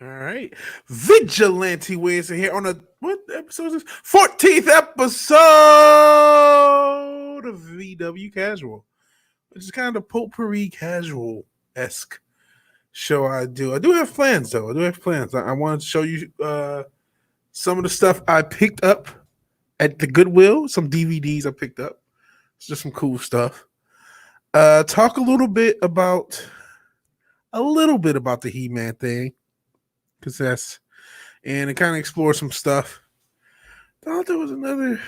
All right. Vigilante Williamson here on what episode is this? 14th episode of VW Casual, which is kind of potpourri casual esque show I do. I do have plans though. I wanted to show you some of the stuff I picked up at the Goodwill, some DVDs I picked up. It's just some cool stuff. Talk a little bit about the He-Man thing. And it kind of explore some stuff. Thought there was another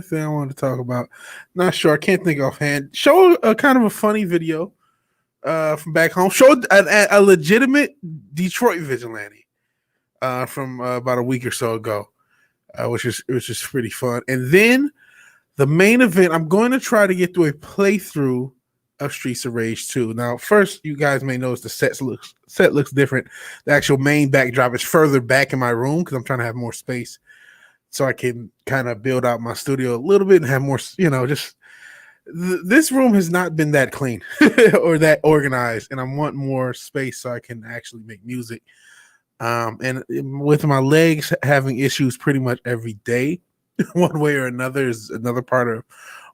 thing I wanted to talk about. Not sure. I can't think offhand. Show a kind of a funny video from back home. Showed a legitimate Detroit vigilante from about a week or so ago, which is pretty fun. And then the main event. I'm going to try to get through a playthrough of Streets of Rage 2. Now, first, you guys may notice the set looks different. The actual main backdrop is further back in my room because I'm trying to have more space so I can kind of build out my studio a little bit and have more, this room has not been that clean or that organized, and I want more space so I can actually make music. And with my legs having issues pretty much every day, one way or another, is another part of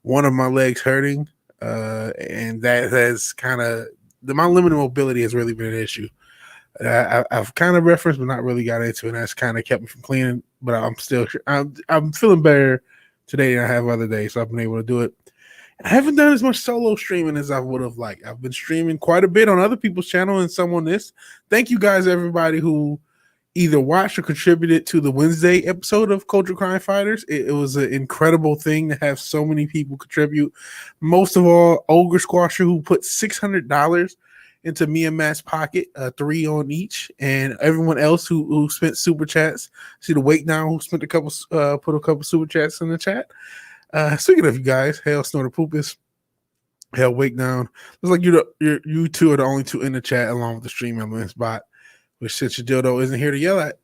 one of my legs hurting. And that has kind of my limited mobility has really been an issue. I've kind of referenced, but not really got into it. And that's kind of kept me from cleaning. But I'm feeling better today than I have other days, so I've been able to do it. And I haven't done as much solo streaming as I would have liked. I've been streaming quite a bit on other people's channel and some on this. Thank you guys, everybody who either watched or contributed to the Wednesday episode of Culture Crime Fighters. It was an incredible thing to have so many people contribute. Most of all, Ogre Squasher, who put $600 into me and Matt's pocket, 3 on each, and everyone else who spent super chats. See the Wake Down, who spent put a couple super chats in the chat. Speaking of you guys, Hell Snorter Poopus, Hell Wake Down. Looks like you two are the only two in the chat along with the stream ambulance bot, which since your dildo isn't here to yell at.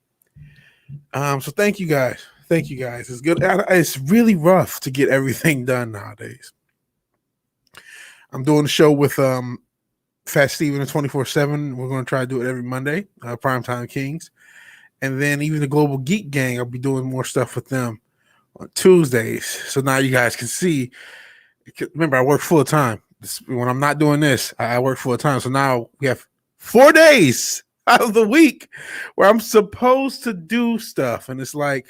So thank you guys. It's good. It's really rough to get everything done nowadays. I'm doing a show with Fat Steven and 24/7. We're going to try to do it every Monday, Primetime Kings. And then even the Global Geek Gang, I'll be doing more stuff with them on Tuesdays. So now you guys can see. Remember, I work full time. When I'm not doing this, I work full time. So now we have 4 days out of the week where I'm supposed to do stuff, and it's like,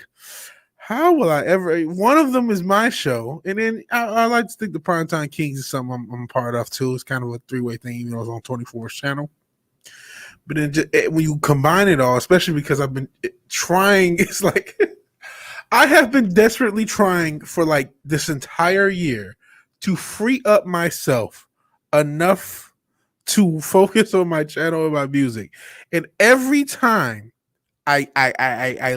how will I ever? One of them is my show, and then I like to think the Primetime Kings is something I'm a part of too. It's kind of a 3-way thing, even though it's on 24's channel. But then when you combine it all, especially because I've been trying, it's like I have been desperately trying for like this entire year to free up myself enough to focus on my channel and my music. And every time I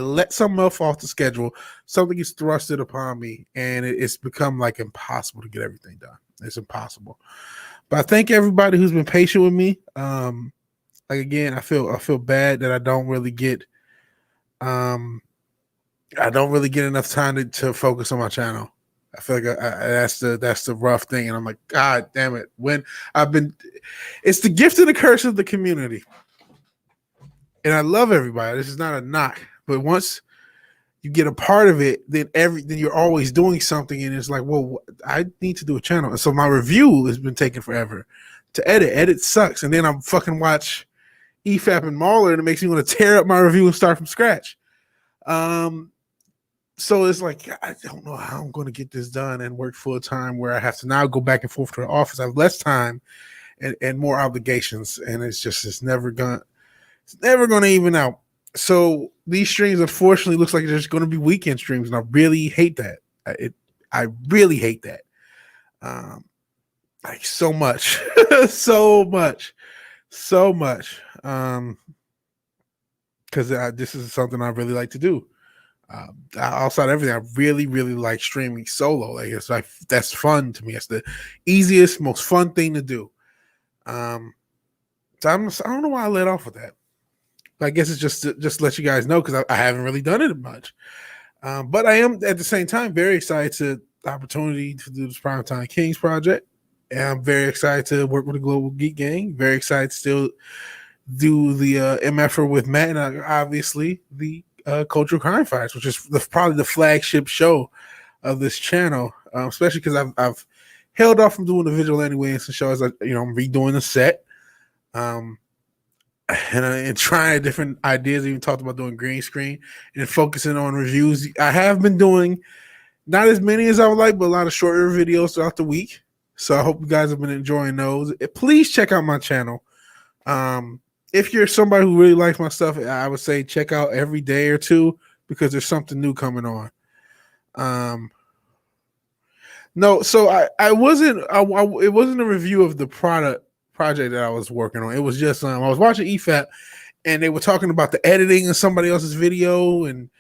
let something else off the schedule, something is thrusted upon me, and it's become like impossible to get everything done. It's impossible. But I thank everybody who's been patient with me. Again, I feel bad that I don't really get enough time to focus on my channel. I feel like that's the rough thing, and I'm like, God damn it! It's the gift and the curse of the community, and I love everybody. This is not a knock, but once you get a part of it, then you're always doing something, and it's like, well, I need to do a channel, and so my review has been taking forever to edit. Edit sucks, and then I'm fucking watch EFAP and Mauler, and it makes me want to tear up my review and start from scratch. So it's like, I don't know how I'm going to get this done and work full time where I have to now go back and forth to the office. I have less time and more obligations, and it's never going to even out. So these streams, unfortunately, looks like there's going to be weekend streams, and I really hate that. I really hate that. Like so much, so much. Because this is something I really like to do. Outside of everything, I really, really like streaming solo. Like it's like that's fun to me. It's the easiest, most fun thing to do. So I don't know why I let off with that. But I guess it's just to let you guys know because I haven't really done it much. But I am at the same time very excited to the opportunity to do this Primetime Kings project. And I'm very excited to work with the Global Geek Gang. Very excited to still do the MFer with Matt, and obviously the Cultural Crime Fights, which is probably the flagship show of this channel, especially because I've held off from doing the VigilanteWilliamson show as I'm redoing the set, and trying different ideas. I even talked about doing green screen and focusing on reviews. I have been doing not as many as I would like, but a lot of shorter videos throughout the week. So I hope you guys have been enjoying those. Please check out my channel. If you're somebody who really likes my stuff, I would say check out every day or two because there's something new coming on. No, so it wasn't a review of the project that I was working on. It was just I was watching EFAP and they were talking about the editing of somebody else's video, and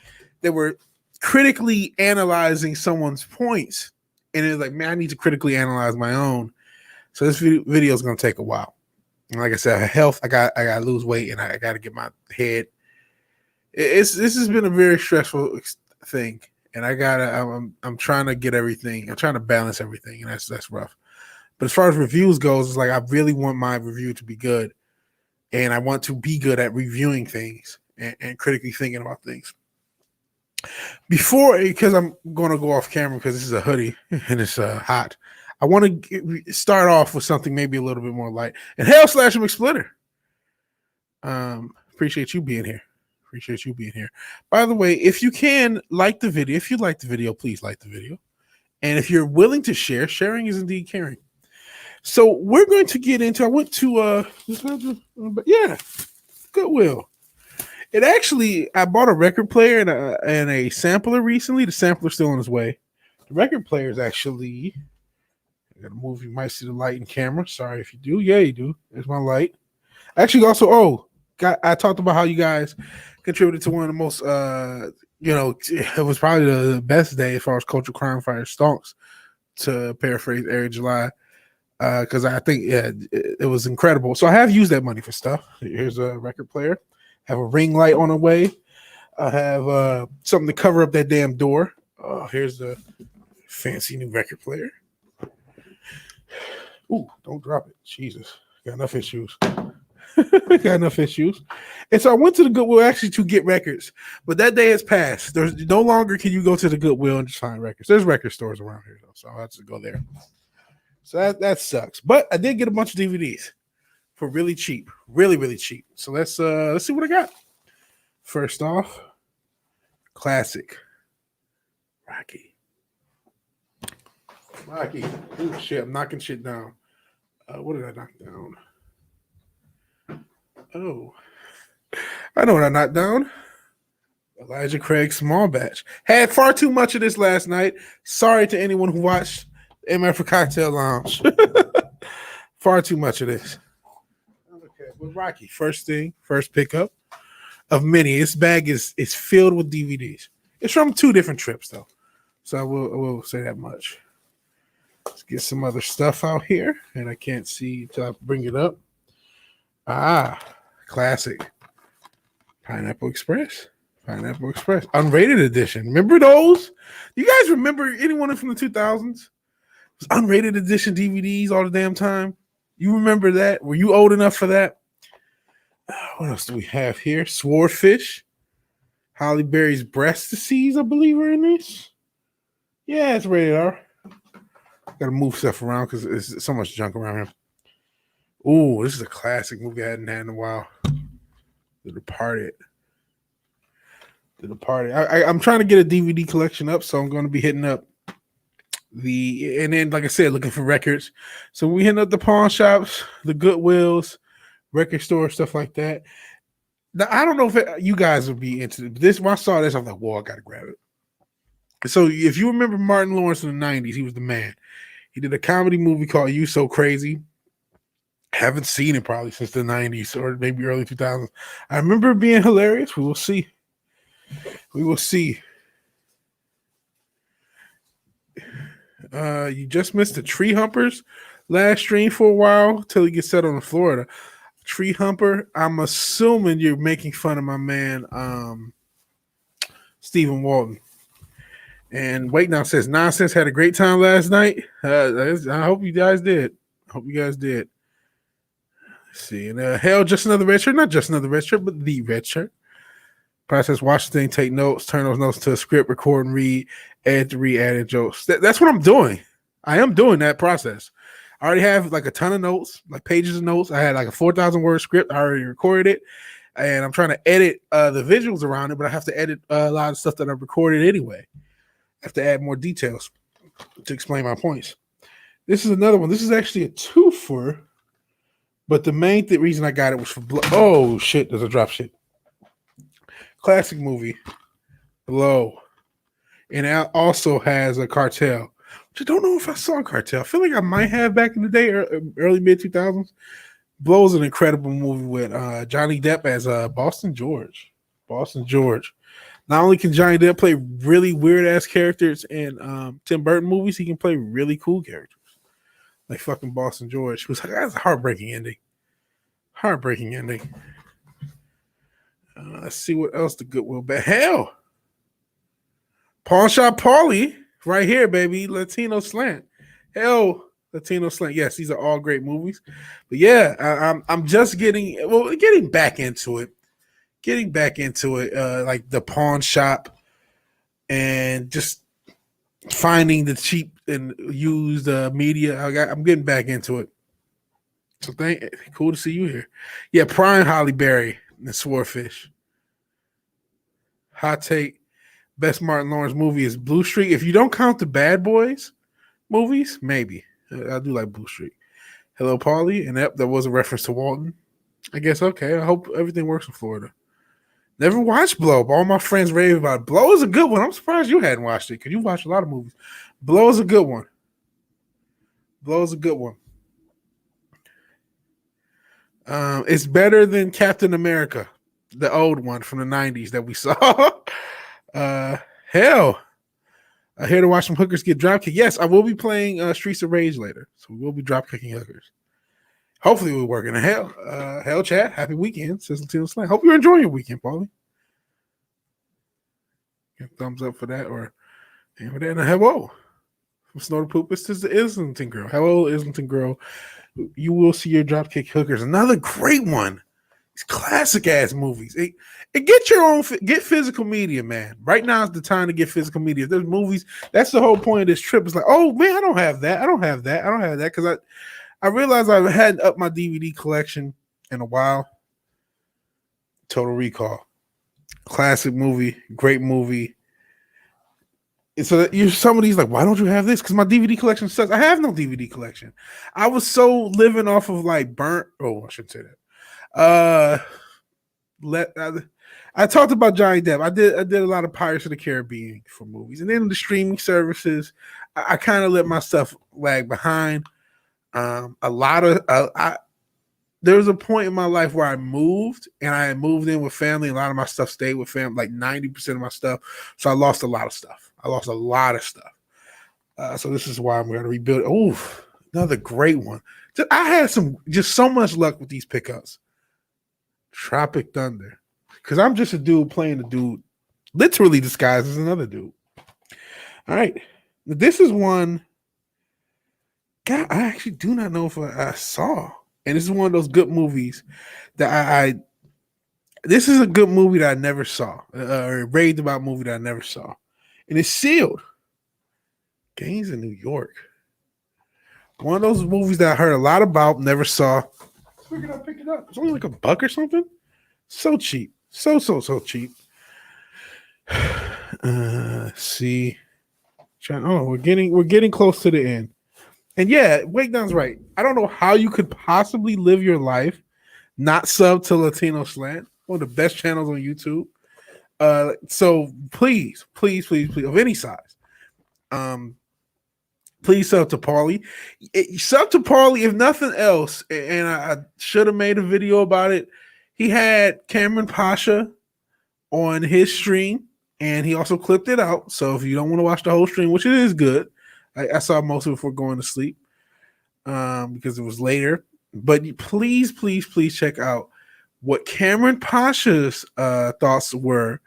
they were critically analyzing someone's points. And it was like, man, I need to critically analyze my own. So this video is going to take a while. And like I said, health, I got to lose weight, and I got to get my head. This has been a very stressful thing, and I'm trying to get everything. I'm trying to balance everything, and that's rough. But as far as reviews goes, it's like I really want my review to be good, and I want to be good at reviewing things and critically thinking about things. Because I'm going to go off camera because this is a hoodie and it's hot. I want to start off with something maybe a little bit more light. And hell, Slasher McSplitter. Appreciate you being here. By the way, if you can like the video, please like the video. And if you're willing to share, sharing is indeed caring. So we're going to get into. I went to Goodwill. I bought a record player and a sampler recently. The sampler's still on its way. The record player is actually. I gotta move. You might see the light and camera. Sorry if you do. Yeah, you do. There's my light. Actually, also, I talked about how you guys contributed to one of the most, it was probably the best day as far as Cultural Crime Fighter stonks, to paraphrase Eric July, because I think it was incredible. So I have used that money for stuff. Here's a record player. Have a ring light on the way. I have something to cover up that damn door. Here's the fancy new record player. Ooh, don't drop it. Jesus. Got enough issues. And so I went to the Goodwill actually to get records, but that day has passed. There's no longer can you go to the Goodwill and just find records. There's record stores around here though, so I'll have to go there. So that sucks. But I did get a bunch of DVDs for really cheap. Really, really cheap. So let's see what I got. First off, classic. Rocky. Oh shit, I'm knocking shit down. What did I knock down? Oh, I know what I knocked down. Elijah Craig Small Batch. Had far too much of this last night. Sorry to anyone who watched MF for Cocktail Lounge. Far too much of this. Okay, but Rocky, first pickup of many. This bag is filled with DVDs. It's from 2 different trips though, so I will say that much. Let's get some other stuff out here, and I can't see until I bring it up. Classic. Pineapple Express, unrated edition. Remember those? You guys remember anyone from the 2000s? Unrated edition DVDs all the damn time. You remember that? Were you old enough for that? What else do we have here? Swordfish, Halle Berry's breast disease, I believe, are in this. Yeah, it's rated R. Got to move stuff around because there's so much junk around here. Ooh, this is a classic movie I hadn't had in a while. The Departed. I'm trying to get a DVD collection up, so I'm going to be hitting up and then, like I said, looking for records. So we hitting up the pawn shops, the Goodwills, record stores, stuff like that. Now, I don't know if you guys would be into this. When I saw this, I'm like, whoa, I got to grab it. So if you remember Martin Lawrence in the 90s, he was the man. He did a comedy movie called You So Crazy. Haven't seen it probably since the 90s or maybe early 2000s. I remember it being hilarious. We will see. You just missed the Tree Humpers last stream for a while till he gets set on in Florida. Tree Humper, I'm assuming you're making fun of my man, Stephen Walton. And Wait Now says, Nonsense had a great time last night. I hope you guys did. See, and hell, just another red shirt, not just another red shirt, but the red shirt. Process, watch the thing, take notes, turn those notes to a script, record and read, add to read, added jokes. That's what I'm doing. I am doing that process. I already have like a ton of notes, like pages of notes. I had like a 4,000 word script. I already recorded it, and I'm trying to edit the visuals around it, but I have to edit a lot of stuff that I've recorded anyway. I have to add more details to explain my points. This is another one. This is actually a twofer, but the main reason I got it was for oh shit, there's a drop shit. Classic movie, Blow, and it also has a Cartel. Which I don't know if I saw Cartel. I feel like I might have back in the day, early mid 2000s. Blow is an incredible movie with Johnny Depp as Boston George. Boston George. Not only can Johnny Depp play really weird ass characters in Tim Burton movies, he can play really cool characters, like fucking Boston George. It was like, that's a heartbreaking ending. Heartbreaking ending. Let's see what else the Goodwill Bad. Hell, Pawn Shop Paulie, right here, baby. Latino Slant. Hell, Latino Slant. Yes, these are all great movies. But yeah, I'm just getting back into it. Getting back into it, like the pawn shop, and just finding the cheap and used media. I'm getting back into it. So cool to see you here. Yeah, Prime Holly Berry and Swordfish. Hot take. Best Martin Lawrence movie is Blue Streak. If you don't count the Bad Boys movies, maybe. I do like Blue Streak. Hello, Paulie. And that was a reference to Walton. I guess, okay. I hope everything works in Florida. Never watched Blow, but all my friends rave about it. Blow is a good one. I'm surprised you hadn't watched it because you watched a lot of movies. Blow is a good one. Blow is a good one. It's better than Captain America, the old one from the 90s that we saw. Hell, I'm here to watch some hookers get dropkicked. Yes, I will be playing Streets of Rage later, so we will be dropkicking hookers. Hopefully we're working. Hell, chat. Happy weekend. Says Latino Slang. Hope you're enjoying your weekend, Paulie. Give a thumbs up for that, or and hello. From Snow to Poop, this is the Islington Girl. Hello, Islington Girl. You will see your dropkick hookers. Another great one. These classic ass movies. Get physical media, man. Right now is the time to get physical media. If there's movies, that's the whole point of this trip. It's like, oh man, I don't have that. I don't have that because I realized I hadn't upped my DVD collection in a while. Total Recall. Classic movie, great movie. And so that some of these like, why don't you have this? Because my DVD collection sucks. I have no DVD collection. I was so living off of like burnt. Oh, I shouldn't say that. I talked about Johnny Depp. I did a lot of Pirates of the Caribbean for movies, and then the streaming services. I kind of let my stuff lag behind. There was a point in my life where I moved, and I had moved in with family. A lot of my stuff stayed with family, like 90% of my stuff. So I lost a lot of stuff. So this is why I'm going to rebuild. Oh, another great one. I had just so much luck with these pickups. Tropic Thunder, because I'm just a dude playing a dude, literally disguised as another dude. All right, this is one. God, I actually do not know if I saw. And this is one of those good movies that this is a good movie that I never saw, or raved about movie that I never saw. And it's Sealed. Gangs in New York. One of those movies that I heard a lot about, never saw. Figured I picked it up. It's only like $1 or something. So cheap. So cheap. See. We're getting close to the end. And yeah, Wakedown's right. I don't know how you could possibly live your life not sub to Latino Slant, one of the best channels on YouTube. So please, of any size, please sub to Paulie. Sub to Paulie, if nothing else. And I should have made a video about it. He had Cameron Pasha on his stream, and he also clipped it out. So if you don't want to watch the whole stream, which it is good. I saw most of it before going to sleep because it was later. But please check out what Cameron Pasha's thoughts were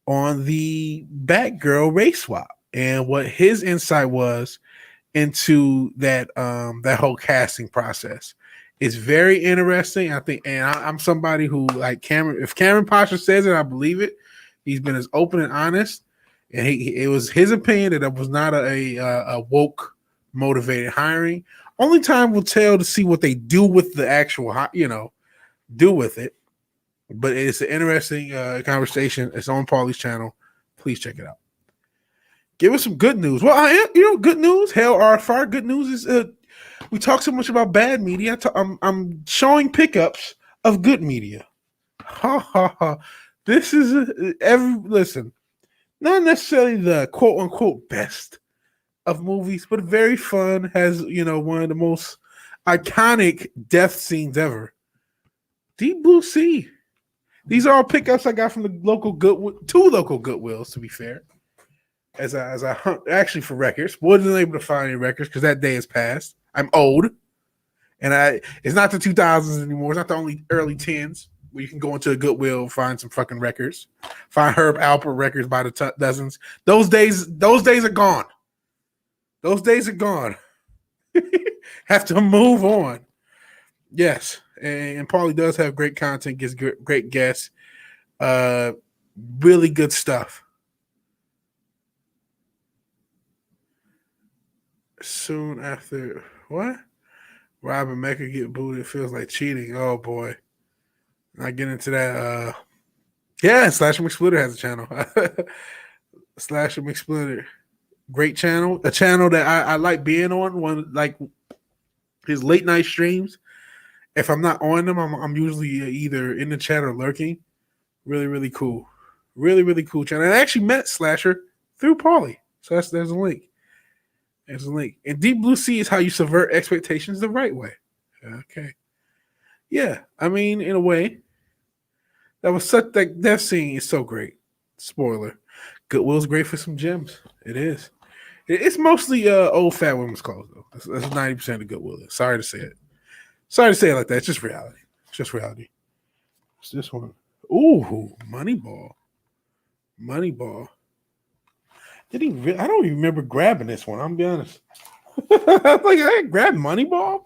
on the Batgirl race swap and what his insight was into that whole casting process. It's very interesting. I think, and I'm somebody who like Cameron. If Cameron Pasha says it, I believe it. He's been as open and honest, and it was his opinion that it was not a woke motivated hiring. Only time will tell to see what they do with the actual, do with it. But it's an interesting conversation. It's on Paulie's channel. Please check it out. Give us some good news. Well, I am, good news. Hell, our far good news is we talk so much about bad media. I'm showing pickups of good media. Ha ha ha. This is listen, not necessarily the quote unquote best of movies, but very fun. Has one of the most iconic death scenes ever. Deep Blue Sea. These are all pickups I got from the local two local Goodwills, to be fair. As I hunt actually for records, wasn't able to find any records because that day has passed. I'm old, and it's not the 2000s anymore. It's not the only early 10s where you can go into a Goodwill and find some fucking records. Find Herb Alpert records by the dozens. Those days are gone. Those days are gone. Have to move on. Yes, and Paulie does have great content, gets great guests, really good stuff. Soon after what? Rob and Mecca get booted. It feels like cheating. Oh boy. Not get into that. Yeah, Slasher McSplitter has a channel. Slasher McSplitter. Great channel. A channel that I like being on. One like his late night streams. If I'm not on them, I'm usually either in the chat or lurking. Really, really cool. Really, really cool channel. And I actually met Slasher through Paulie. So there's a link. There's a link. And Deep Blue Sea is how you subvert expectations the right way. Okay. Yeah. I mean, in a way, that death scene is so great. Spoiler. Goodwill's great for some gems. It is. It's mostly old fat women's clothes, though. That's 90% of Goodwill. Sorry to say it. Sorry to say it like that. It's just reality. It's just reality. It's this one. Ooh, Moneyball. Moneyball. Did he? I don't even remember grabbing this one. I'm be honest. I grabbed Moneyball.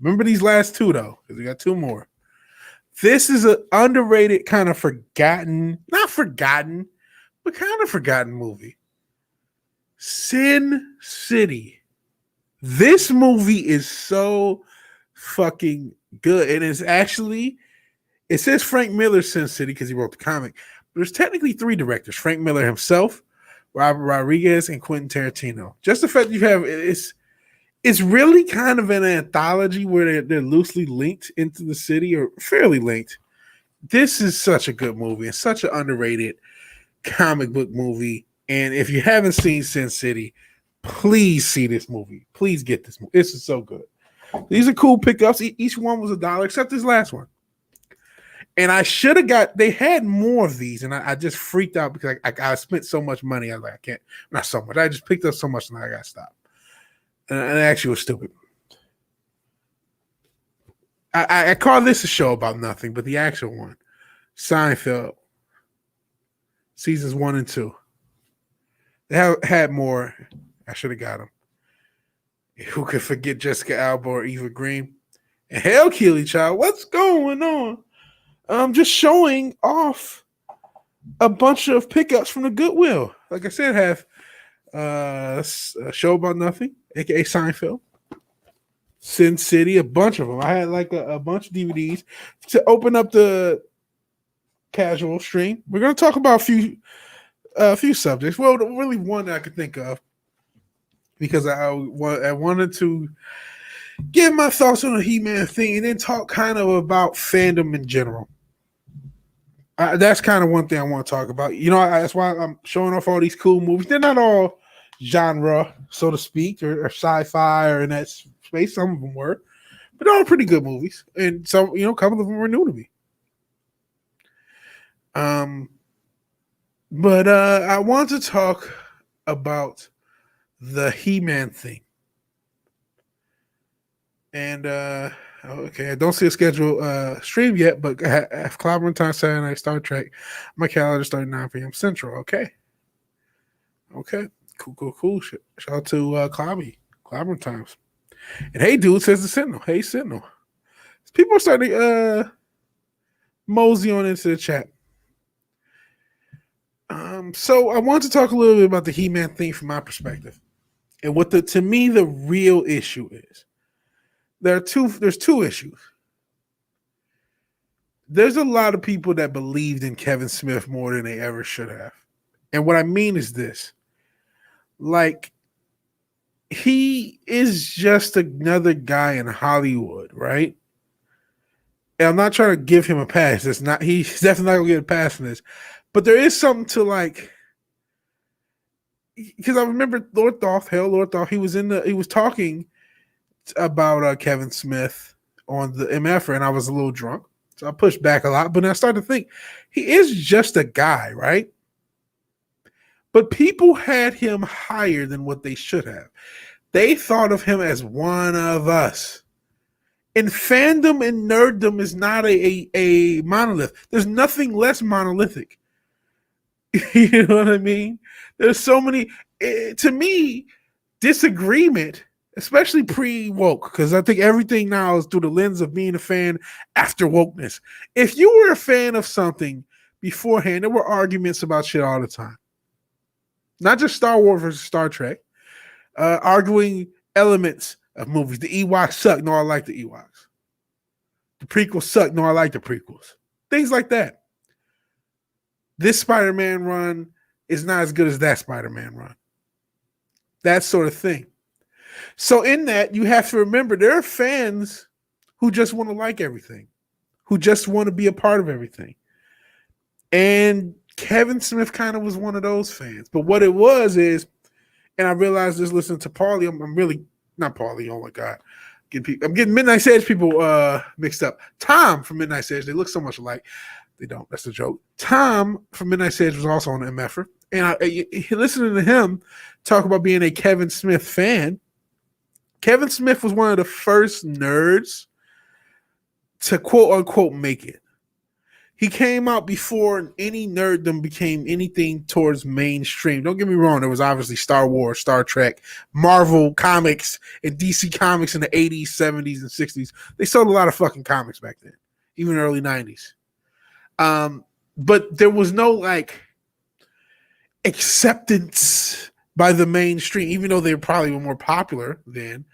Remember these last two though, because we got two more. This is an underrated, kind of forgotten, not forgotten, but kind of forgotten movie. Sin City. This movie is so fucking good, and it's actually. It says Frank Miller's Sin City because he wrote the comic. There's technically three directors: Frank Miller himself, Robert Rodriguez, and Quentin Tarantino. Just the fact that you have it's really kind of an anthology where they're loosely linked into the city or fairly linked. This is such a good movie and such an underrated comic book movie. And if you haven't seen Sin City, please see this movie. Please get this movie. This is so good. These are cool pickups. Each one was $1, except this last one. And I should have they had more of these, and I just freaked out because I spent so much money. I was like, I can't, not so much. I just picked up so much and I got to stop. And it actually was stupid. I call this a show about nothing, but the actual one, Seinfeld, seasons 1 and 2. They had more. I should have got them. Who could forget Jessica Alba or Eva Green? And hell, Keely Child, what's going on? I'm just showing off a bunch of pickups from the Goodwill. Like I said, have a show about nothing, aka Seinfeld, Sin City, a bunch of them. I had like a bunch of DVDs to open up the casual stream. We're going to talk about a few subjects. Well, really one that I could think of because I wanted to give my thoughts on the He-Man thing and then talk kind of about fandom in general. That's kind of one thing I want to talk about. That's why I'm showing off all these cool movies. They're not all genre, so to speak, or sci-fi or in that space. Some of them were, but they're all pretty good movies. And some, a couple of them were new to me. But I want to talk about the He-Man thing. And okay, I don't see a schedule stream yet, but I have Clobbering Time Saturday Night Star Trek. My calendar starting 9 p.m. Central. Okay. Cool. Shout out to Clobbering Times. And hey, dude says the Sentinel. Hey, Sentinel. People are starting to mosey on into the chat. So I want to talk a little bit about the He-Man thing from my perspective, and what to me the real issue is. There's two issues. There's a lot of people that believed in Kevin Smith more than they ever should have, and what I mean is this: like, he is just another guy in Hollywood, right? And I'm not trying to give him a pass. He's definitely not gonna get a pass from this. But there is something to, like, because I remember Lord Thoth, he was talking about Kevin Smith on the MFR, and I was a little drunk. So I pushed back a lot, but then I started to think he is just a guy, right? But people had him higher than what they should have. They thought of him as one of us. And fandom and nerddom is not a monolith. There's nothing less monolithic. You know what I mean? There's so many, to me, disagreement, especially pre-woke, because I think everything now is through the lens of being a fan after wokeness. If you were a fan of something beforehand, there were arguments about shit all the time. Not just Star Wars versus Star Trek, arguing elements of movies. The Ewoks suck. No, I like the Ewoks. The prequels suck. No, I like the prequels. Things like that. This Spider-Man run is not as good as that Spider-Man run. That sort of thing. So in that, you have to remember there are fans who just want to like everything, who just want to be a part of everything. And Kevin Smith kind of was one of those fans. But what it was is, and I realized this listening to Paulie, I'm really, not Paulie, oh my God. I'm getting Midnight Sage people mixed up. Tom from Midnight Sage, they look so much alike. They don't. That's a joke. Tom from Midnight Sage was also on the MFer. And listening to him talk about being a Kevin Smith fan, Kevin Smith was one of the first nerds to quote unquote make it. He came out before any nerddom became anything towards mainstream. Don't get me wrong. There was obviously Star Wars, Star Trek, Marvel comics, and DC comics in the 80s, 70s, and 60s. They sold a lot of fucking comics back then, even early 90s. But there was no, like, acceptance by the mainstream, even though they probably were more popular then.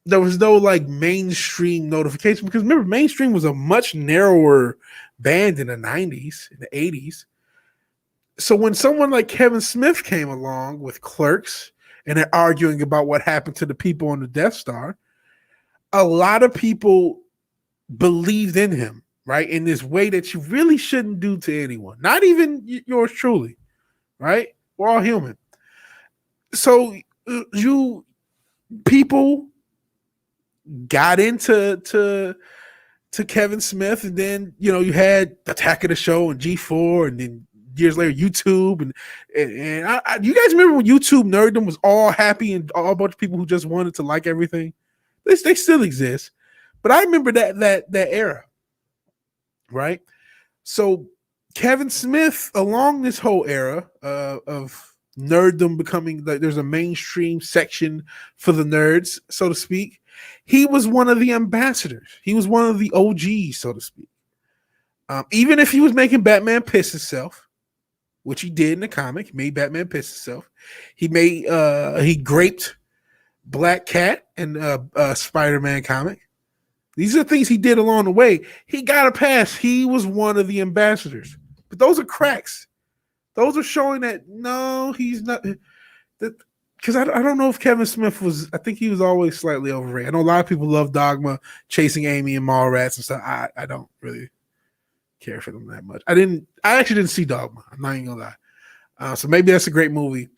There was no, like, mainstream notification, because remember, mainstream was a much narrower band in the 90s, in the 80s. So when someone like Kevin Smith came along with Clerks and they're arguing about what happened to the people on the Death Star, a lot of people believed in him, right? In this way that you really shouldn't do to anyone, not even yours truly, right? We're all human. So people got into Kevin Smith, and then, you know, you had Attack of the Show and G4, and then years later YouTube, and you guys remember when YouTube nerddom was all happy and all a bunch of people who just wanted to like everything? They still exist, but I remember that era, right? So Kevin Smith, along this whole era of nerddom becoming, like, there's a mainstream section for the nerds, so to speak. He was one of the ambassadors. He was one of the OGs, so to speak. Even if he was making Batman piss himself, which he did in the comic, he made Batman piss himself. He graped Black Cat in a Spider-Man comic. These are things he did along the way. He got a pass. He was one of the ambassadors. But those are cracks. Those are showing that, no, he's not. Because I don't know if Kevin Smith was, I think he was always slightly overrated. I know a lot of people love Dogma, Chasing Amy, and Mallrats and stuff. I don't really care for them that much. I actually didn't see Dogma. I'm not even gonna lie. So maybe that's a great movie.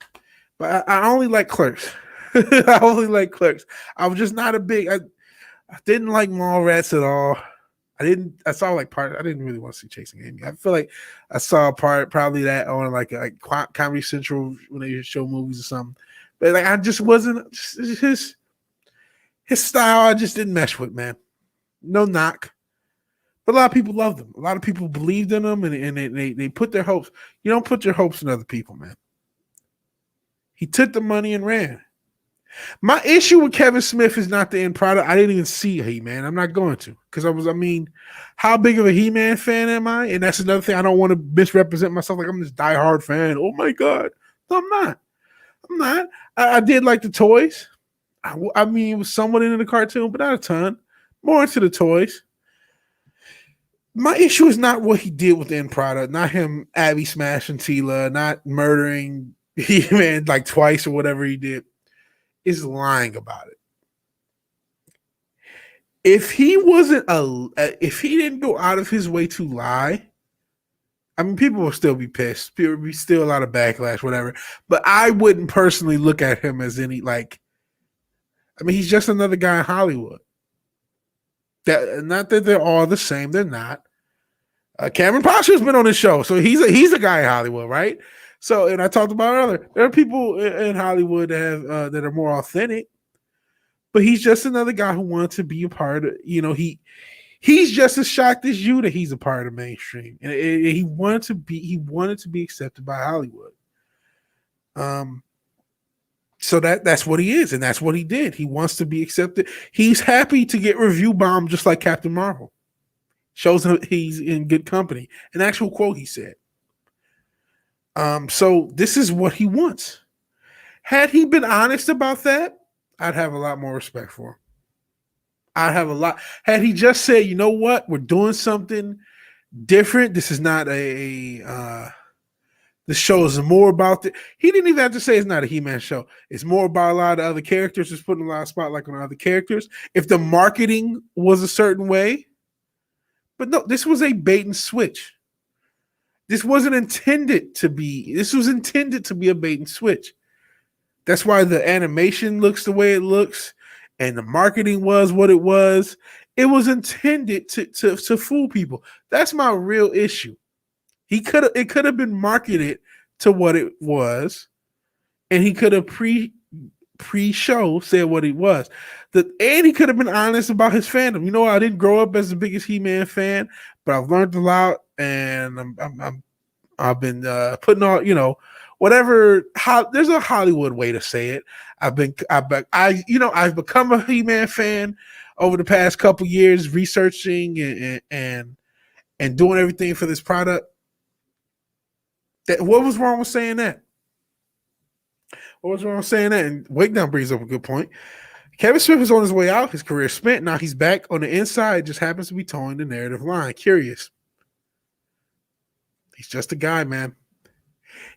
But I only like Clerks. I only like Clerks. I was just not a big, I didn't like Mallrats at all. I saw like part, I didn't really want to see Chasing Amy. I feel like I saw a part, probably that on like Comedy Central when they show movies or something. But like, I just wasn't, his style, I just didn't mesh with, man. No knock. But a lot of people loved him. A lot of people believed in him, and they put their hopes. You don't put your hopes in other people, man. He took the money and ran. My issue with Kevin Smith is not the end product. I didn't even see He-Man. I'm not going to because how big of a He-Man fan am I? And that's another thing. I don't want to misrepresent myself like I'm this diehard fan. Oh my god, no, I'm not. I'm not. I did like the toys. I mean, it was somewhat into the cartoon, but not a ton. More into the toys. My issue is not what he did with the end product, not him Abby smashing Tila, not murdering He-Man like twice or whatever he did. Is lying about it. If he wasn't if he didn't go out of his way to lie, I mean, people will still be pissed. There would be still a lot of backlash, whatever. But I wouldn't personally look at him as any like. I mean, he's just another guy in Hollywood. Not that they're all the same. They're not. Cameron Pasha's been on the show, so he's a guy in Hollywood, right? So, and I talked about it earlier. There are people in Hollywood that have that are more authentic, but he's just another guy who wanted to be a part of. He's just as shocked as you that he's a part of mainstream, and he wanted to be accepted by Hollywood. So that's what he is, and that's what he did. He wants to be accepted. He's happy to get review bombed, just like Captain Marvel. Shows him he's in good company. An actual quote he said. So this is what he wants. Had he been honest about that, I'd have a lot more respect for him. I'd have a lot. Had he just said, you know what, we're doing something different. This is not the show is more about he didn't even have to say it's not a He-Man show. It's more about a lot of other characters. It's putting a lot of spotlight on other characters. If the marketing was a certain way, but no, this was a bait and switch. This wasn't intended to be. This was intended to be a bait and switch. That's why the animation looks the way it looks, and the marketing was what it was. It was intended to fool people. That's my real issue. It could have been marketed to what it was, and he could have pre-show said what it was. And he could have been honest about his fandom. You know, I didn't grow up as the biggest He-Man fan, but I've learned a lot, and I've been putting on, whatever. There's a Hollywood way to say it. I've become a He-Man fan over the past couple years, researching and doing everything for this product. What was wrong with saying that? What was wrong with saying that? And Wakedown brings up a good point. Kevin Smith is on his way out. His career spent. Now he's back on the inside. Just happens to be towing the narrative line. Curious. He's just a guy, man.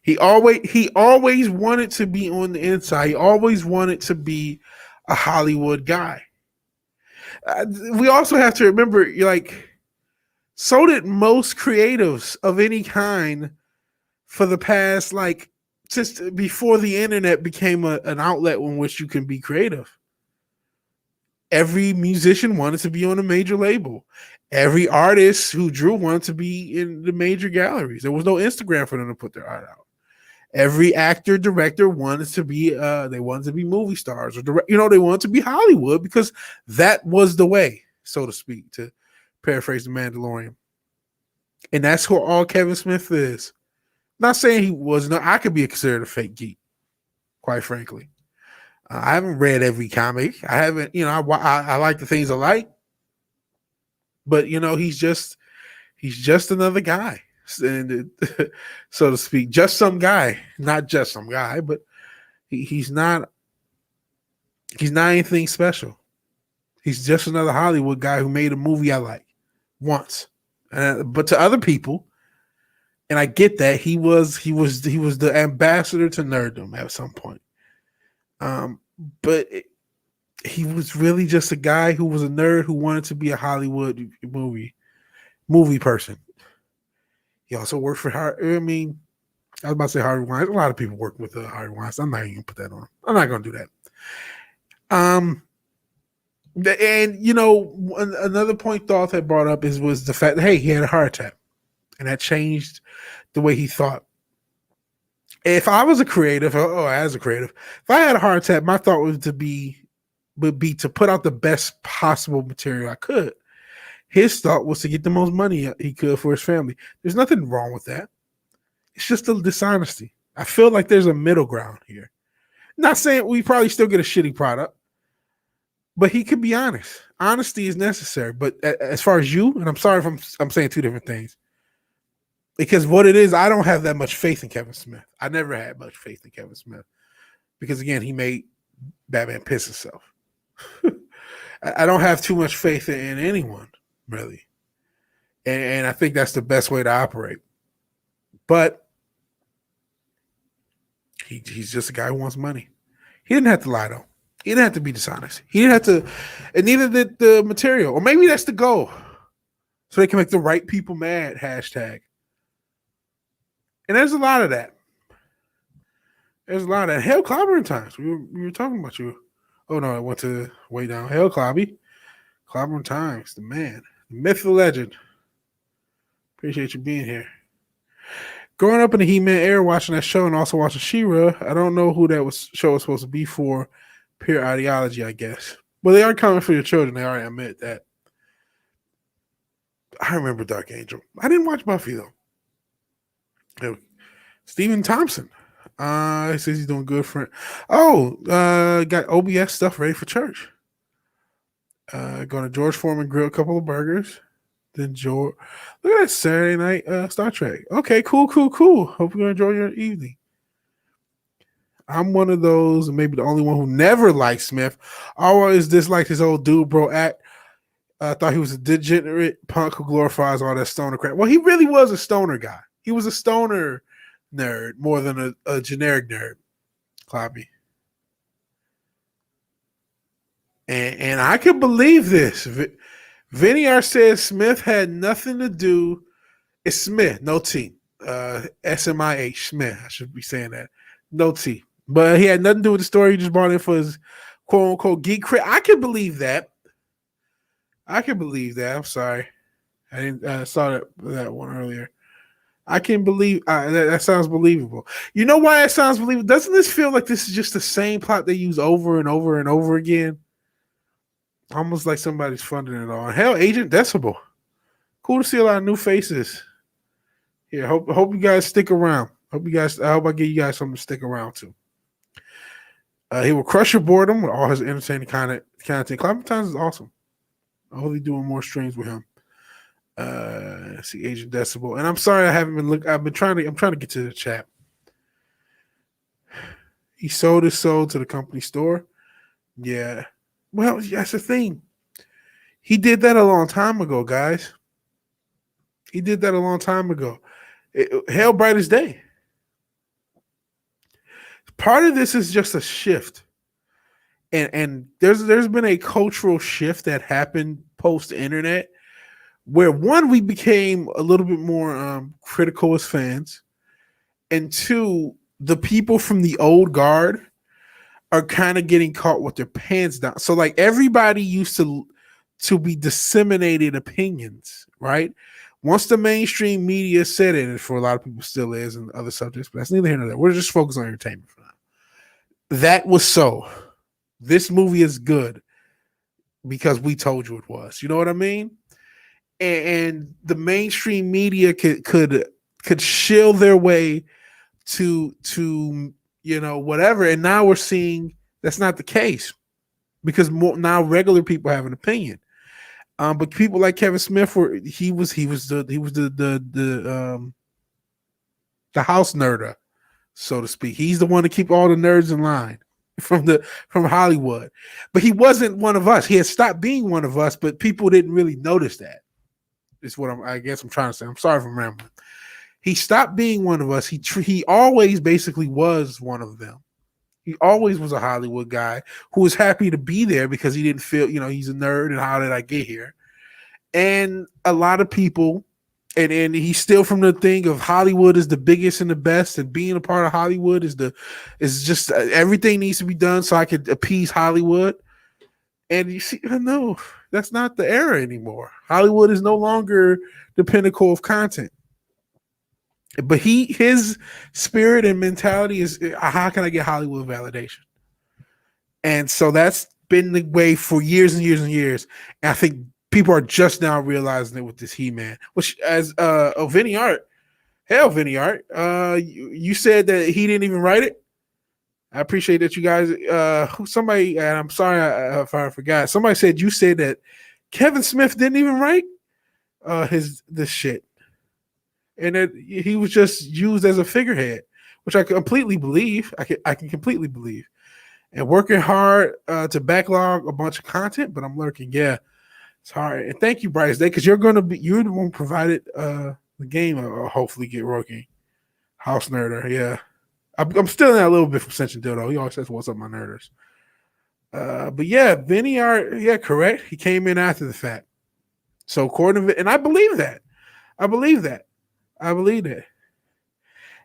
He always wanted to be on the inside. He always wanted to be a Hollywood guy. We also have to remember, so did most creatives of any kind for the past, since before the internet became an outlet in which you can be creative. Every musician wanted to be on a major label. Every artist who drew wanted to be in the major galleries. There was no Instagram for them to put their art out. Every actor, director wanted to be, they wanted to be movie stars, or they wanted to be Hollywood because that was the way, so to speak, to paraphrase The Mandalorian. And that's who all Kevin Smith is. Not saying he was not. I could be considered a fake geek, quite frankly. I haven't read every comic. I haven't, I like the things I like, but he's just another guy, and so to speak, just some guy, not just some guy, but he's not anything special. He's just another Hollywood guy who made a movie I like once, but to other people. And I get that he was the ambassador to nerddom at some point, but he was really just a guy who was a nerd who wanted to be a Hollywood movie person. He also worked for I was about to say Harvey Weinstein. A lot of people work with Harvey Weinstein. I'm not even gonna put that on. I'm not gonna do that. And another point Thoth had brought up was the fact that he had a heart attack. And that changed the way he thought. If I was a creative, if I had a heart attack, my thought would be to put out the best possible material I could. His thought was to get the most money he could for his family. There's nothing wrong with that. It's just a dishonesty. I feel like there's a middle ground here. Not saying we probably still get a shitty product, but he could be honest. Honesty is necessary. But as far as you, and I'm sorry if I'm saying two different things, because what it is, I don't have that much faith in Kevin Smith. I never had much faith in Kevin Smith because again, he made Batman piss himself. I don't have too much faith in anyone really, and I think that's the best way to operate. But he's just a guy who wants money. He didn't have to lie though. He didn't have to be dishonest. He didn't have to, and neither did the material. Or maybe that's the goal, so they can make the right people mad. Hashtag. And there's a lot of that. There's a lot of that. Hell, clobbering times. We were talking about you. Oh no, I went to way down. Hell, Clobby. Clobbering times. The man, the myth, the legend. Appreciate you being here. Growing up in the He-Man era, watching that show and also watching She-Ra, I don't know who that show was supposed to be for. Pure ideology, I guess. Well, they are coming for your children. They already admit that. I remember Dark Angel. I didn't watch Buffy though. Stephen Thompson. He says he's doing good for it. Oh, got OBS stuff ready for church. Going to George Foreman grill a couple of burgers. Then George, look at that Saturday night Star Trek. Okay, cool. Hope you enjoy your evening. I'm one of those, and maybe the only one who never liked Smith. Always disliked his old dude bro act. Thought he was a degenerate punk who glorifies all that stoner crap. Well, he really was a stoner guy. He was a stoner nerd more than a generic nerd. Cloppy. And I can believe this. Vinny R says Smith had nothing to do. It's Smith, no T. S-M-I-H, Smith. I should be saying that. No T. But he had nothing to do with the story. He just brought in for his quote-unquote geek crit. I can believe that. I'm sorry. I didn't saw that one earlier. I can believe that sounds believable. You know why it sounds believable? Doesn't this feel like this is just the same plot they use over and over and over again? Almost like somebody's funding it all. Hell, Agent Decibel. Cool to see a lot of new faces. Yeah, hope you guys stick around. I hope I give you guys something to stick around to. He will crush your boredom with all his entertaining content. Climate Times is awesome. I hope he's doing more streams with him. See Agent Decibel. And I'm sorry I haven't been looking. I'm trying to get to the chat. He sold his soul to the company store. Yeah. Well, that's the thing. He did that a long time ago, guys. He did that a long time ago. Hell bright as day. Part of this is just a shift. And there's been a cultural shift that happened post-internet where, one, we became a little bit more critical as fans, and two, the people from the old guard are kind of getting caught with their pants down. So like everybody used to be disseminated opinions, right? Once the mainstream media said it, and for a lot of people still is, and other subjects, but that's neither here nor there. We're just focused on entertainment for now. That was so. This movie is good because we told you it was. You know what I mean? And the mainstream media could shill their way to whatever. And now we're seeing that's not the case because now regular people have an opinion. But people like Kevin Smith, he was the house nerder, so to speak. He's the one to keep all the nerds in line from Hollywood. But he wasn't one of us. He had stopped being one of us, but people didn't really notice that. Is what I guess I'm trying to say. I'm sorry if I'm rambling. He stopped being one of us. He always basically was one of them. He always was a Hollywood guy who was happy to be there because he didn't feel, he's a nerd and how did I get here? And a lot of people, and he's still from the thing of Hollywood is the biggest and the best, and being a part of Hollywood is just everything needs to be done so I could appease Hollywood. And you see, no, that's not the era anymore. Hollywood is no longer the pinnacle of content. But his spirit and mentality is, how can I get Hollywood validation? And so that's been the way for years and years and years. And I think people are just now realizing it with this He-Man, which as Vinny Art, you said that he didn't even write it. I appreciate that you guys. Somebody, and I'm sorry if I forgot. Somebody said you said that Kevin Smith didn't even write this shit, and that he was just used as a figurehead, which I completely believe. I can completely believe. And working hard to backlog a bunch of content, but I'm lurking. Yeah, it's hard. And thank you, Bryce Day, because you're the one who provided the game. Hopefully get working. House Nerder, yeah. I'm still in that a little bit from Senshin Dildo. He always says, "What's up, my nerders?" But yeah, Vinny Art, yeah, correct. He came in after the fact. So according to, and I believe that. I believe that.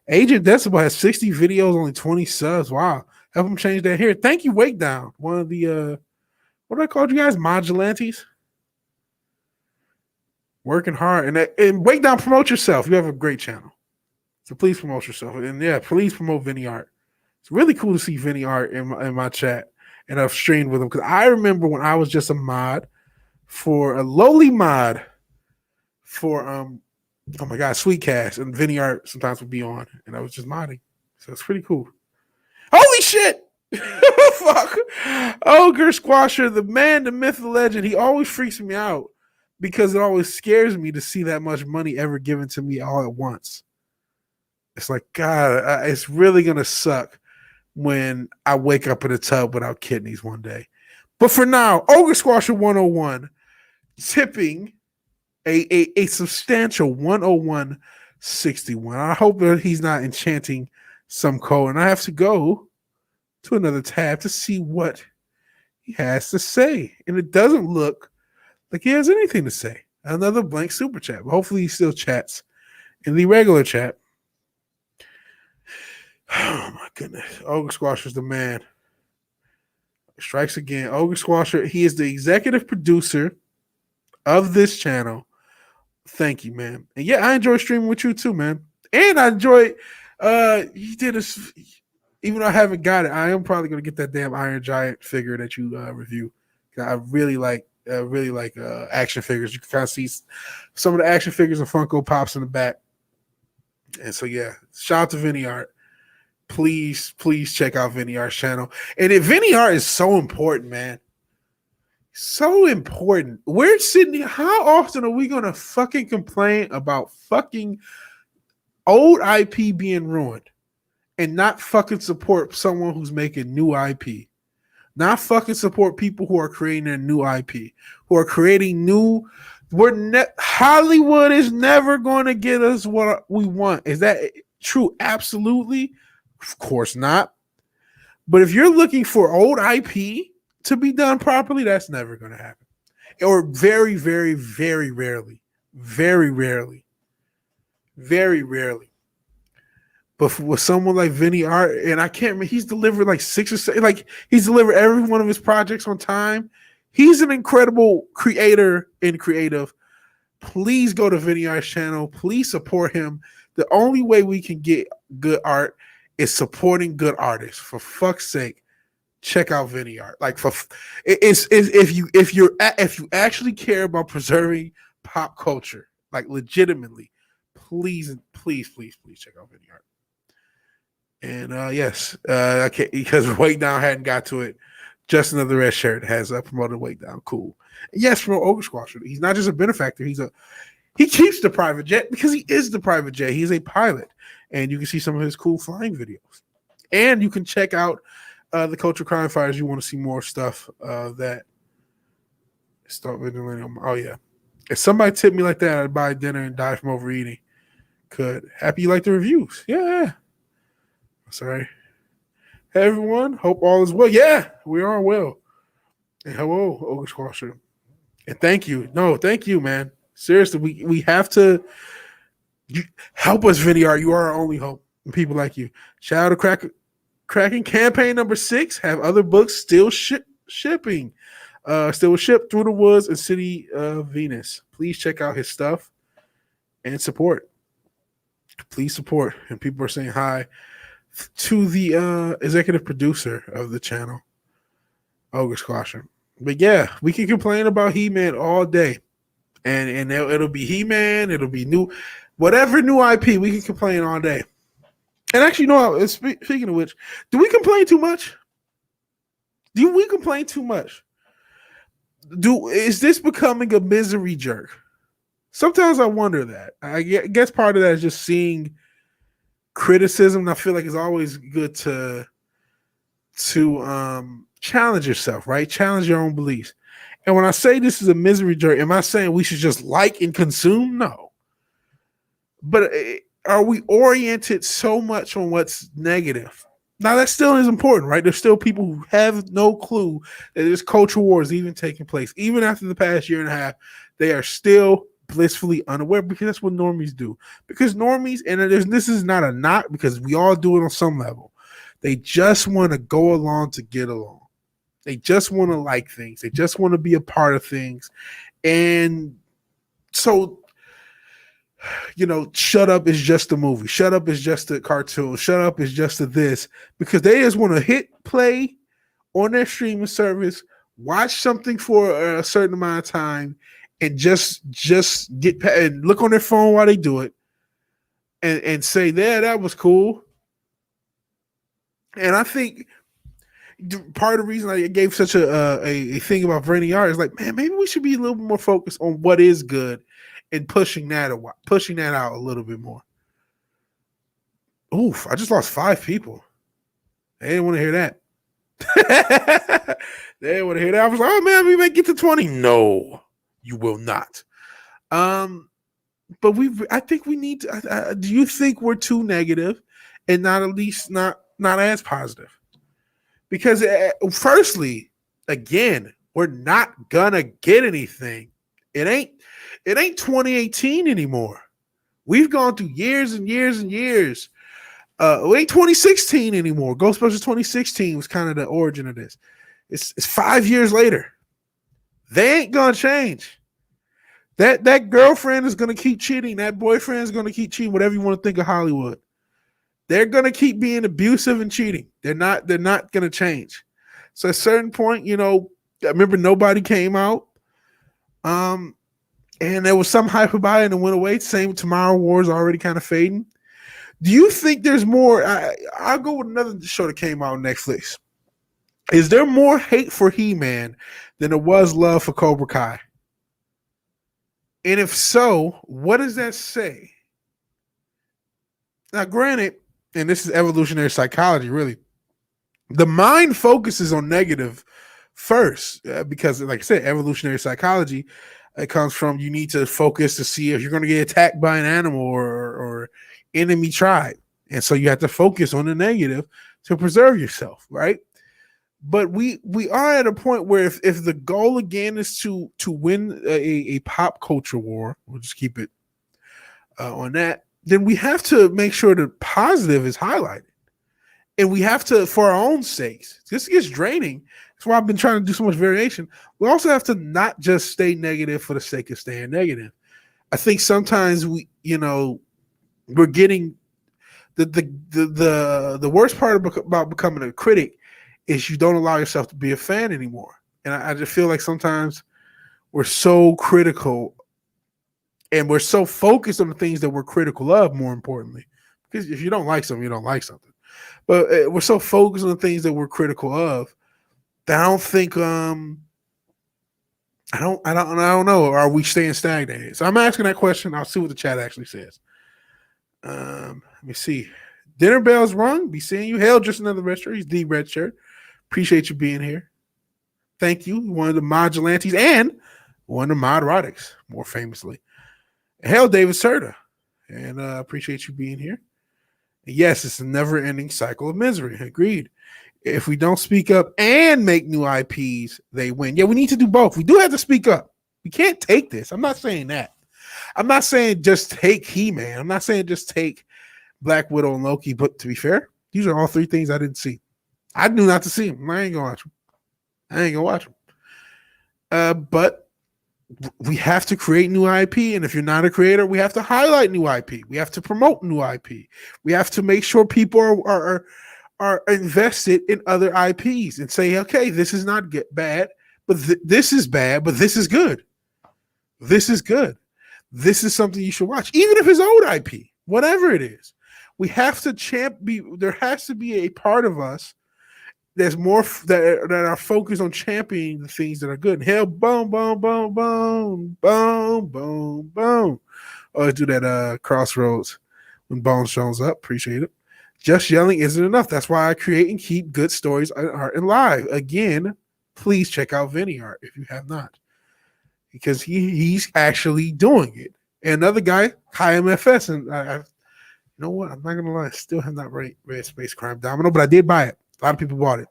Agent Decibel has 60 videos, only 20 subs. Wow. Help him change that here. Thank you, Wake Down. One of the what do I call you guys? Modulantes. Working hard. And Wake Down, promote yourself. You have a great channel. So please promote yourself. And yeah, please promote Vinny Art. It's really cool to see Vinny Art in my chat. And I've streamed with him. Because I remember when I was just a mod for a lowly mod for oh my god, Sweetcast. And Vinny Art sometimes would be on. And I was just modding. So it's pretty cool. Holy shit! Fuck. Ogre Squasher, the man, the myth, the legend. He always freaks me out because it always scares me to see that much money ever given to me all at once. It's like, God, it's really going to suck when I wake up in a tub without kidneys one day. But for now, Ogre Squasher 101 tipping a substantial 101.61. I hope that he's not enchanting some code. And I have to go to another tab to see what he has to say. And it doesn't look like he has anything to say. Another blank super chat. But hopefully he still chats in the regular chat. Oh my goodness. Ogre Squasher's the man. Strikes again. Ogre Squasher, he is the executive producer of this channel. Thank you, man. And yeah, I enjoy streaming with you too, man. And I enjoy you did this, even though I haven't got it, I am probably gonna get that damn Iron Giant figure that you review. I really like action figures. You can kind of see some of the action figures and Funko Pops in the back. And so yeah, shout out to Vinny Art. Please check out Vinny Art's channel. And Vinny Art is so important, man. So important. We're sitting. How often are we gonna fucking complain about fucking old IP being ruined and not fucking support someone who's making new IP? Not fucking support people who are creating their new IP, who are creating new. Hollywood is never going to get us what we want. Is that true? Absolutely. Of course not. But if you're looking for old IP to be done properly, that's never going to happen. Or very, very, very rarely. Very rarely. Very rarely. But with someone like Vinny Art, and I can't remember, he's delivered like 6 or 7, like he's delivered every one of his projects on time. He's an incredible creator and creative. Please go to Vinny Art's channel. Please support him. The only way we can get good art is supporting good artists. For fuck's sake, check out Vinny Art. Like if you actually care about preserving pop culture, like legitimately, please check out Vinny Art. And yes, okay, because Wake Down hadn't got to it. Just Another Red Shirt has promoted Wake Down. Cool. And yes, from Ogre Squasher, he's not just a benefactor. He keeps the private jet because he is the private jet. He's a pilot, and you can see some of his cool flying videos. And you can check out the Culture Crime Fighters. You want to see more stuff that start with. Oh yeah, if somebody tipped me like that, I'd buy dinner and die from overeating. Could happy you like the reviews? Yeah. Sorry. Hey everyone, hope all is well. Yeah, we are well. And hello, Ogre Squasher. And thank you. No, thank you, man. Seriously, we have to help us, Vinny Art. You are our only hope. And people like you. Shout out to Cracking campaign number 6. Have other books still shipping. Still shipped Through the Woods and City of Venus. Please check out his stuff and support. Please support. And people are saying hi to the executive producer of the channel, Ogre Squasher. But yeah, we can complain about He-Man all day. And it'll be He-Man, it'll be whatever new IP, we can complain all day. And actually, speaking of which, do we complain too much? Do we complain too much? Is this becoming a misery jerk? Sometimes I wonder that. I guess part of that is just seeing criticism. And I feel like it's always good to challenge yourself, right? Challenge your own beliefs. And when I say this is a misery jerk, am I saying we should just like and consume? No. But are we oriented so much on what's negative? Now, that still is important, right? There's still people who have no clue that this culture war is even taking place. Even after the past year and a half, they are still blissfully unaware, because that's what normies do. Because normies, and this is not a knock, because we all do it on some level. They just want to go along to get along. They just want to like things. They just want to be a part of things. And so, Shut Up is just a movie. Shut Up is just a cartoon. Shut Up is just a this, because they just want to hit play on their streaming service, watch something for a certain amount of time, and just get and look on their phone while they do it, and say, "Yeah, that was cool." And I think part of the reason I gave such a thing about Brainy Art is like, man, maybe we should be a little bit more focused on what is good and pushing that out a little bit more. Oof, I just lost 5 people. They didn't want to hear that. They didn't want to hear that. I was like, oh man, we may get to 20. No, you will not. But I think we need to. Do you think we're too negative, and not as positive? Because firstly, again, we're not gonna get anything. It ain't 2018 anymore. We've gone through years and years and years. It ain't 2016 anymore. Ghostbusters 2016 was kind of the origin of this. It's 5 years later. They ain't gonna change. That girlfriend is gonna keep cheating. That boyfriend is gonna keep cheating. Whatever you want to think of Hollywood, they're gonna keep being abusive and cheating. They're not gonna change. So at a certain point, I remember Nobody came out. And there was some hype about it and it went away. Same Tomorrow War is already kind of fading. Do you think there's more? I'll go with another show that came out on Netflix. Is there more hate for He-Man than there was love for Cobra Kai? And if so, what does that say? Now, granted, and this is evolutionary psychology, really, the mind focuses on negative first because, like I said, evolutionary psychology, it comes from you need to focus to see if you're going to get attacked by an animal or enemy tribe. And so you have to focus on the negative to preserve yourself, right? But we are at a point where if the goal again is to win a pop culture war, we'll just keep it on that, then we have to make sure the positive is highlighted. And we have to, for our own sakes, this gets draining. That's why I've been trying to do so much variation. We also have to not just stay negative for the sake of staying negative. I think sometimes we're getting the worst part about becoming a critic is you don't allow yourself to be a fan anymore. And I just feel like sometimes we're so critical and we're so focused on the things that we're critical of, more importantly. Because if you don't like something, you don't like something. But we're so focused on the things that we're critical of that I don't think I don't know. Are we staying stagnated? So I'm asking that question. I'll see what the chat actually says. Let me see. Dinner bells rung. Be seeing you. Hell, just another red shirt. He's the red shirt. Appreciate you being here. Thank you. One of the modulantes and one of the modrotics, more famously. Hell, David Serta. And appreciate you being here. And yes, it's a never-ending cycle of misery. Agreed. If we don't speak up and make new IPs, they win. Yeah, we need to do both. We do have to speak up. We can't take this. I'm not saying that. I'm not saying just take He-Man. I'm not saying just take Black Widow and Loki. But to be fair, these are all 3 things I didn't see. I knew not to see them. I ain't gonna watch them. But we have to create new IP, and if you're not a creator, we have to highlight new IP. We have to promote new IP. We have to make sure people are invested in other IPs and say, okay, this is not bad, but this is bad, but this is good. This is good. This is something you should watch, even if it's old IP, whatever it is. We have to there has to be a part of us that's more that are focused on championing the things that are good. Hell, boom, boom, boom, boom, boom, boom, boom. Always do that crossroads when Bones shows up. Appreciate it. Just yelling isn't enough. That's why I create and keep good stories in art and live. Again, please check out Vinny Art if you have not, because he's actually doing it. And another guy, KMFS, and you know what? I'm not gonna lie, I still have not read Space Crime Domino, but I did buy it. A lot of people bought it.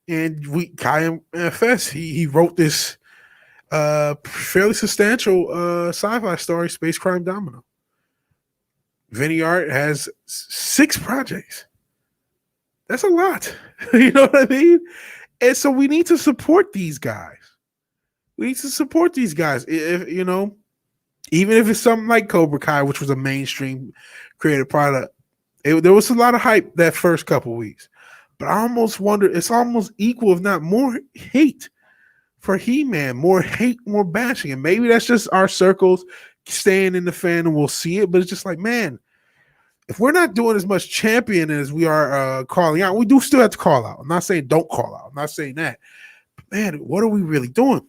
And KMFS, he wrote this fairly substantial sci-fi story, Space Crime Domino. Vinny Art has 6 projects. That's a lot. You know what I mean? And so we need to support these guys. We need to support these guys. If you know, even if it's something like Cobra Kai, which was a mainstream creative product, there was a lot of hype that first couple weeks. But I almost wonder, it's almost equal, if not more, hate for He-Man, more hate, more bashing. And maybe that's just our circles staying in the fan and we'll see it. But it's just like, man, if we're not doing as much champion as we are calling out, we do still have to call out. I'm not saying don't call out. I'm not saying that. But man, what are we really doing?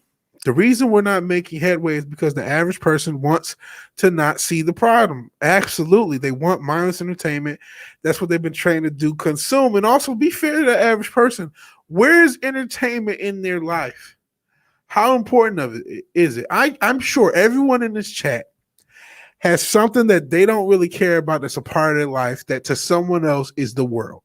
The reason we're not making headway is because the average person wants to not see the problem. Absolutely. They want mindless entertainment. That's what they've been trained to do, consume. And also be fair to the average person. Where's entertainment in their life? How important of it is it? I'm sure everyone in this chat has something that they don't really care about that's a part of their life that to someone else is the world.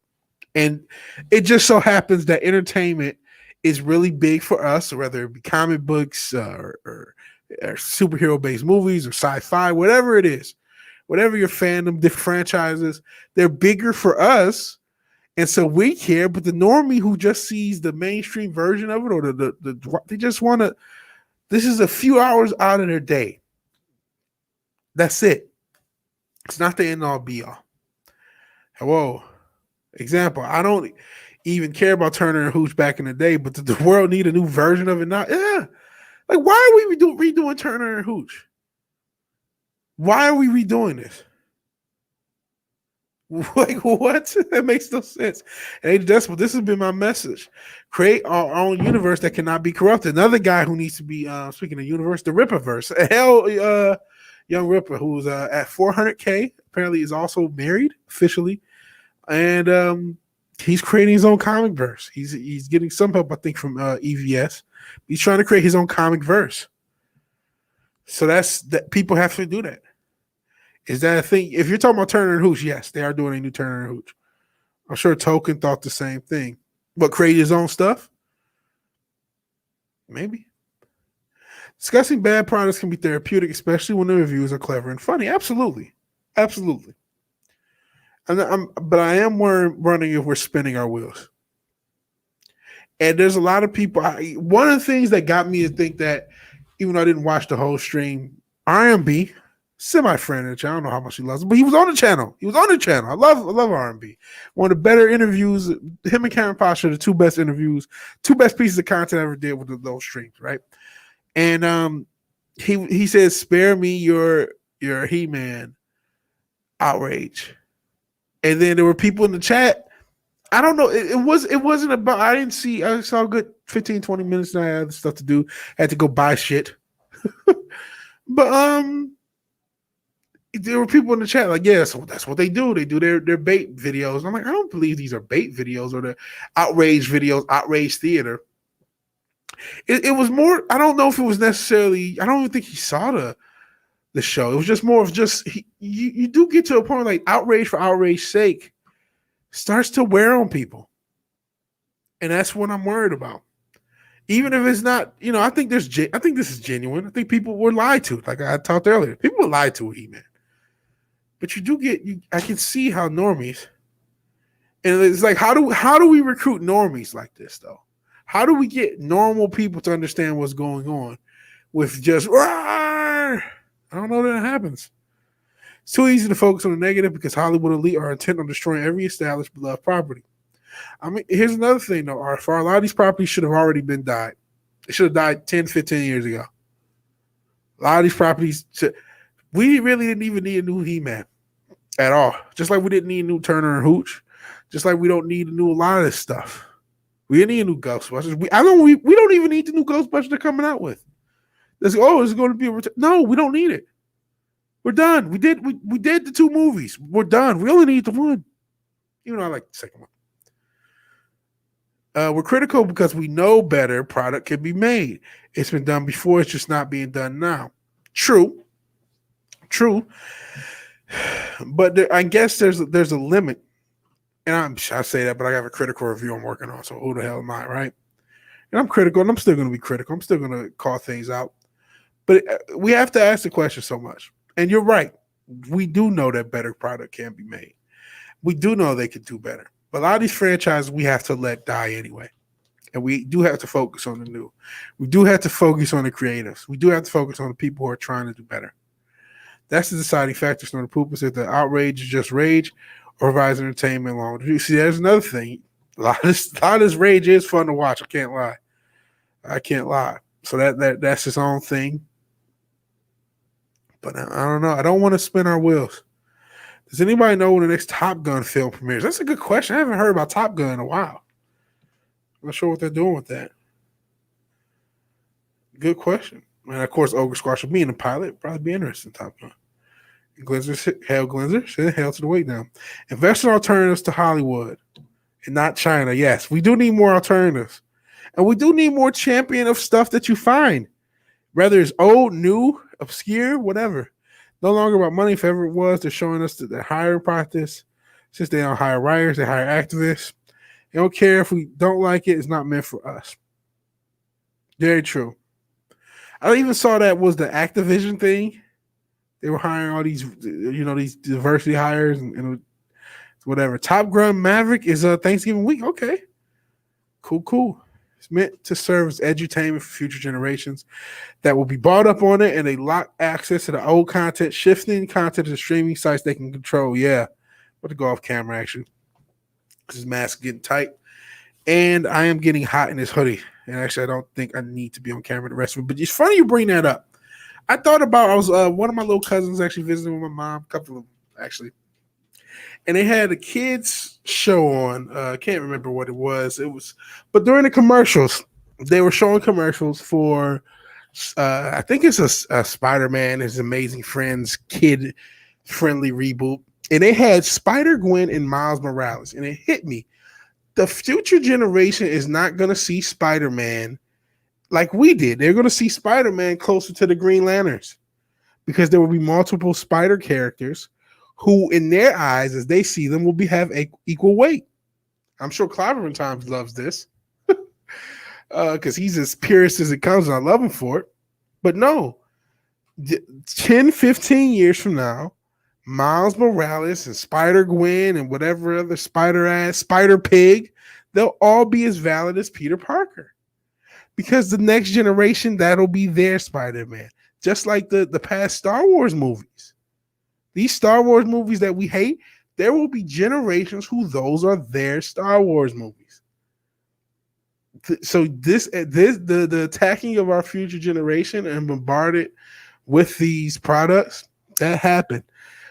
And it just so happens that entertainment is really big for us, whether it be comic books or superhero-based movies or sci-fi, whatever it is, whatever your fandom, different franchises, they're bigger for us. And so we care, but the normie who just sees the mainstream version of it, or they just want to, this is a few hours out of their day. That's it. It's not the end all be all. Whoa. Example, I don't even care about Turner and Hooch back in the day, but the world need a new version of it now. Yeah. Like, why are we redoing Turner and Hooch? Why are we redoing this? Like, what? That makes no sense. Hey, this has been my message. Create our own universe that cannot be corrupted. Another guy who needs to be, speaking of universe, the Rippaverse. Hell, young Ripper, who's at 400K, apparently is also married officially. And he's creating his own comic verse. He's getting some help, I think, from EVS. He's trying to create his own comic verse. So that people have to do that. Is that a thing? If you're talking about Turner and Hooch, yes, they are doing a new Turner and Hooch. I'm sure Token thought the same thing. But create his own stuff? Maybe. Discussing bad products can be therapeutic, especially when the reviews are clever and funny. Absolutely. Absolutely. But I am wondering if we're spinning our wheels. And there's a lot of people. One of the things that got me to think that, even though I didn't watch the whole stream, R&B, semi-friend of the channel. I don't know how much he loves him, but he was on the channel. I love R&B. One of the better interviews. Him and Karen Pasha, the two best interviews, two best pieces of content I ever did with those streams, right? And he says, "Spare me your He-Man outrage." And then there were people in the chat. I don't know. It wasn't about, I saw a good 15, 20 minutes and I had stuff to do. I had to go buy shit. But there were people in the chat like, yeah, so that's what they do. They do their bait videos. And I'm like, I don't believe these are bait videos or the outrage videos, outrage theater. It was more, I don't know if it was necessarily, I don't even think he saw the show. It was just more of just, you do get to a point like outrage for outrage's sake starts to wear on people. And that's what I'm worried about. Even if it's not, I think this is genuine. I think people were lied to. Like I talked earlier, people were lied to with He-Man. But you do get, I can see how normies, and it's like, how do we recruit normies like this though? How do we get normal people to understand what's going on with just, I don't know that it happens. It's too easy to focus on the negative because Hollywood elite are intent on destroying every established beloved property. I mean, here's another thing though. For a lot of these properties should have already been died. They should have died 10, 15 years ago. A lot of these properties, we really didn't even need a new He-Man. at all. Just like we didn't need a new Turner and Hooch. Just like we don't need a lot of this stuff. We didn't need a new Ghostbusters. We don't even need the new Ghostbusters they're coming out with. This is going to be a return. No, we don't need it. We're done. We did the 2 movies. We're done. We only need the 1. Even though I like the second one. We're critical because we know better product can be made. It's been done before. It's just not being done now. True. But I guess there's a limit. And I say that, but I have a critical review I'm working on. So who the hell am I, right? And I'm critical, and I'm still going to be critical. I'm still going to call things out. But we have to ask the question so much. And you're right. We do know that better product can be made. We do know they can do better. But a lot of these franchises we have to let die anyway. And we do have to focus on the new. We do have to focus on the creatives. We do have to focus on the people who are trying to do better. That's the deciding factor. So the poop is if the outrage is just rage or provides entertainment along. You see, there's another thing. A lot of this rage is fun to watch. I can't lie. So that's his own thing. But I don't know. I don't want to spin our wheels. Does anybody know when the next Top Gun film premieres? That's a good question. I haven't heard about Top Gun in a while. I'm not sure what they're doing with that. Good question. And of course, Ogre Squash being a pilot probably be interested in Top Gun. Glenzer, send hell to the way down. Invest in alternatives to Hollywood and not China. Yes, we do need more alternatives. And we do need more champion of stuff that you find. Whether it's old, new, obscure, whatever. No longer about money. If ever it was, they're showing us that they're hiring practice. Since they don't hire writers, they hire activists. They don't care if we don't like it. It's not meant for us. Very true. I even saw that was the Activision thing. They were hiring all these, these diversity hires and whatever. Top Gun Maverick is Thanksgiving week. Okay. Cool. It's meant to serve as edutainment for future generations that will be bought up on it, and they lock access to the old content, shifting content to streaming sites they can control. Yeah. About to go off camera, actually. This mask is getting tight. And I am getting hot in this hoodie. And actually, I don't think I need to be on camera the rest of it. But it's funny you bring that up. I was one of my little cousins actually visiting with my mom, a couple of them actually. And they had a kids show on. I can't remember what it was. But during the commercials, they were showing commercials for, I think it's a Spider-Man, His Amazing Friends kid-friendly reboot. And they had Spider-Gwen and Miles Morales. And it hit me. The future generation is not going to see Spider-Man like we did. They're going to see Spider-Man closer to the Green Lanterns because there will be multiple Spider characters who, in their eyes, as they see them, will have equal weight. I'm sure Clyburn Times loves this because he's as purist as it comes, and I love him for it. But no, 10, 15 years from now, Miles Morales and Spider-Gwen and whatever other Spider-Pig, they'll all be as valid as Peter Parker. Because the next generation, that'll be their Spider-Man. Just like the past Star Wars movies. These Star Wars movies that we hate, there will be generations who those are their Star Wars movies. So the attacking of our future generation and bombarded with these products, that happened.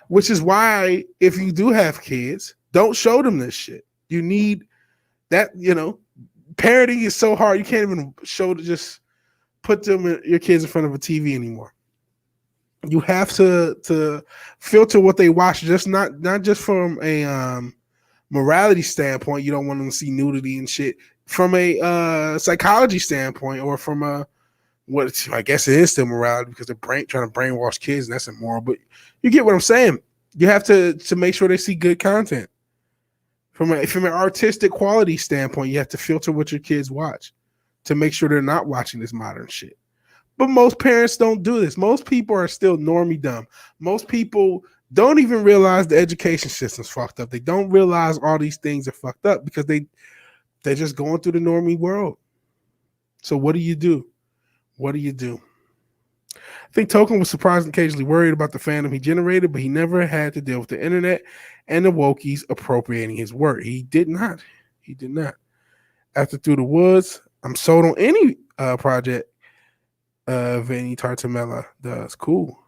Which is why, if you do have kids, don't show them this shit. You need that, parenting is so hard. You can't even just put your kids in front of a TV anymore. You have to filter what they watch, just not just from a morality standpoint. You don't want them to see nudity and shit. From a psychology standpoint, or from what I guess it is still morality because they're trying to brainwash kids, and that's immoral. But you get what I'm saying. You have to make sure they see good content. From an artistic quality standpoint, you have to filter what your kids watch to make sure they're not watching this modern shit. But most parents don't do this. Most people are still normie dumb. Most people don't even realize the education system's fucked up. They don't realize all these things are fucked up because they're just going through the normie world. So what do you do? I think Token was surprised and occasionally worried about the fandom he generated, but he never had to deal with the internet and the wokies appropriating his work. He did not. After Through the Woods, I'm sold on any project Vinny Tartamella does. Cool.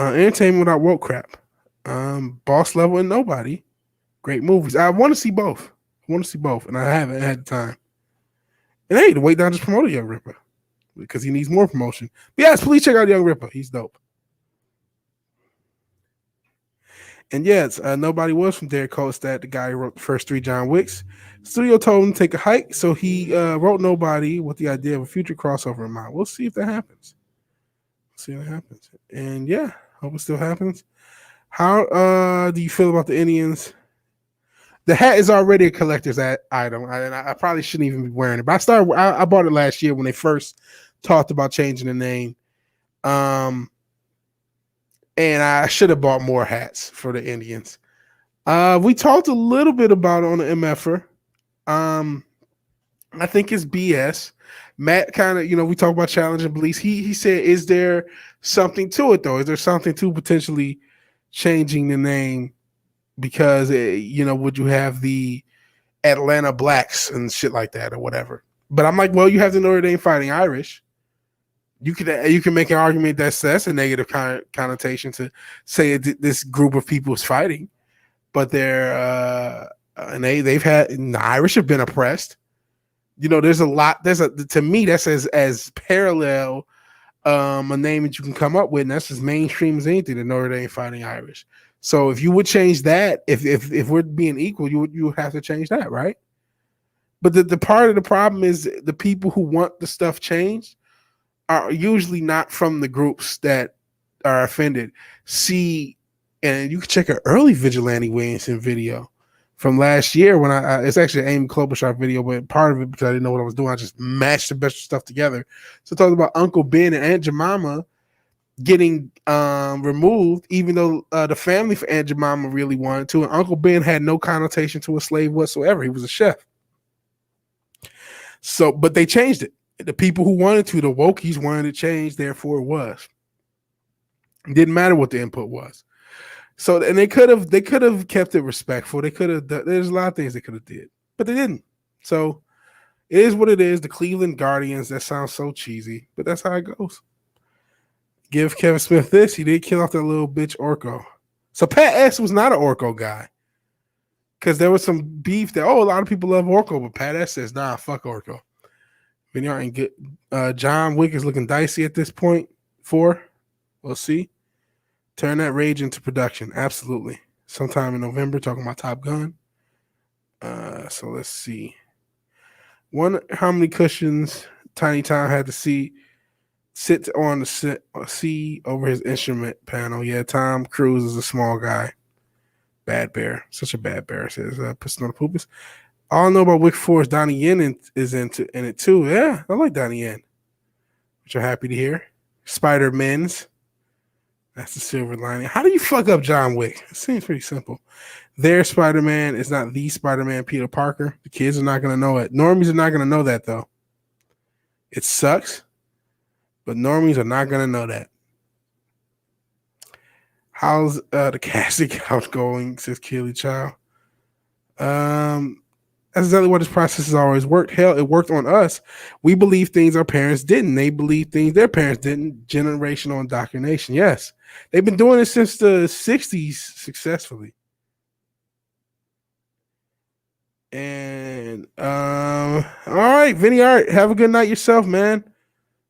Entertainment Without Woke Crap. Boss Level and Nobody. Great movies. I want to see both. And I haven't had the time. And hey, the Weight Down just promoted Young Ripper because he needs more promotion. But yes, please check out Young Ripper. He's dope. And yes, nobody was from Derek Kolstad, the guy who wrote the first 3 John Wicks. Studio told him to take a hike, so he wrote Nobody with the idea of a future crossover in mind. We'll see if that happens. And yeah, hope it still happens. How do you feel about the Indians? The hat is already a collector's item, and I probably shouldn't even be wearing it. But I bought it last year when they first talked about changing the name. And I should have bought more hats for the Indians. We talked a little bit about it on the MFer. I think it's BS. Matt kind of, we talk about challenging beliefs. He said, is there something to it, though? Is there something to potentially changing the name? Because, would you have the Atlanta Blacks and shit like that or whatever? But I'm like, well, you have the Notre Dame Fighting Irish. You can make an argument that's a negative connotation to say this group of people is fighting, but they're and they've had, and the Irish have been oppressed. There's a lot. To me that's as parallel a name that you can come up with, and that's as mainstream as anything. The Notre Dame Fighting Irish. So if you would change that, if we're being equal, you would have to change that, right? But the part of the problem is the people who want the stuff changed are usually not from the groups that are offended. See, and you can check an early VigilanteWilliamson video from last year when it's actually an Amy Klobuchar video, but part of it, because I didn't know what I was doing, I just mashed the best stuff together. So talking about Uncle Ben and Aunt Jemima getting removed, even though the family for Aunt Jemima really wanted to, and Uncle Ben had no connotation to a slave whatsoever. He was a chef. So, but they changed it. The people who wanted to, the wokies wanted to change, therefore it was. It didn't matter what the input was. So, and they could have kept it respectful. They could have. There's a lot of things they could have did, but they didn't. So, it is what it is. The Cleveland Guardians. That sounds so cheesy, but that's how it goes. Give Kevin Smith this. He did kill off that little bitch Orko. So Pat S was not an Orko guy, because there was some beef that a lot of people love Orko, but Pat S says nah, fuck Orko. Vineyard ain't good. John Wick is looking dicey at this point. 4, we'll see. Turn that rage into production. Absolutely. Sometime in November, talking about Top Gun. So let's see. How many cushions Tiny Tom had to sit on the see over his instrument panel? Yeah, Tom Cruise is a small guy. Bad bear. Such a bad bear, says Piston on the Poopus. All I know about Wick 4 is Donnie Yen is in it too. Yeah, I like Donnie Yen, which I'm happy to hear. Spider-Men's. That's the silver lining. How do you fuck up John Wick? It seems pretty simple. Their Spider-Man is not the Spider-Man Peter Parker. The kids are not going to know it. Normies are not going to know that, though. It sucks, but normies are not going to know that. How's the casting couch going, says Keely Child. That's exactly what this process has always worked. Hell, it worked on us. We believe things our parents didn't. They believe things their parents didn't. Generational indoctrination. Yes. They've been doing it since the 60s successfully. And all right, Vinny Art, have a good night yourself, man.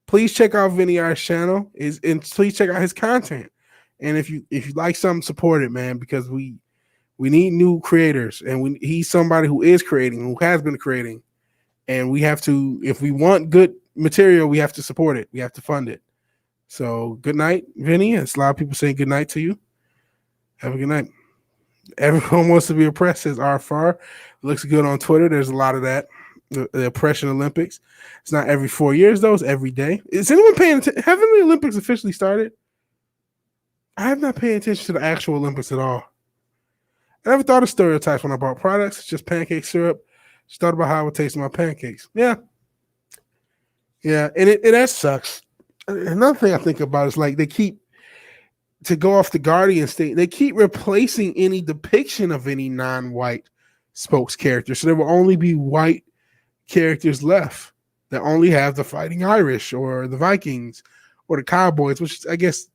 Please check out Vinny Art's channel. And please check out his content. And if you like something, support it, man, because we need new creators, and he's somebody who is creating, who has been creating, and we have to, if we want good material, we have to support it. We have to fund it. So good night, Vinny. It's a lot of people saying good night to you. Have a good night. Everyone wants to be oppressed, says RFR. Looks good on Twitter. There's a lot of that. The oppression Olympics. It's not every 4 years, though. It's every day. Is anyone paying attention? Haven't the Olympics officially started? I have not paid attention to the actual Olympics at all. I never thought of stereotypes when I bought products. It's just pancake syrup. Just thought about how it would taste in my pancakes. Yeah. Yeah, and that sucks. Another thing I think about is like they keep, to go off the Guardian thing, they keep replacing any depiction of any non-white spokes character. So there will only be white characters left that only have the Fighting Irish or the Vikings or the Cowboys, which I guess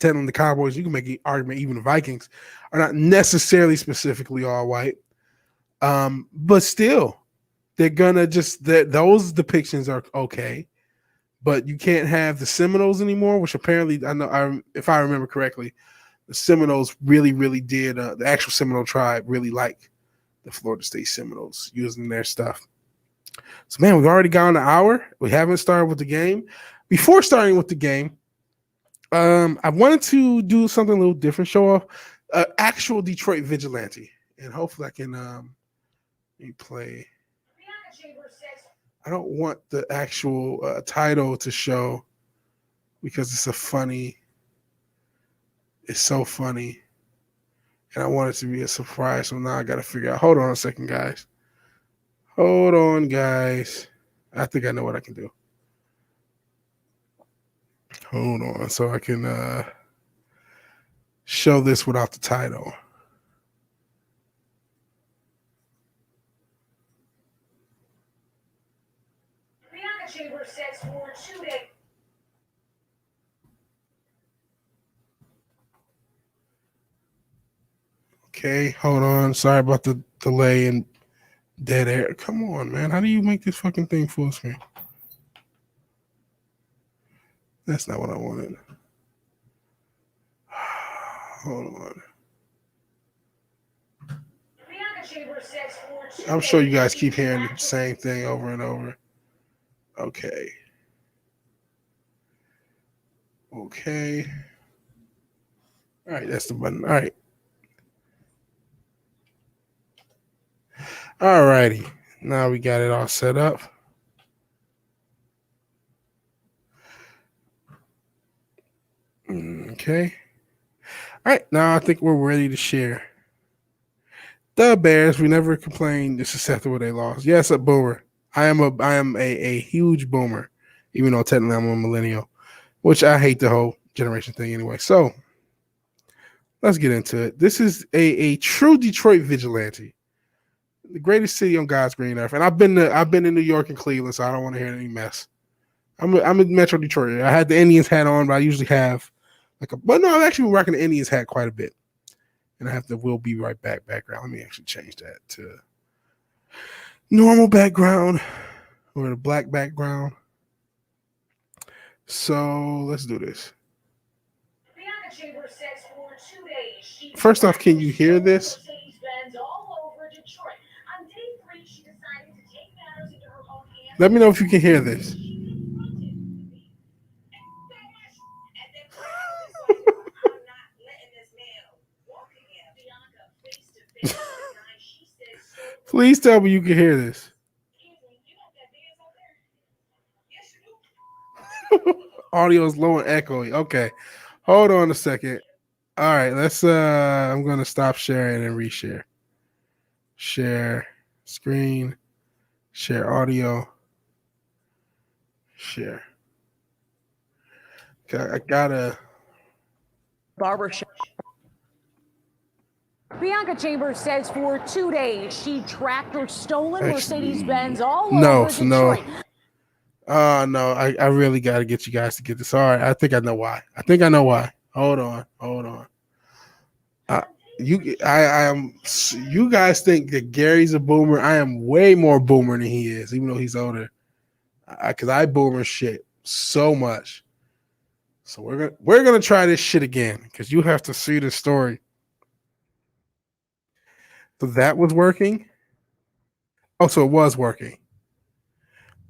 telling the Cowboys, you can make an argument even the Vikings are not necessarily specifically all white. But still, they're gonna just those depictions are okay. But you can't have the Seminoles anymore, which apparently if I remember correctly, the Seminoles really, really did. The actual Seminole tribe really liked the Florida State Seminoles using their stuff. So, man, we've already gone an hour. We haven't started with the game. Before starting with the game, I wanted to do something a little different, show off actual Detroit vigilante. And hopefully I can let me play. I don't want the actual title to show because it's so funny. And I want it to be a surprise. So now I got to figure out. Hold on a second, guys. Hold on, guys. I think I know what I can do. Hold on. So I can show this without the title. Okay, hold on. Sorry about the delay and dead air. Come on, man. How do you make this fucking thing full screen? That's not what I wanted. Hold on. I'm sure you guys keep hearing the same thing over and over. Okay. Okay. All right, that's the button. All right. All righty. Now we got it all set up. Okay. All right. Now I think we're ready to share. The Bears, we never complained. It's susceptible they lost. Yes, a boomer. I am a huge boomer, even though technically I'm a millennial, which I hate the whole generation thing anyway. So let's get into it. This is a true Detroit vigilante. The greatest city on God's green earth. And I've been in New York and Cleveland, so I don't want to hear any mess. I'm in Metro Detroit. I had the Indians hat on, but I usually have I'm actually rocking the Indians hat quite a bit. And I have the "We'll be right back" background. Let me actually change that to normal background or the black background. So let's do this. First off, can you hear this? Let me know if you can hear this. Please tell me you can hear this. Audio is low and echoey. Okay. Hold on a second. All right, let's I'm gonna stop sharing and reshare. Share screen, share audio, share. Okay, I gotta barbershop. Bianca Chambers says for 2 days she tracked her stolen Mercedes-Benz all over Detroit. No, I really got to get you guys to get this. All right, I think I know why. Hold on. You guys think that Gary's a boomer. I am way more boomer than he is, even though he's older. Because I boomer shit so much. So we're gonna try this shit again because you have to see the story. So that was working. Oh, so it was working.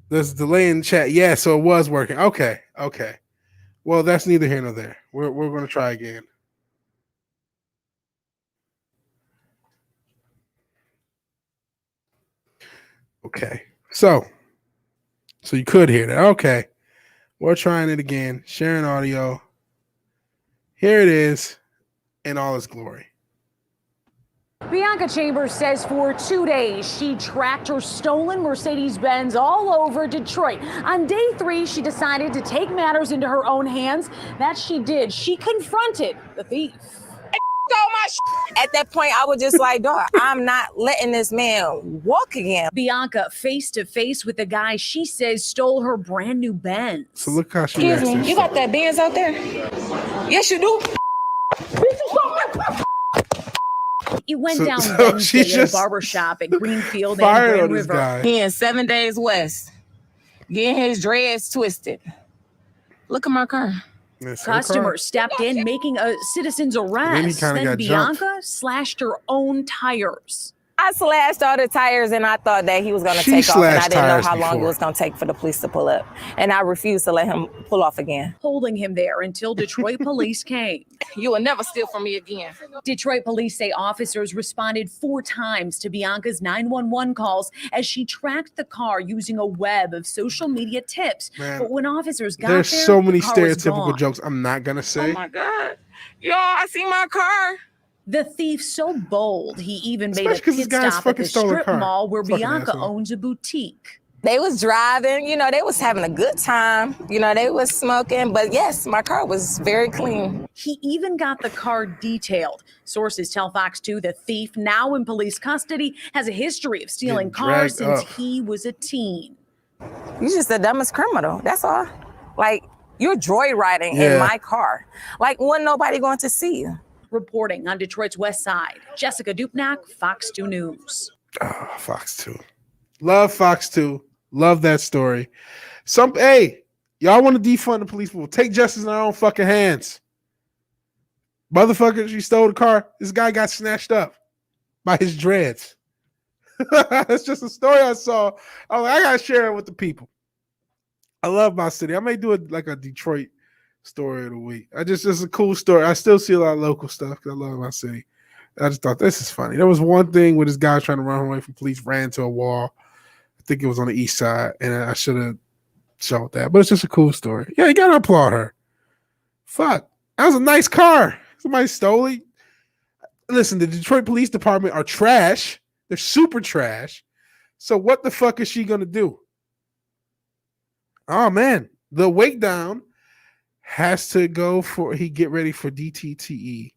There's a delay in the chat. Yeah, so it was working. Okay. Well, that's neither here nor there. We're going to try again. Okay. So you could hear that. Okay. We're trying it again. Sharing audio. Here it is in all its glory. Bianca Chambers says for 2 days she tracked her stolen Mercedes-Benz all over Detroit. On day 3, she decided to take matters into her own hands. That she did. She confronted the thief. At that point, I was just like, dog, I'm not letting this man walk again. Bianca face to face with the guy she says stole her brand new Benz. So look how she Excuse me, you got that Benz out there? Yes, you do. It went So- down so Wednesday she at a just barbershop at Greenfield and fired Grand on this River. guy. He in 7 days west, getting his dreads twisted. Look at my car. That's her car. Customers stepped in, making a citizen's then he arrest. kinda Then got jumped. Bianca slashed her own tires. I slashed all the tires and I thought that he was going to She take off, and I slashed didn't know tires how long it before. was going to take for the police to pull up. And I refused to let him pull off again. Holding him there until Detroit police came. You will never steal from me again. Detroit police say officers responded 4 times to Bianca's 911 calls as she tracked the car using a web of social media tips. Man, but when officers got There's there, so many the car was stereotypical gone. jokes I'm not gonna say. Oh my God. Y'all, I see my car. The thief so bold, he even made Especially a 'cause this pit guy's stop at fucking the stole a strip car. mall where Fucking Bianca asshole. owns a boutique. They was driving, they was having a good time. They was smoking. But yes, my car was very clean. He even got the car detailed. Sources tell Fox 2 the thief, now in police custody, has a history of stealing Getting cars dragged since up. he was a teen. You just the dumbest criminal. That's all. Like, you're joyriding Yeah. in my car. Like, wasn't nobody going to see you? Reporting on Detroit's West Side, Jessica Dupnack, Fox 2 News. Oh, Fox 2. Love Fox 2. Love that story. Hey, y'all want to defund the police? We'll take justice in our own fucking hands. Motherfuckers, you stole the car. This guy got snatched up by his dreads. It's just a story I saw. I was like, I gotta share it with the people. I love my city. I may do it like a Detroit story of the week. It's a cool story. I still see a lot of local stuff because I love my city. I just thought this is funny. There was one thing where this guy trying to run away from police ran to a wall. I think it was on the east side, and I should have showed that. But it's just a cool story. Yeah, you gotta applaud her. Fuck, that was a nice car. Somebody stole it. Listen, the Detroit Police Department are trash. They're super trash. So what the fuck is she gonna do? Oh man, the wake down has to go for get ready for DTTE.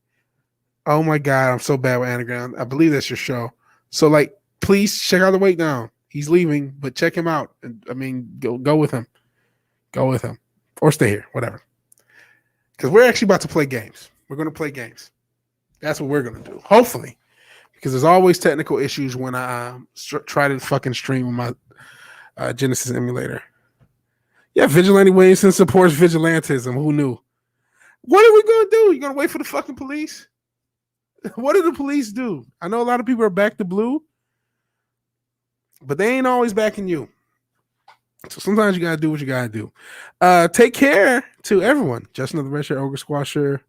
Oh my god, I'm so bad with anagram. I believe that's your show. So please check out the wake down. He's leaving, but check him out. I mean, go with him. Go with him. Or stay here, whatever. Because we're actually about to play games. We're going to play games. That's what we're going to do. Hopefully. Because there's always technical issues when I try to fucking stream with my Genesis emulator. Yeah, Vigilante Williamson supports vigilantism. Who knew? What are we going to do? You going to wait for the fucking police? What do the police do? I know a lot of people are back to blue, but they ain't always backing you. So sometimes you got to do what you got to do. Take care to everyone. Justin of the Red Shirt, Ogre Squasher.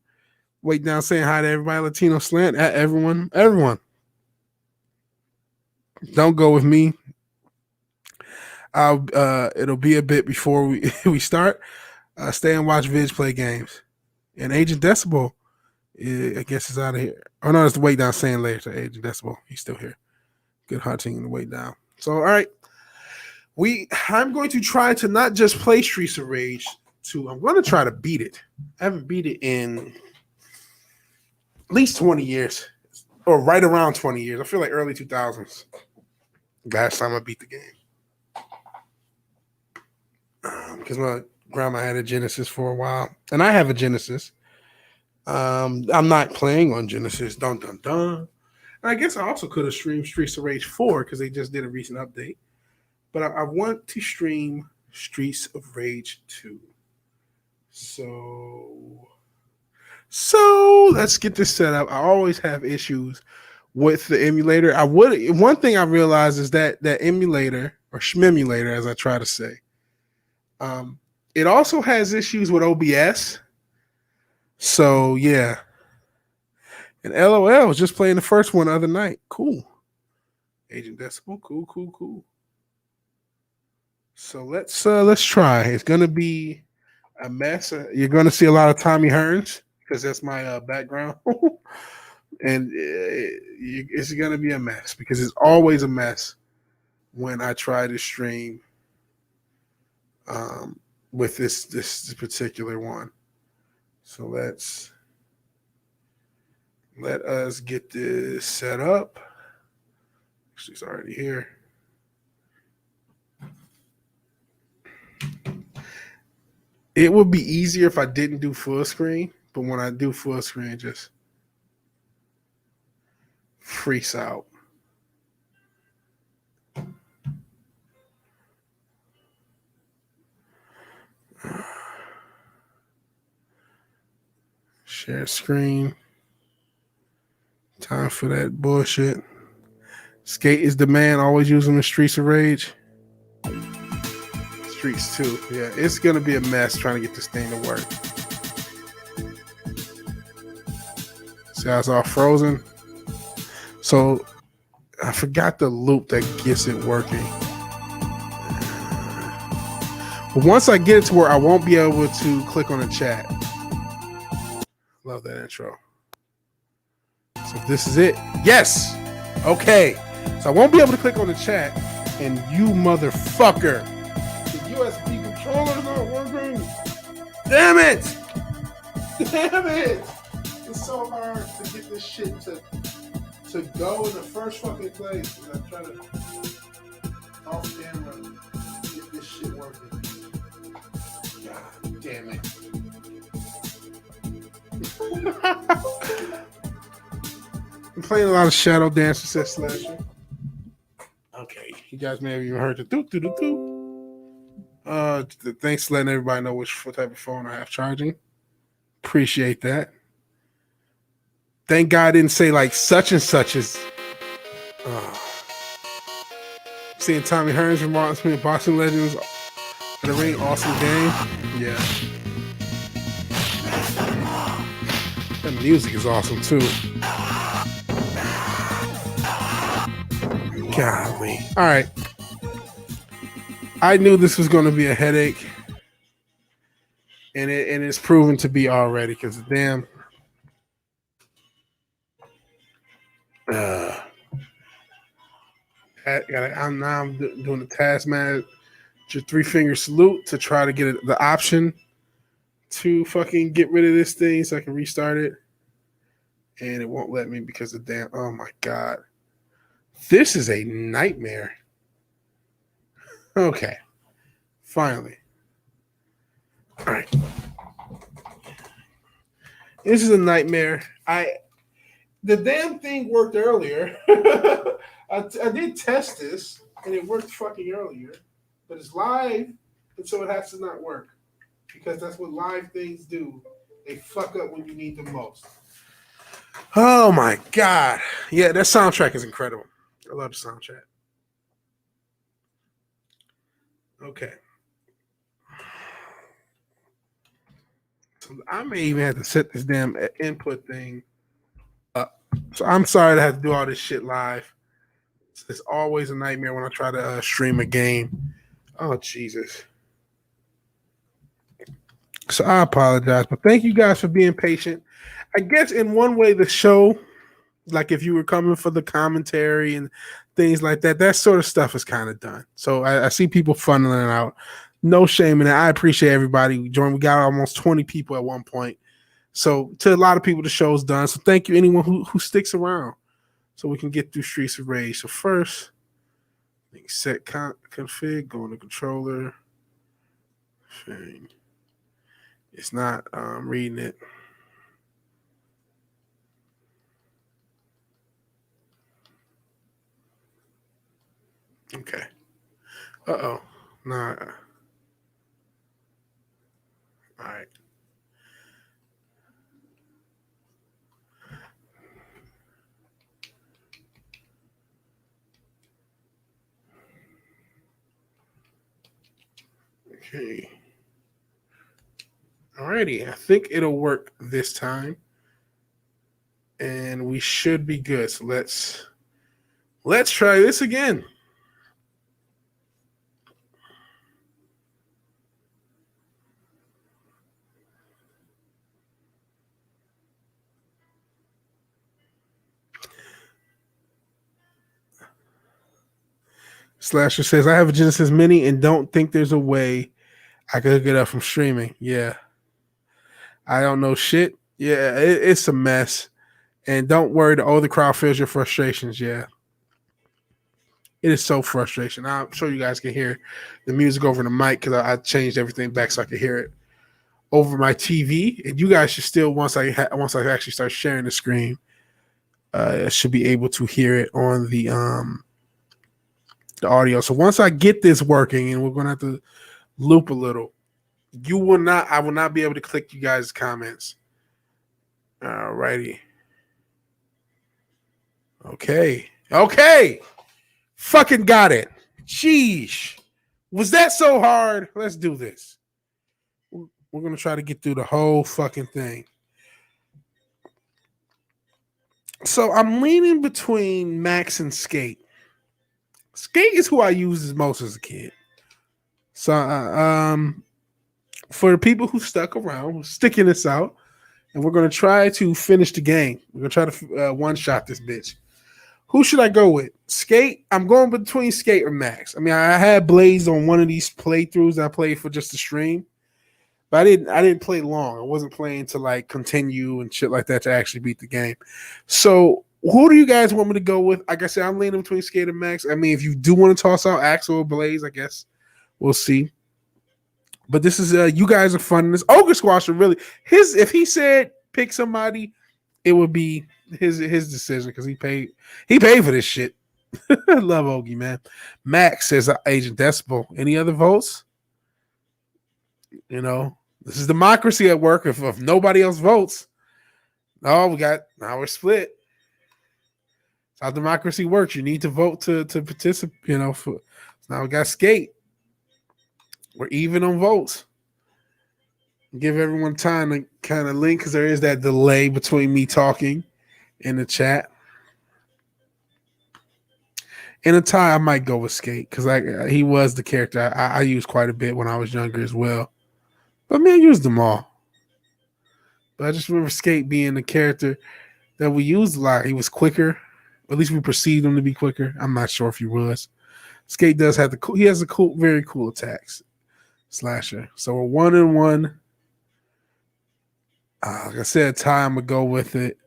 Wait down saying hi to everybody. Latino Slant. At everyone. Everyone. Don't go with me. It'll be a bit before we start. Stay and watch Vidge play games. And Agent Decibel, I guess, is out of here. Oh no, it's the Wait Down saying later. So Agent Decibel, he's still here. Good hunting in the Wait Down. So all right, I'm going to try to not just play Streets of Rage. I'm going to try to beat it. I haven't beat it in at least 20 years, or right around 20 years. I feel like early 2000s. Last time I beat the game. Because my grandma had a Genesis for a while, and I have a Genesis. I'm not playing on Genesis. Dun dun dun. And I guess I also could have streamed Streets of Rage 4 because they just did a recent update. But I want to stream Streets of Rage 2. So let's get this set up. I always have issues with the emulator. One thing I realized is that emulator, or shmemulator as I try to say, it also has issues with OBS. So yeah. And LOL was just playing the first one the other night. Cool. Agent Decibel. Cool. So let's try. It's gonna be a mess. You're gonna see a lot of Tommy Hearns because that's my background. And it's gonna be a mess because it's always a mess when I try to stream with this particular one. So let us get this set up. She's already here. It would be easier if I didn't do full screen, but when I do full screen, it just freaks out. Share screen. Time for that bullshit. Skate is the man, always using the Streets of Rage. Streets 2. Yeah, it's going to be a mess trying to get this thing to work. See how it's all frozen? So I forgot the loop that gets it working. But once I get it to where I won't be able to click on the chat. Love that intro. So this is it. Yes. Okay. So I won't be able to click on the chat. And you motherfucker. The USB controller's not working. Damn it. Damn it. It's so hard to get this shit to go in the first fucking place. And I'm trying to off camera get this shit working. God damn it. I'm playing a lot of Shadow Dance with Set Slasher. Okay, you guys may have even heard the doo. Thanks for letting everybody know what type of phone I have charging. Appreciate that. Thank God I didn't say like such and such is. Seeing Tommy Hearns from Boxing Legends in the ring, awesome game. Yeah. The music is awesome too. Golly. All right. I knew this was going to be a headache, and it's proven to be already because damn. I'm doing the Taskmaster 3-finger salute to try to get the option to fucking get rid of this thing so I can restart it. And it won't let me because of damn. Oh my God. This is a nightmare. Okay. Finally. All right. This is a nightmare. The damn thing worked earlier. I did test this and it worked fucking earlier, but it's live, and so it has to not work because that's what live things do. They fuck up when you need them most. Oh my God. Yeah, that soundtrack is incredible. I love the soundtrack. Okay. So I may even have to set this damn input thing up. So I'm sorry to have to do all this shit live. It's always a nightmare when I try to stream a game. Oh, Jesus. So I apologize, but thank you guys for being patient. I guess in one way the show, like if you were coming for the commentary and things like that, that sort of stuff is kind of done. So I see people funneling out. No shame in it. I appreciate everybody joining. We got almost 20 people at one point. So to a lot of people, the show's done. So thank you anyone who sticks around so we can get through Streets of Rage. So first, set config, go on the controller. Thing. It's not reading it. Okay. Uh-oh. Nah. All right. Okay. Alrighty. I think it'll work this time. And we should be good. So let's try this again. Slasher says, I have a Genesis Mini and don't think there's a way I could hook it up from streaming. Yeah. I don't know shit. Yeah, it's a mess. And don't worry, the older crowd feels your frustrations. Yeah. It is so frustrating. I'm sure you guys can hear the music over the mic because I changed everything back so I could hear it. over my TV, and you guys should still once I actually start sharing the screen, I should be able to hear it on the audio. So once I get this working, and we're gonna have to loop a little, I will not be able to click you guys' comments. Alrighty. Okay. Fucking got it. Sheesh. Was that so hard? Let's do this. We're going to try to get through the whole fucking thing. So I'm leaning between Max and Skate. Skate is who I used most as a kid. So for the people who stuck around, we're sticking this out, and we're going to try to finish the game. We're going to try to one-shot this bitch. Who should I go with? Skate? I'm going between Skate or Max. I mean, I had Blaze on one of these playthroughs that I played for just the stream, but I didn't play long. I wasn't playing to like continue and shit like that to actually beat the game. So who do you guys want me to go with? Like I said, I'm leaning between Skate and Max. I mean, if you do want to toss out Axel or Blaze, I guess we'll see. But this is you guys are fun in this. Ogre Squash really if he said pick somebody, it would be his decision because he paid for this shit. I love Ogie, man. Max says Agent Decibel. Any other votes? You know, this is democracy at work. If nobody else votes, now we're split. That's how democracy works. You need to vote to participate. You know, now we got Skate. We're even on votes. Give everyone time to kind of link because there is that delay between me talking in the chat. In a tie, I might go with Skate because he was the character I used quite a bit when I was younger as well. But man, I used them all. But I just remember Skate being the character that we used a lot. He was quicker. At least we perceived him to be quicker. I'm not sure if he was. Skate does have he has very cool attacks. Slasher. So we're 1-1. Like I said, tie, I'm gonna go with it.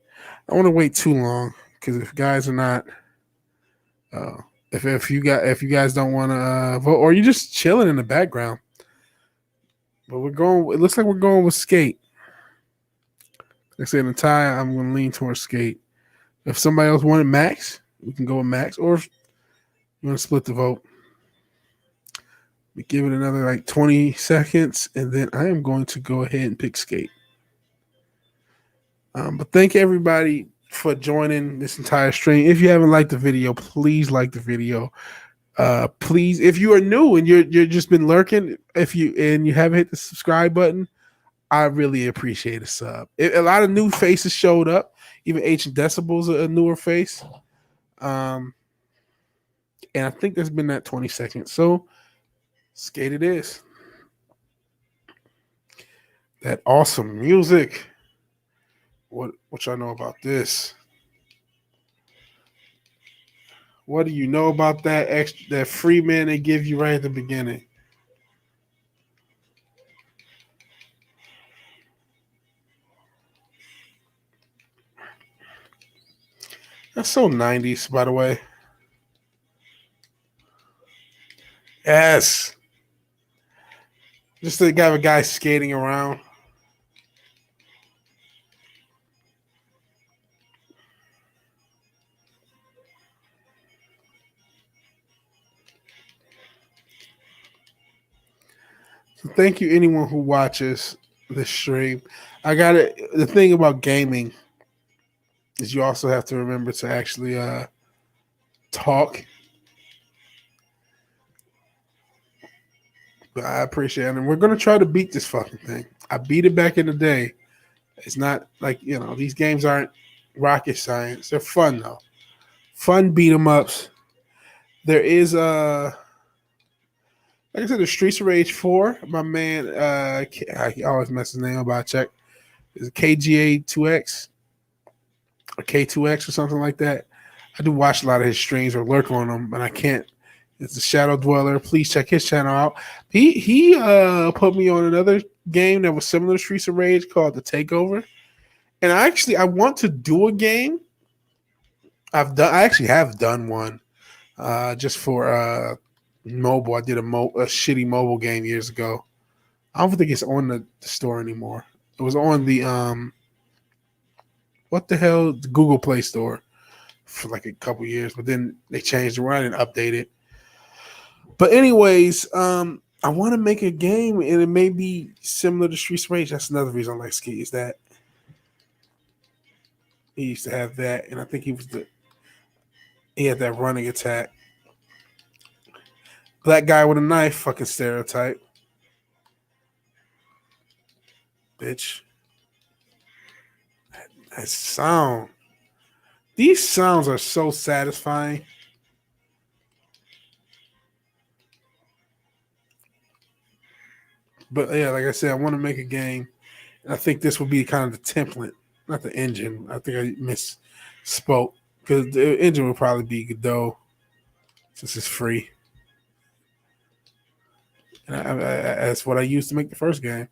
I want to wait too long because if guys are not, if you guys don't want to vote or you're just chilling in the background, but we're going. It looks like we're going with Skate. Like I said, in the tie, I'm gonna lean towards Skate. If somebody else wanted Max, we can go with Max, or if you want to split the vote. We give it another like 20 seconds, and then I am going to go ahead and pick Skate. But thank everybody for joining this entire stream. If you haven't liked the video, please like the video. Please, if you are new and you're just been lurking, if you haven't hit the subscribe button, I really appreciate a sub. A lot of new faces showed up. Even Agent Decibel's a newer face. And I think there's been that 20 seconds. So Skate it is. That awesome music. What y'all know about this? What do you know about that free man they give you right at the beginning? That's so 90s, by the way. Yes. Just to have a guy skating around. So thank you, anyone who watches this stream. I got it. The thing about gaming is you also have to remember to actually talk. But I appreciate it. And we're going to try to beat this fucking thing. I beat it back in the day. It's not like, these games aren't rocket science. They're fun, though. Fun beat 'em ups. There is like I said, the Streets of Rage 4. My man, I always mess his name up, but I check. Is it KGA2X or K2X or something like that? I do watch a lot of his streams or lurk on them, but I can't. It's the Shadow Dweller. Please check his channel out. He put me on another game that was similar to Streets of Rage called The Takeover. And I want to do a game. I actually have done one just for mobile. I did a shitty mobile game years ago. I don't think it's on the store anymore. It was on the what the hell, the Google Play Store for like a couple years, but then they changed it around and updated. But anyways, I want to make a game, and it may be similar to Streets of Rage. That's another reason I like Ski, is that he used to have that, and I think he had that running attack. Black guy with a knife, fucking stereotype. Bitch. That sound. These sounds are so satisfying. But yeah, like I said, I want to make a game. And I think this would be kind of the template, not the engine. I think I misspoke. Because the engine would probably be Godot, since it's free. And that's what I used to make the first game.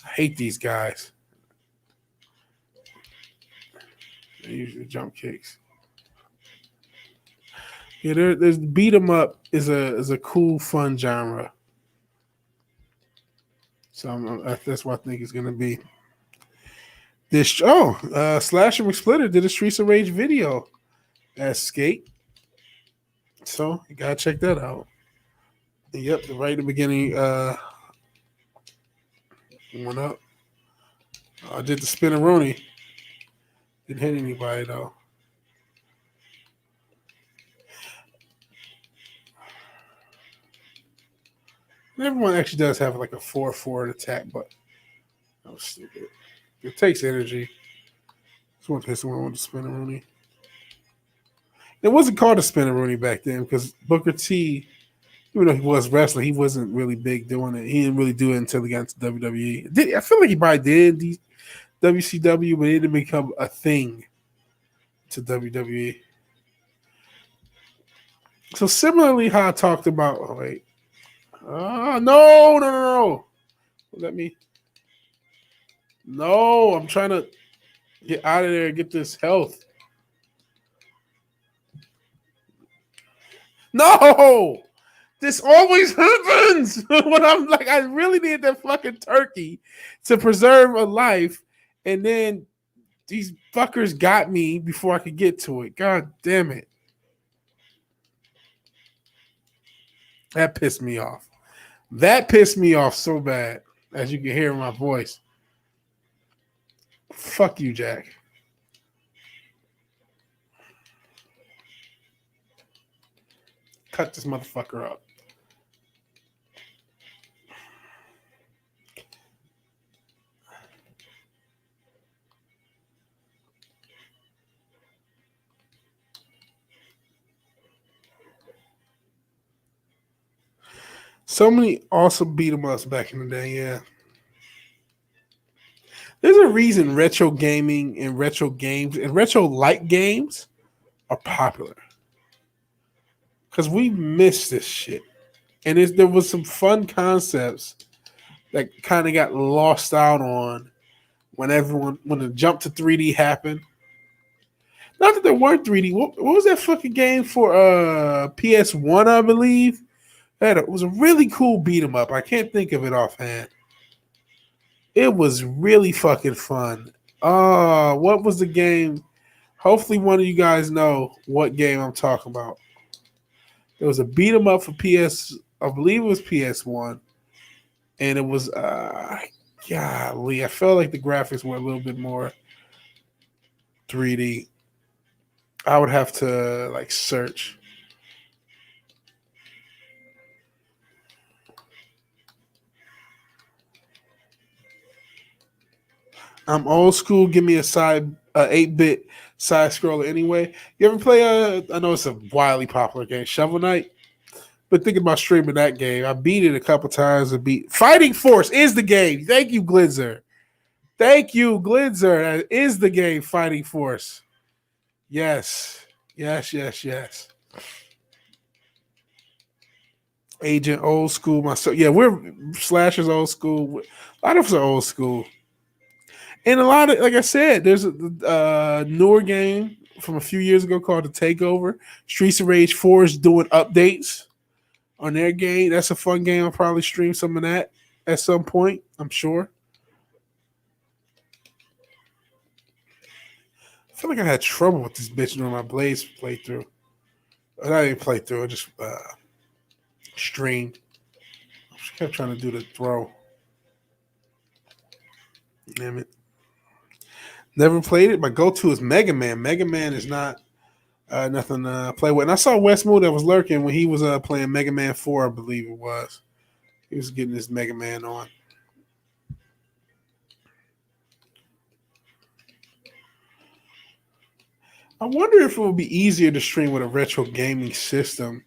I hate these guys. They usually jump kicks. Yeah, there's beat 'em up is a cool, fun genre. So that's what I think it's gonna be. Slasher McSplitter did a Streets of Rage video as Skate. So you gotta check that out. Yep, right at the beginning, went up. I did the spinneroonie. Didn't hit anybody though. Everyone actually does have like a 4 attack, but that was stupid. It takes energy. Just want to hit someone with a spinneroonie. It wasn't called a spinneroonie back then because Booker T, even though he was wrestling, he wasn't really big doing it. He didn't really do it until he got to WWE. I feel like he probably did the WCW, but it didn't become a thing to WWE. So similarly, how I talked about. Oh wait, no. Let me. No, I'm trying to get out of there and get this health. No, this always happens when I'm like, I really need that fucking turkey to preserve a life, and then these fuckers got me before I could get to it. God damn it. That pissed me off. That pissed me off so bad, as you can hear in my voice. Fuck you, Jack. Cut this motherfucker up. So many awesome beat 'em ups back in the day, yeah. There's a reason retro gaming and retro games and retro light games are popular. Because we missed this shit. And there was some fun concepts that kind of got lost out on when the jump to 3D happened. Not that there weren't 3D. What was that fucking game for PS1, I believe? It was a really cool beat 'em up. I can't think of it offhand. It was really fucking fun. What was the game? Hopefully one of you guys know what game I'm talking about. There was a beat 'em up for I believe it was PS1. And it was golly, I felt like the graphics were a little bit more 3D. I would have to like search. I'm old school. Give me a 8-bit side scroller anyway. You ever play I know it's a wildly popular game, Shovel Knight? But thinking about streaming that game. I beat it a couple times. Fighting Force is the game. Thank you, Glitzer. That is the game, Fighting Force. Yes. Agent old school. Myself. Yeah, we're slashers old school. A lot of us are old school. And a lot of, like I said, there's a newer game from a few years ago called The Takeover. Streets of Rage 4 is doing updates on their game. That's a fun game. I'll probably stream some of that. at some point, I'm sure. I feel like I had trouble with this bitch during my Blaze playthrough. Not even playthrough, I just streamed. I just kept trying to do the throw. Damn it. Never played it. My go-to is Mega Man. Mega Man is not nothing to play with. And I saw Wes Moon that was lurking when he was playing Mega Man 4, I believe it was. He was getting his Mega Man on. I wonder if it would be easier to stream with a retro gaming system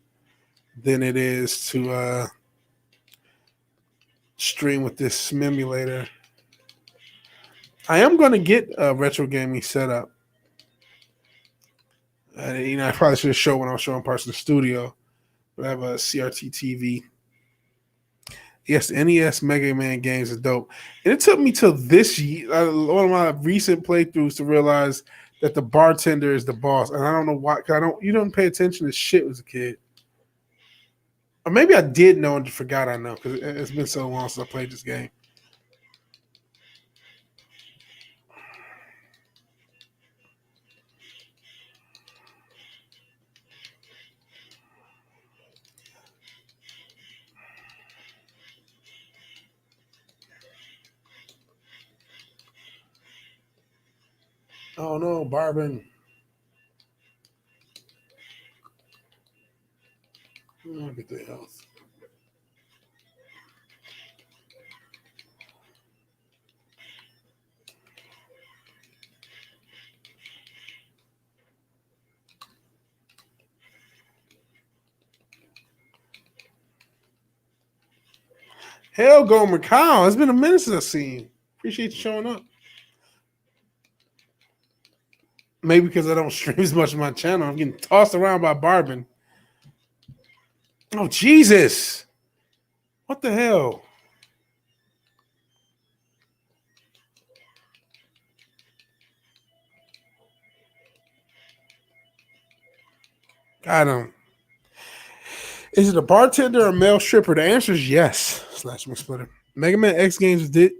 than it is to stream with this simulator. I am going to get a retro gaming setup. I probably should have shown when I was showing parts of the studio. But I have a CRT TV. Yes, the NES Mega Man games are dope. And it took me till this year, one of my recent playthroughs, to realize that the bartender is the boss. And I don't know why. You don't pay attention to shit as a kid. Or maybe I did know and forgot I know, because it's been so long since I played this game. Oh no, Barbin. Look at the health. Hell go Macau. It's been a minute since I've seen you. Appreciate you showing up. Maybe because I don't stream as much on my channel. I'm getting tossed around by Barbin. Oh, Jesus. What the hell? Got him. Is it a bartender or a male stripper? The answer is yes. Slash McSplitter. Mega Man X games did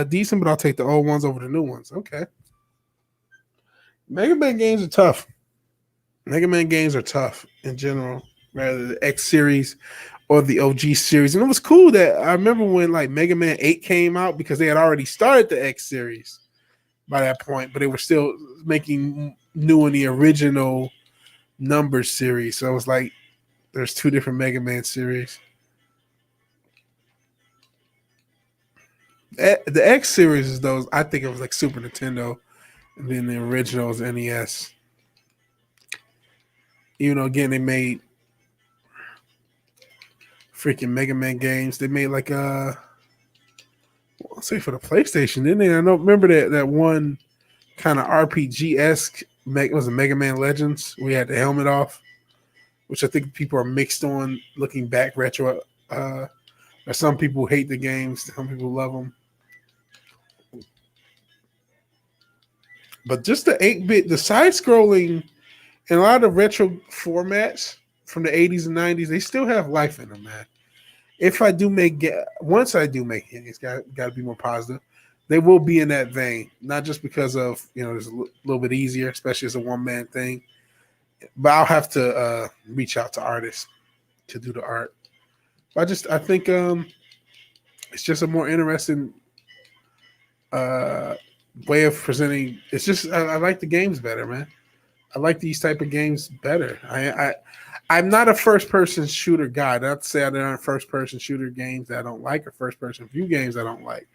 decent, but I'll take the old ones over the new ones. Okay. Mega Man games are tough. Mega Man games are tough in general, rather the X series or the OG series. And it was cool that I remember when like Mega Man 8 came out, because they had already started the X series by that point, but they were still making new in the original number series. So it was like there's two different Mega Man series. The X series is those, I think it was like Super Nintendo, and then the original is NES. Even though, again, they made freaking Mega Man games. They made like I'll say for the PlayStation, didn't they? I don't remember that one kind of RPG-esque was a Mega Man Legends. We had the helmet off, which I think people are mixed on looking back retro. Or some people hate the games, some people love them. But just the 8-bit, the side-scrolling, and a lot of retro formats from the 80s and 90s, they still have life in them, man. Once I do make it, it's got to be more positive. They will be in that vein, not just because of, it's a little bit easier, especially as a one-man thing. But I'll have to reach out to artists to do the art. I think it's just a more interesting way of presenting. It's just I like the games better, man. I like these type of games better. I'm not a first-person shooter guy. Not to say there aren't first-person shooter games that I don't like, or first-person view games I don't like.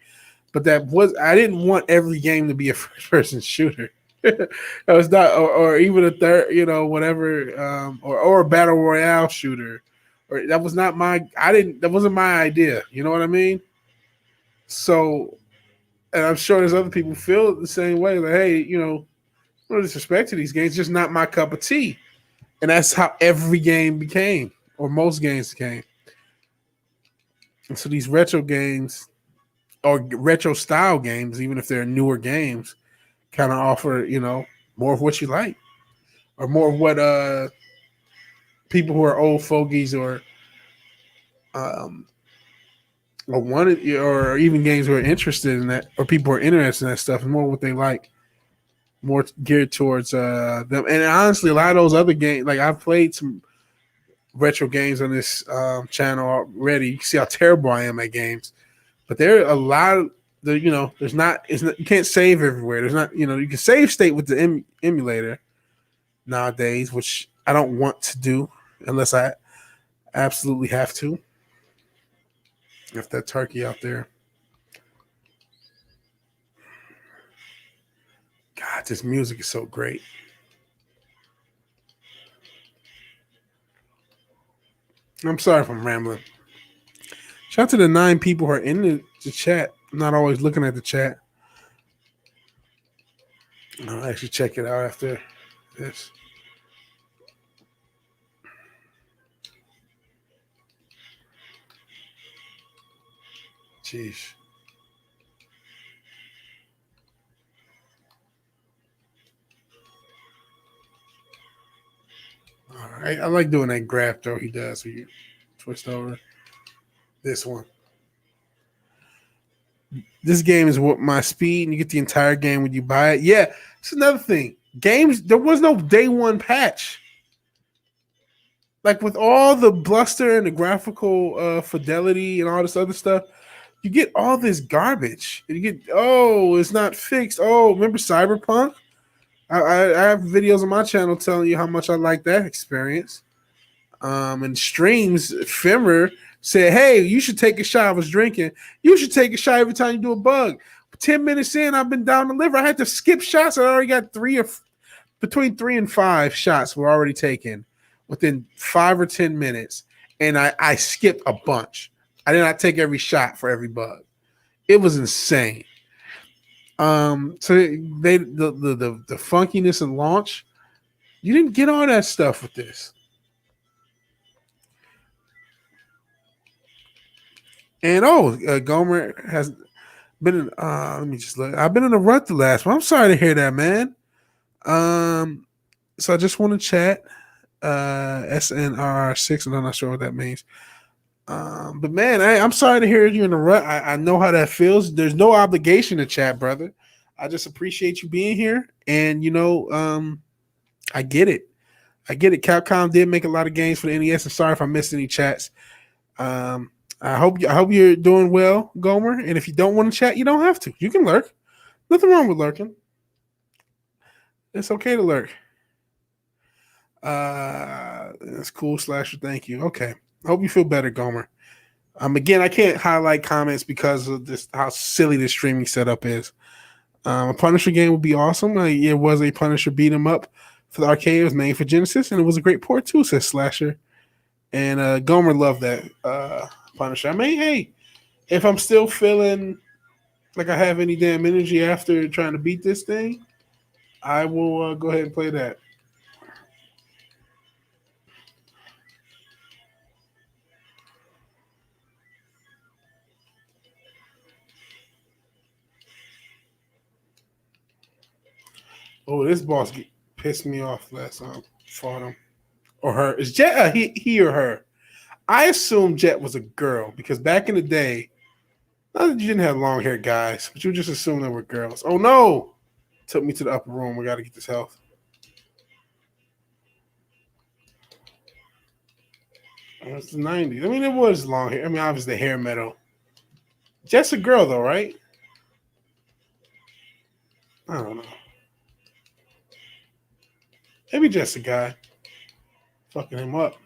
But I didn't want every game to be a first-person shooter. That was not, or even a third, whatever, or a battle royale shooter. Or that was not that wasn't my idea. You know what I mean? So, and I'm sure there's other people feel the same way. Like, hey, no disrespect to these games, just not my cup of tea. And that's how every game became, or most games became. And so these retro games, or retro style games, even if they're newer games, kind of offer, more of what you like, or more of what people who are old fogies or or wanted, or even games who are interested in that, or people who are interested in that stuff, and more what they like, more geared towards them. And honestly, a lot of those other games, like I've played some retro games on this channel already. You can see how terrible I am at games, but there are a lot of there's not, you can't save everywhere. There's not, you can save state with the emulator nowadays, which I don't want to do unless I absolutely have to. If that turkey out there. God, this music is so great. I'm sorry if I'm rambling. Shout out to the 9 people who are in the chat. I'm not always looking at the chat. I'll actually check it out after this. Jeez. All right. I like doing that graph throw he does where you twist over. This one. This game is what my speed, and you get the entire game when you buy it. Yeah, it's another thing. Games, there was no day one patch. Like with all the bluster and the graphical fidelity and all this other stuff, you get all this garbage. And you get, it's not fixed. Oh, remember Cyberpunk? I have videos on my channel telling you how much I like that experience. And streams, Fimmer said, hey, you should take a shot. I was drinking. You should take a shot every time you do a bug. 10 minutes in, I've been down the liver. I had to skip shots. I already got between 3 and 5 shots were already taken within 5 or 10 minutes. And I skipped a bunch. I did not take every shot for every bug. It was insane. So the funkiness and launch, you didn't get all that stuff with this. And Gomer has been in, let me just look. I've been in a rut the last one. I'm sorry to hear that, man. So I just want to chat. SNR6, and I'm not sure what that means. But man, I'm sorry to hear you're in a rut. I know how that feels. There's no obligation to chat, brother. I just appreciate you being here. And I get it. Capcom did make a lot of games for the NES. I'm sorry if I missed any chats. I hope you're doing well, Gomer. And if you don't want to chat, you don't have to. You can lurk. Nothing wrong with lurking. It's okay to lurk. That's cool, Slasher. Thank you. Okay. I hope you feel better, Gomer. Again, I can't highlight comments because of this, how silly this streaming setup is. A Punisher game would be awesome. It was a Punisher beat 'em up for the arcade. It was made for Genesis, and it was a great port too, says Slasher. And Gomer loved that Punisher. I mean, hey, if I'm still feeling like I have any damn energy after trying to beat this thing, I will go ahead and play that. Oh, this boss pissed me off last time. Fought him. Or her. Is Jet he or her? I assume Jet was a girl because back in the day, not that you didn't have long hair guys, but you just assumed they were girls. Oh no! Took me to the upper room. We got to get this health. It's the 90s. I mean, it was long hair. I mean, obviously hair metal. Jet's a girl though, right? I don't know. Maybe just a guy. Fucking him up.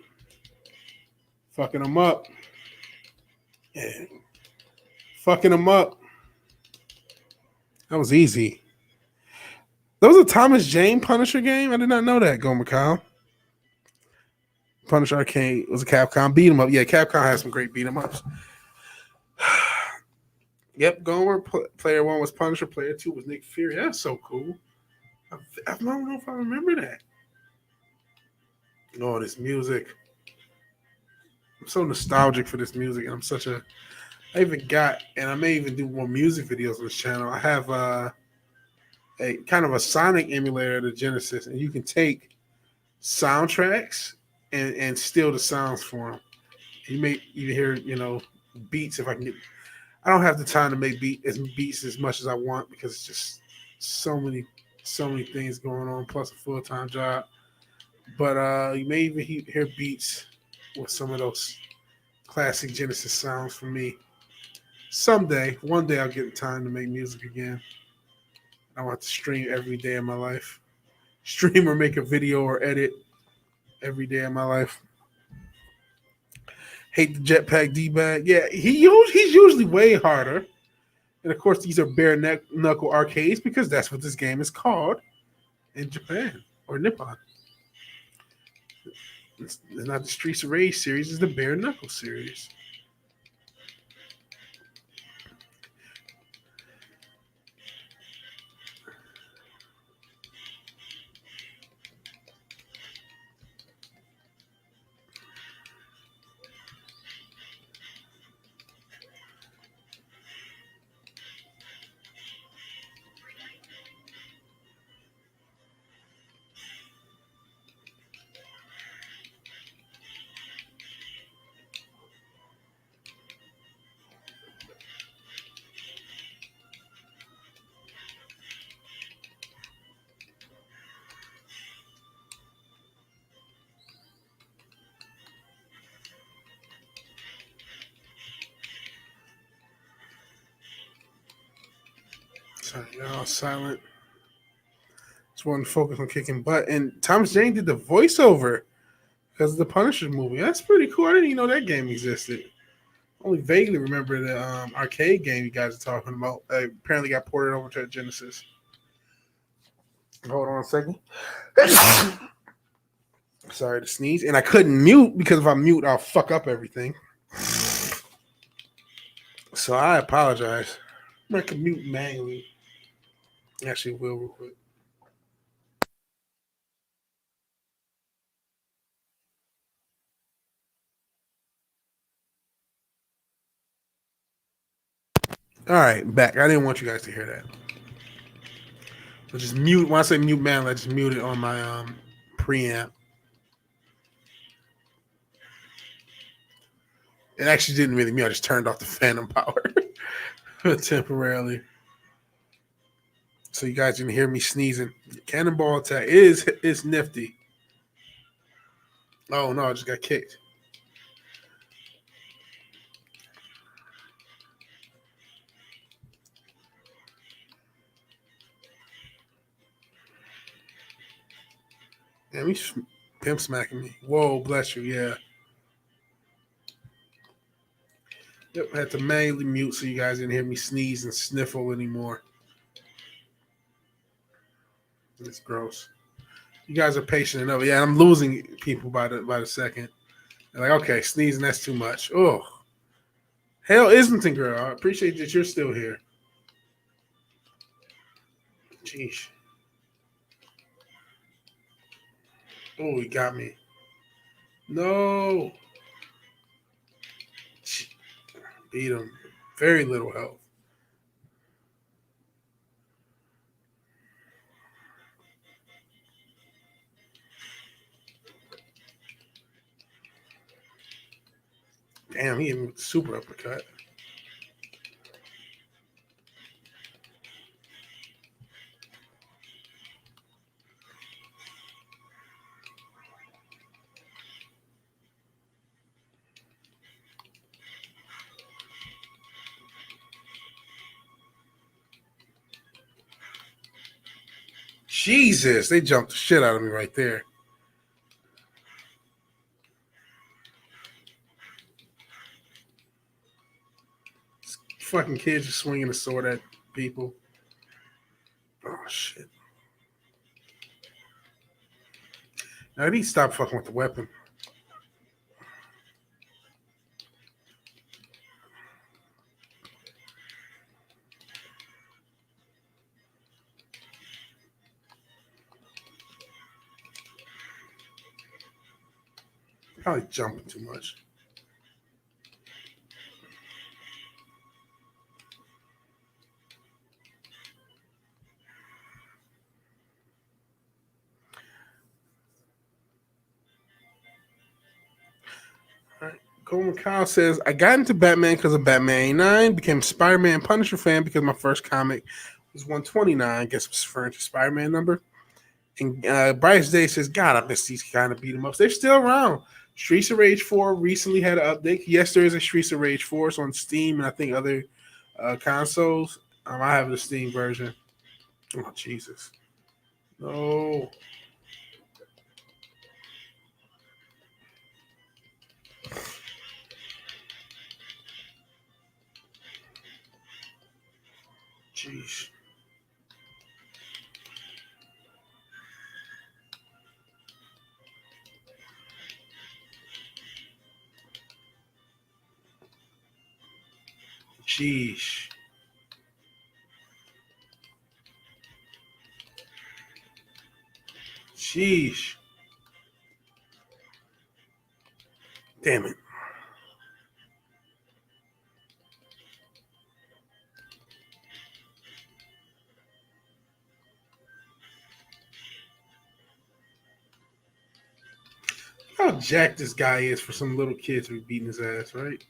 Yeah. Fucking him up. That was easy. That was a Thomas Jane Punisher game? I did not know that, Gomer Kyle. Punisher Arcade was a Capcom beat 'em up. Yeah, Capcom has some great beat 'em ups. Yep, Gomer. Player 1 was Punisher. Player 2 was Nick Fury. That's so cool. I don't know if I remember that. Oh, this music. I'm so nostalgic for this music, and I even got, and I may even do more music videos on this channel. I have a kind of a Sonic emulator of the Genesis, and you can take soundtracks and steal the sounds for them. You may even hear, beats if I can get. I don't have the time to make beats as much as I want because it's just so many things going on plus a full-time job. But you may even hear beats with some of those classic Genesis sounds from me. Someday, one day, I'll get the time to make music again. I want to stream every day of my life. Stream or make a video or edit every day of my life. Hate the jetpack D-bag. Yeah, he's usually way harder. And of course, these are bare knuckle arcades because that's what this game is called in Japan or Nippon. It's not the Streets of Rage series; it's the bare knuckle series. Sorry, y'all silent. Just wanted to focus on kicking butt. And Thomas Jane did the voiceover because of the Punisher movie. That's pretty cool. I didn't even know that game existed. Only vaguely remember the arcade game you guys are talking about. Apparently got ported over to Genesis. Hold on a second. Sorry to sneeze. And I couldn't mute because if I mute, I'll fuck up everything. So I apologize. I can mute manually. Actually, will real quick. All right, back. I didn't want you guys to hear that. So just mute. When I say mute manually, I just mute it on my preamp. It actually didn't really mute. I just turned off the phantom power temporarily. So you guys didn't hear me sneezing. Cannonball attack is nifty. Oh no, I just got kicked. Damn, he's pimp smacking me. Whoa, bless you, yeah. Yep, I had to manually mute so you guys didn't hear me sneeze and sniffle anymore. It's gross. You guys are patient enough. Yeah, I'm losing people by the second. They're like, okay, sneezing, that's too much. Oh. Hell, Islington girl. I appreciate that you're still here. Jeez. Oh, he got me. No. Beat him. Very little health. Damn, he hit me with the super uppercut. Jesus, they jumped the shit out of me right there. Fucking kids are swinging a sword at people. Oh, shit. Now, I need to stop fucking with the weapon. Probably jumping too much. All right, Coleman Kyle says, I got into Batman because of Batman 89, became a Spider-Man Punisher fan because my first comic was 129. I guess it was referring to Spider-Man number. And Bryce Day says, God, I miss these kind of beat 'em ups. They're still around. Streets of Rage 4 recently had an update. Yes, there is a Streets of Rage 4. It's on Steam and I think other consoles. I have the Steam version. Oh, Jesus. No. Jeez. Jeez. Jeez. Damn it. How jacked this guy is for some little kid to be beating his ass, right?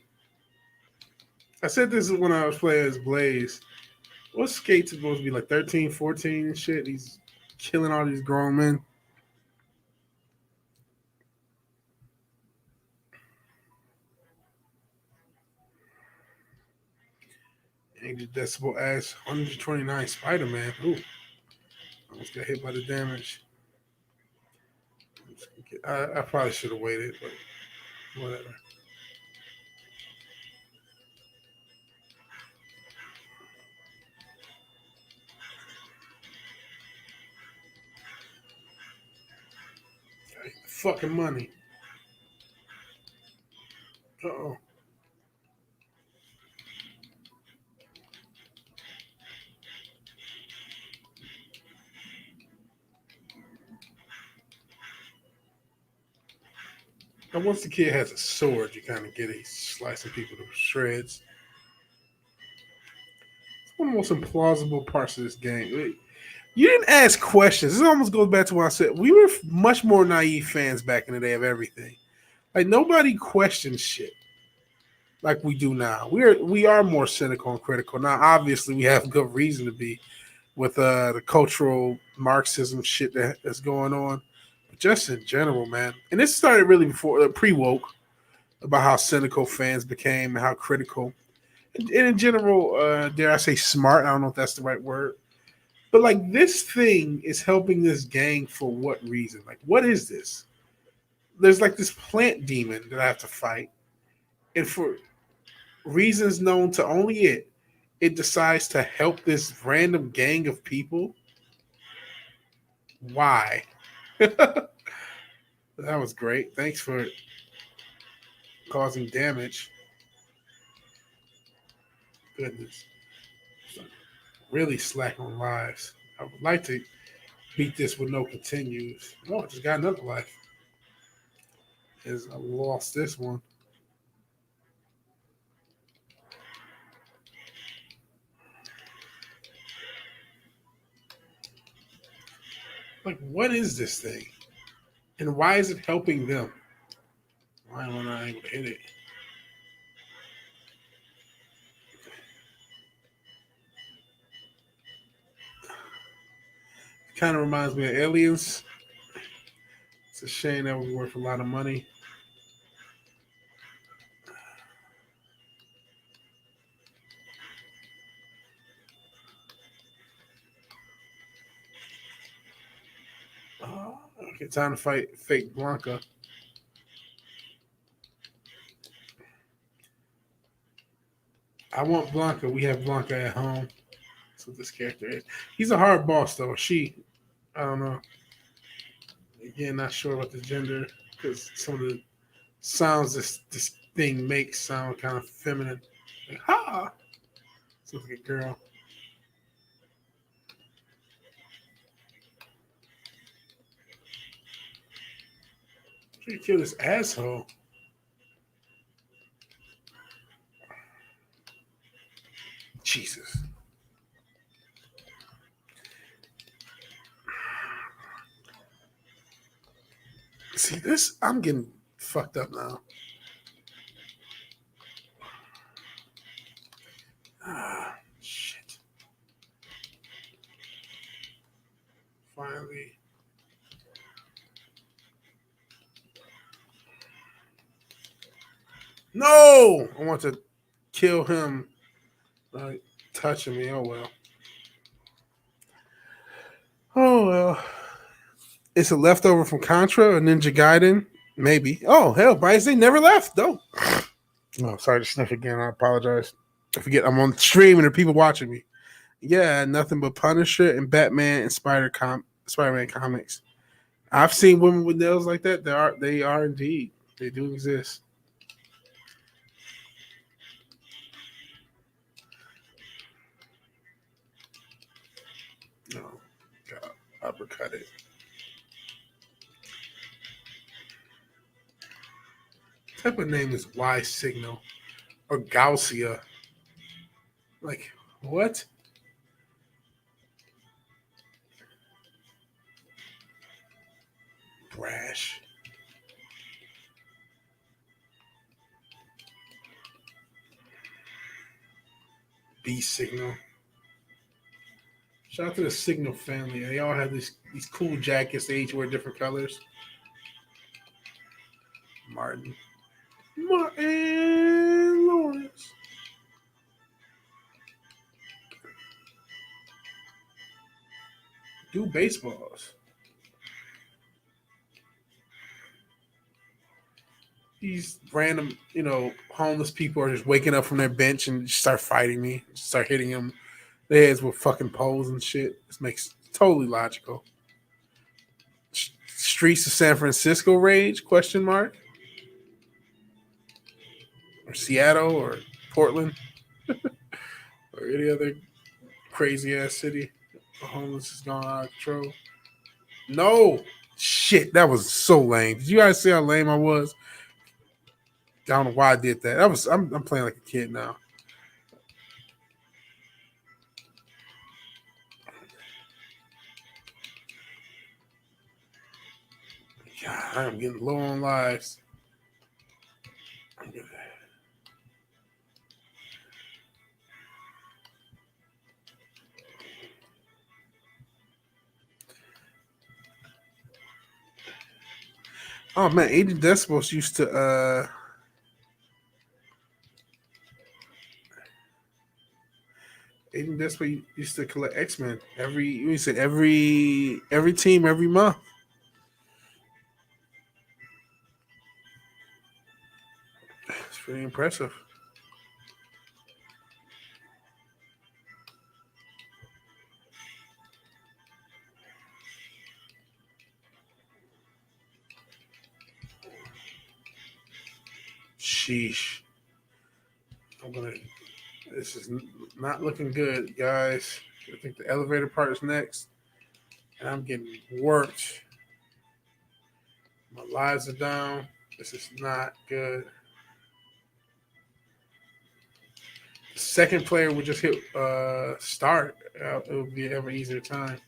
I said this when I was playing as Blaze. What's Skate supposed to be like 13, 14 and shit? He's killing all these grown men. 80 decibel ass, 129 Spider-Man. Ooh. Almost got hit by the damage. I probably should have waited, but whatever. Fucking money. Uh-oh. And once the kid has a sword, you kind of get it. He's slicing people to shreds. It's one of the most implausible parts of this game. You didn't ask questions. This almost goes back to what I said. We were much more naive fans back in the day of everything. Like nobody questions shit like we do now. We are more cynical and critical now. Obviously, we have good reason to be with the cultural Marxism shit that's going on. But just in general, man. And this started really before pre-woke about how cynical fans became and how critical. And in general, dare I say smart? I don't know if that's the right word. But like this thing is helping this gang for what reason? Like, what is this? There's like this plant demon that I have to fight. And for reasons known to only it decides to help this random gang of people. Why? That was great. Thanks for causing damage. Goodness. Really slack on lives. I would like to beat this with no continues. Oh, I just got another life. As I lost this one. Like, what is this thing? And why is it helping them? Why am I not able to hit it? Kind of reminds me of Aliens. It's a shame that was worth a lot of money. Oh, okay, time to fight fake Blanca. I want Blanca. We have Blanca at home. That's what this character is. He's a hard boss, though. She, I don't know. Again, not sure about the gender because some of the sounds this thing makes sound kind of feminine. Like, ha! Sounds like a girl. Trying to kill this asshole. Jesus. See this? I'm getting fucked up now. No! I want to kill him. Touching me. Oh, well. Oh, well. It's a leftover from Contra or Ninja Gaiden? Maybe. Oh, hell, Bryce, they never left, though. Oh, sorry to sniff again. I apologize. I forget I'm on stream and there are people watching me. Yeah, nothing but Punisher and Batman and Spider-Man comics. I've seen women with nails like that. They are indeed. They do exist. No, God, uppercut it. What type of name is Y Signal or Gaussia? Like what? Brash. B Signal. Shout out to the Signal family. They all have these cool jackets. They each wear different colors. Martin Lawrence. Do baseballs. These random, homeless people are just waking up from their bench and just start fighting me. Just start hitting them. Their heads with fucking poles and shit. This makes totally logical. Streets of San Francisco rage? Question mark. Or Seattle or Portland or any other crazy ass city. The homeless is gone out of control. No shit, that was so lame. Did you guys see how lame I was? I don't know why I did that. I'm playing like a kid now. God, I'm getting low on lives. Oh man, Agent Decibels used to Agent Decibel used to collect X-Men every team every month. It's pretty impressive. Sheesh. This is not looking good, guys. I think the elevator part is next. And I'm getting worked. My lives are down. This is not good. The second player would just hit start. It would be an ever easier time.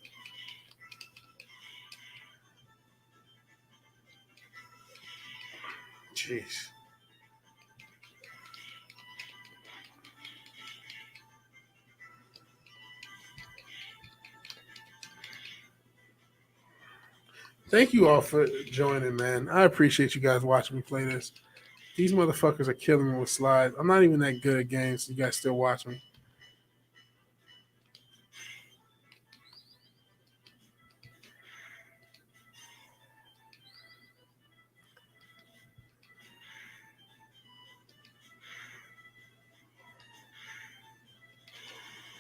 Jeez. Thank you all for joining, man. I appreciate you guys watching me play this. These motherfuckers are killing me with slides. I'm not even that good at games, so you guys still watch me.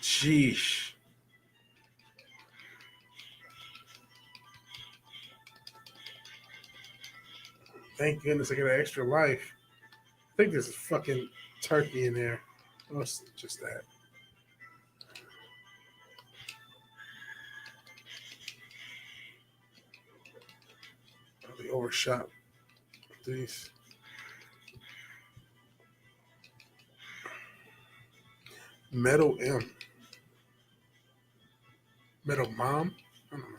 Sheesh. Thank goodness I got an extra life. I think there's a fucking turkey in there. Oh, it's just that. Probably overshot these. Metal M. Metal Mom? I don't know.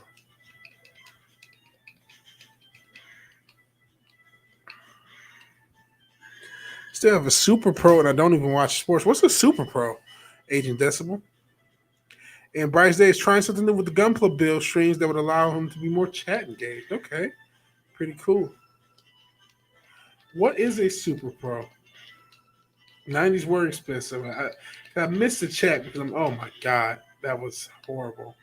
Still have a Super Pro and I don't even watch sports. What's a Super Pro? Agent Decibel. And Bryce Day is trying something new with the Gunpla Bill streams that would allow him to be more chat engaged. Okay. Pretty cool. What is a Super Pro? 90s were expensive. I missed the chat because oh my god, that was horrible.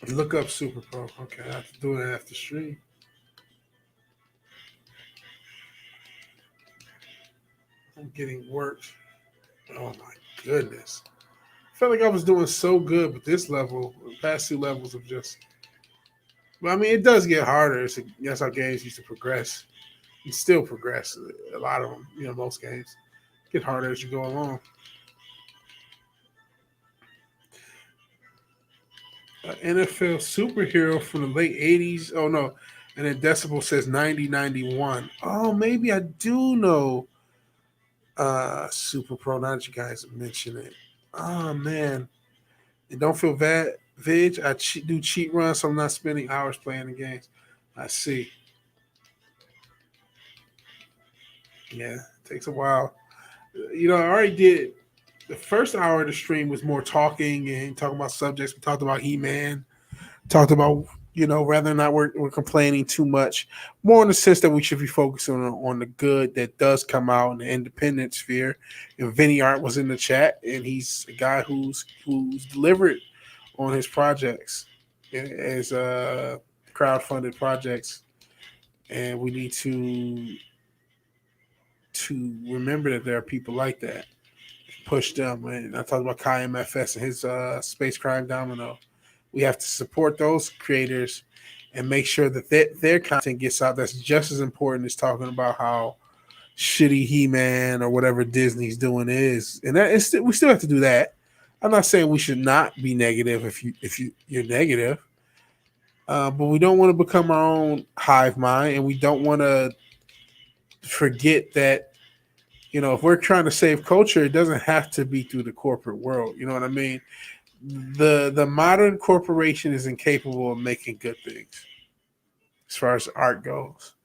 Look up Super Pro. Okay, I have to do it after stream. I'm getting worked. Oh my goodness. I felt like I was doing so good, but this level, the past two levels of just. But I mean, it does get harder. That's how games used to progress. You still progress. A lot of them, most games get harder as you go along. NFL superhero from the late 80s. Oh, no. And then Decibel says 9091. Oh, maybe I do know Super Pro. Now that you guys mention it. Oh, man. And don't feel bad, Vig. I do cheat runs, so I'm not spending hours playing the games. I see. Yeah, it takes a while. I already did. The first hour of the stream was more talking and talking about subjects. We talked about He-Man. Talked about, whether or not we're complaining too much. More in the sense that we should be focusing on the good that does come out in the independent sphere. And Vinny Art was in the chat, and he's a guy who's delivered on his projects as crowdfunded projects. And we need to remember that there are people like that. Push them. And I talked about Kai MFS and his Space Crime Domino. We have to support those creators and make sure that their content gets out. That's just as important as talking about how shitty He-Man or whatever Disney's doing is. And we still have to do that. I'm not saying we should not be negative if you're negative, but we don't want to become our own hive mind, and we don't want to forget that. If we're trying to save culture, it doesn't have to be through the corporate world. You know what I mean? The modern corporation is incapable of making good things as far as art goes.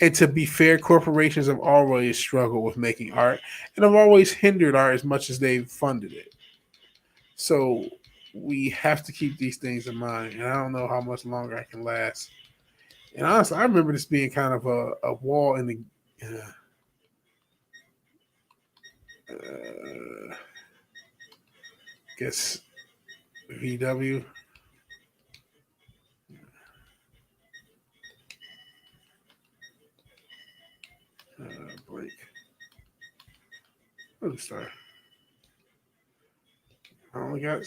And to be fair, corporations have always struggled with making art and have always hindered art as much as they've funded it. So we have to keep these things in mind. And I don't know how much longer I can last. And honestly, I remember this being kind of a wall in the guess VW. Blake. Who's the star? I only got.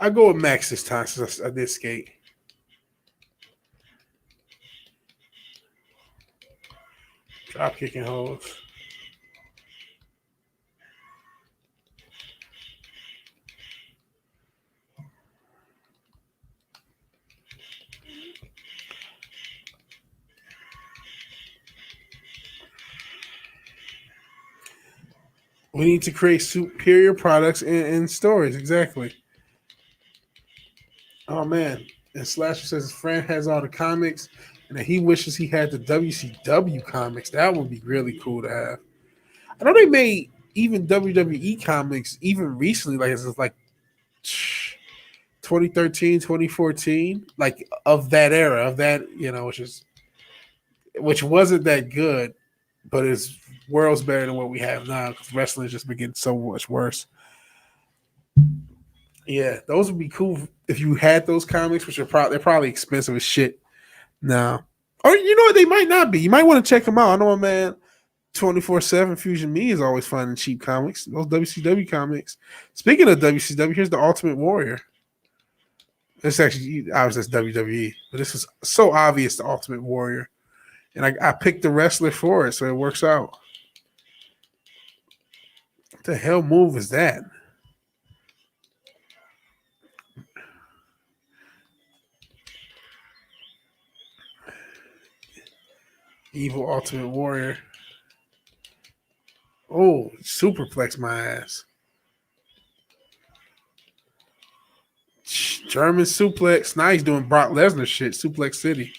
I go with Max this time since I did skate. Drop kicking holes. We need to create superior products and stories. Exactly. Oh, man. And Slasher says his friend has all the comics and that he wishes he had the WCW comics. That would be really cool to have. I know they made even WWE comics even recently, like it's like 2013, 2014, like of that era, of that, which wasn't that good, but it's worlds better than what we have now because wrestling has just been getting so much worse. Yeah, those would be cool if you had those comics, which they're probably expensive as shit now. Or they might not be. You might want to check them out. I know, man. 24/7 Fusion Me is always finding cheap comics. Those WCW comics. Speaking of WCW, here's the Ultimate Warrior. It's actually obviously that's WWE, but this is so obvious the Ultimate Warrior, and I picked the wrestler for it, so it works out. What the hell move is that? Evil Ultimate Warrior. Oh, superplex my ass. German suplex. Now he's doing Brock Lesnar shit. Suplex City.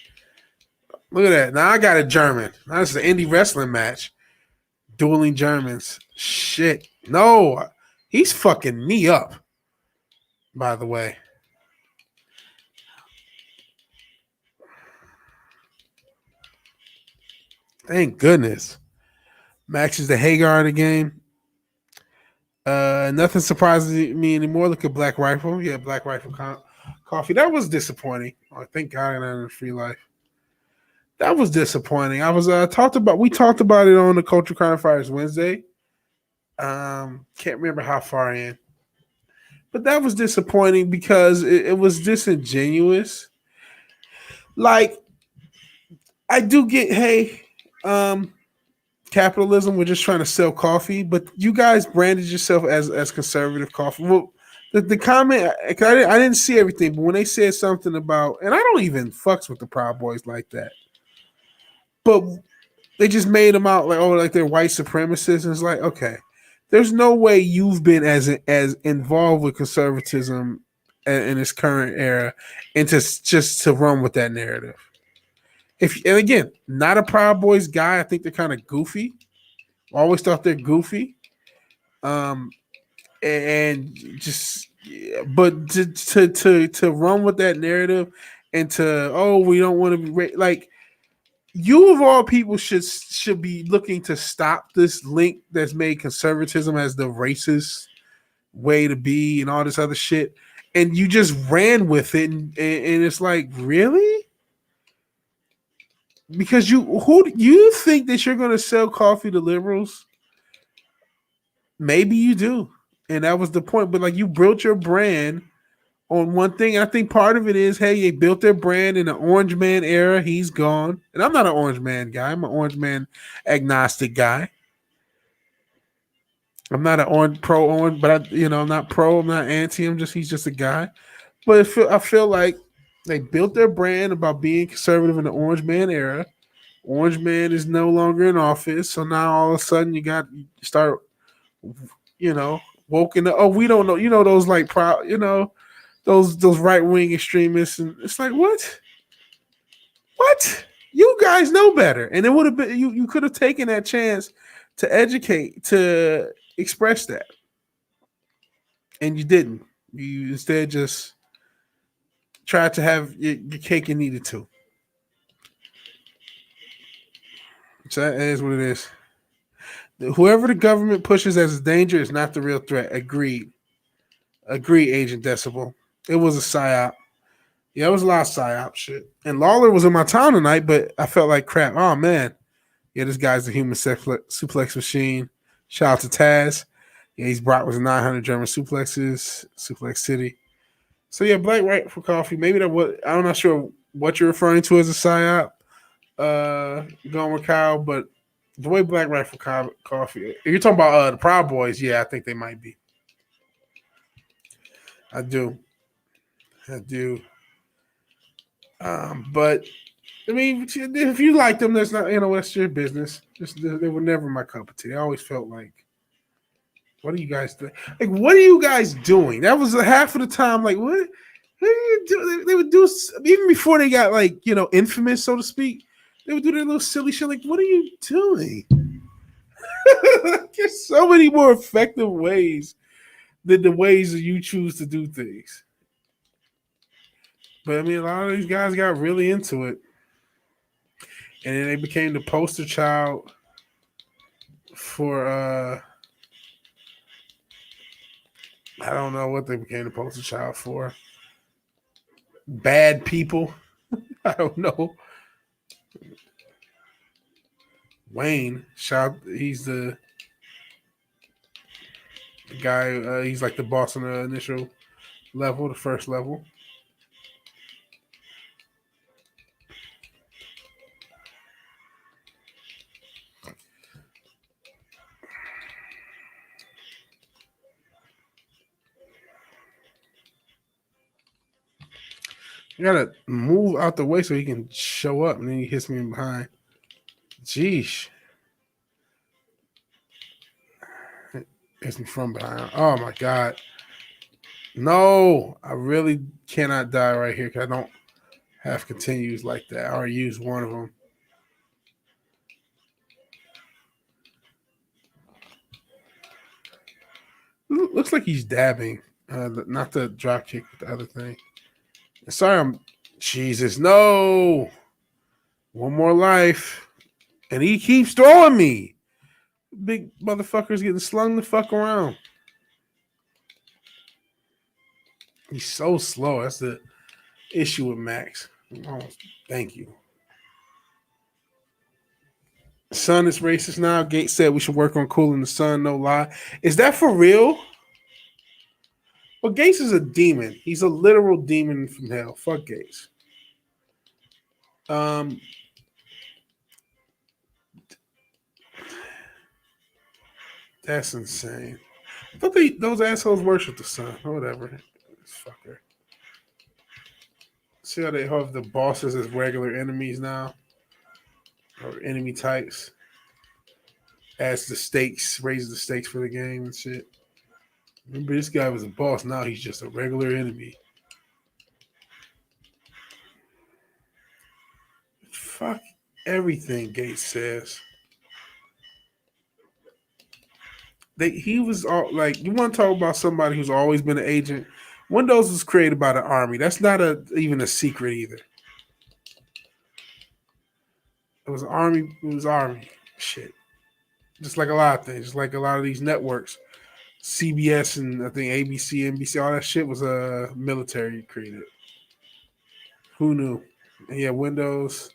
Look at that. Now I got a German. Now this is an indie wrestling match. Dueling Germans. Shit. No. He's fucking me up, by the way. Thank goodness. Max is the Hagar of the game. Nothing surprises me anymore. Look at Black Rifle. Yeah, Black Rifle coffee. That was disappointing. Oh, thank God I'm in a free life. That was disappointing. I was we talked about it on the Culture Crime Fires Wednesday. Can't remember how far in. But that was disappointing because it was disingenuous. Like, I do get, hey, capitalism, we're just trying to sell coffee, but you guys branded yourself as conservative coffee. Well, the comment, I didn't see everything, but when they said something about, and I don't even fucks with the Proud Boys like that, but they just made them out like, oh, like they're white supremacists, and it's like, okay, there's no way you've been as involved with conservatism in this current era, and just to run with that narrative. And again, not a Proud Boys guy. I think they're kind of goofy. Always thought they're goofy. And just, but to run with that narrative and we don't want to be like, you of all people should be looking to stop this link that's made conservatism as the racist way to be and all this other shit, and you just ran with it, and it's like, really? Because you think that you're going to sell coffee to liberals? Maybe you do, and that was the point. But like, you built your brand on one thing. And I think part of it is, hey, they built their brand in the Orange Man era. He's gone, and I'm not an Orange Man guy. I'm an Orange Man agnostic guy. I'm not an pro orange, but I'm not pro. I'm not anti. He's just a guy. But I feel like they built their brand about being conservative in the Orange Man era. Orange Man is no longer in office, so now all of a sudden you start, woken up. Oh, we don't know. Those like proud. Those right wing extremists, and it's like, what? What? You guys know better, and it would have been you could have taken that chance to educate, to express that, and you didn't. You instead just tried to have your cake and eat it too. So that is what it is. Whoever the government pushes as a danger is not the real threat. Agreed, Agent Decibel. It was a psyop. Yeah, it was a lot of psyop shit. And Lawler was in my town tonight, but I felt like crap. Oh, man. Yeah, this guy's the human suplex machine. Shout out to Taz. Yeah, he's brought with 900 German suplexes, Suplex City. So, yeah, Black Right for Coffee. Maybe I'm not sure what you're referring to as a psyop, going with Kyle, but the way Black Right for Coffee. If you're talking about the Proud Boys, yeah, I think they might be. I do. But I mean, if you like them, that's not, that's your business. They were never my cup of tea. I always felt like, what are you guys doing? Like, what are you guys doing? That was half of the time. Like, what are you doing? They would do, even before they got like, infamous, so to speak. They would do their little silly shit. Like, what are you doing? There's so many more effective ways than the ways that you choose to do things. But I mean, a lot of these guys got really into it, and then they became the poster child for I don't know what they became the poster child for. Bad people. I don't know. Wayne, he's the guy. He's like the boss on the initial level, the first level. You gotta move out the way so he can show up, and then he hits me behind. Jeez. Hits me from behind. Oh my God. No, I really cannot die right here because I don't have continues like that. I already used one of them. Looks like he's dabbing. Not the drop kick, but the other thing. Sorry, Jesus, no. One more life. And he keeps throwing me. Big motherfuckers getting slung the fuck around. He's so slow. That's the issue with Max. Oh, thank you. Son is racist now. Gates said we should work on cooling the sun. No lie. Is that for real? Well, Gates is a demon. He's a literal demon from hell. Fuck Gates. That's insane. I thought those assholes worship the sun or whatever. Fucker. See how they have the bosses as regular enemies now? Or enemy types? As the stakes, raise the stakes for the game and shit. Remember, this guy was a boss. Now he's just a regular enemy. Fuck everything Gates says. He was all like, you want to talk about somebody who's always been an agent? Windows was created by the Army. That's not even a secret either. It was Army. It was Army. Shit. Just like a lot of things. Just like a lot of these networks. CBS and I think ABC, NBC, all that shit was military created. Who knew? Yeah, Windows.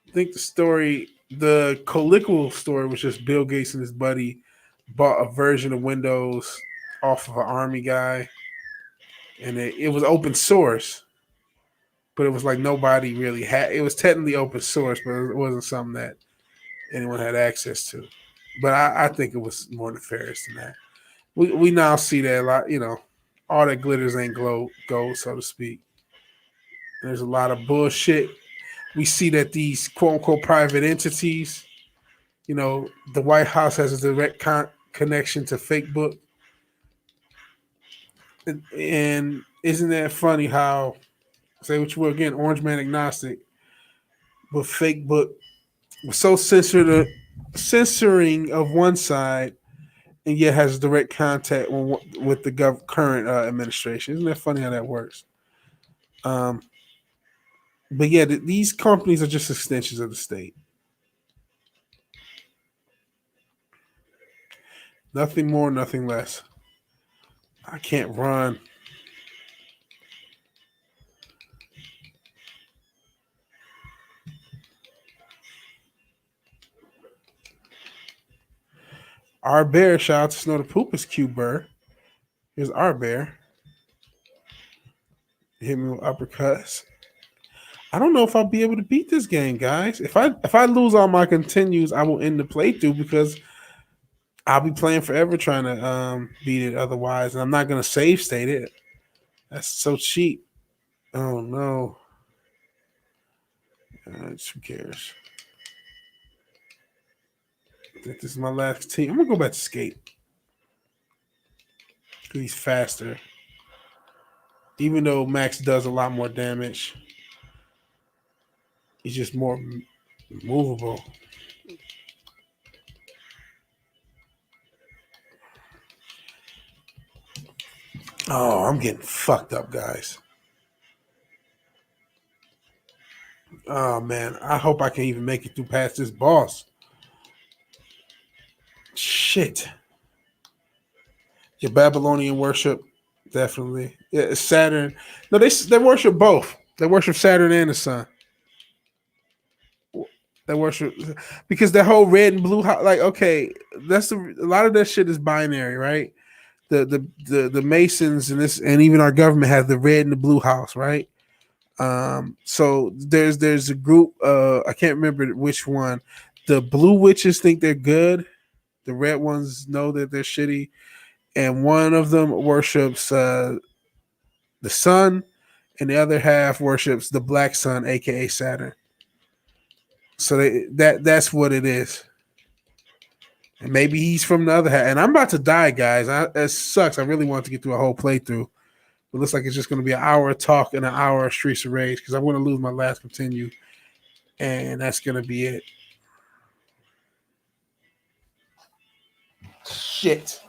I think the Coliqual story was just Bill Gates and his buddy bought a version of Windows off of an Army guy. And it was open source. But it was like nobody really had. It was technically open source, but it wasn't something that anyone had access to. But I think it was more nefarious than that. We now see that a lot, all that glitters ain't gold, so to speak. There's a lot of bullshit. We see that these quote unquote private entities, the White House has a direct connection to Facebook. And isn't that funny how, say what you will again, Orange Man agnostic, but Facebook was so censoring of one side, and yet has direct contact with the current administration. Isn't that funny how that works? But yeah, these companies are just extensions of the state. Nothing more, nothing less. I can't run. Our bear, shout out to Snow the Poop is Q Burr. Here's our bear. Hit me with uppercuts. I don't know if I'll be able to beat this game, guys. If I lose all my continues, I will end the playthrough because I'll be playing forever trying to beat it otherwise, and I'm not gonna save state it. That's so cheap. Oh no. Who cares? I think this is my last team. I'm gonna go back to skate. He's faster. Even though Max does a lot more damage, he's just more movable. Oh, I'm getting fucked up, guys. Oh man, I hope I can even make it through past this boss. Shit. Your Babylonian worship, definitely. Yeah, it's Saturn. No, they worship both. They worship Saturn and the sun. They worship because the whole red and blue, okay, a lot of that shit is binary, right? The Masons and even our government has the red and the blue house, right? So there's a group, I can't remember which one. The blue witches think they're good. The red ones know that they're shitty. And one of them worships the sun, and the other half worships the black sun, aka Saturn. So that's what it is. And maybe he's from the other half. And I'm about to die, guys. It sucks. I really want to get through a whole playthrough. It looks like it's just going to be an hour of talk and an hour of Streets of Rage because I'm going to lose my last continue. And that's going to be it. Shit.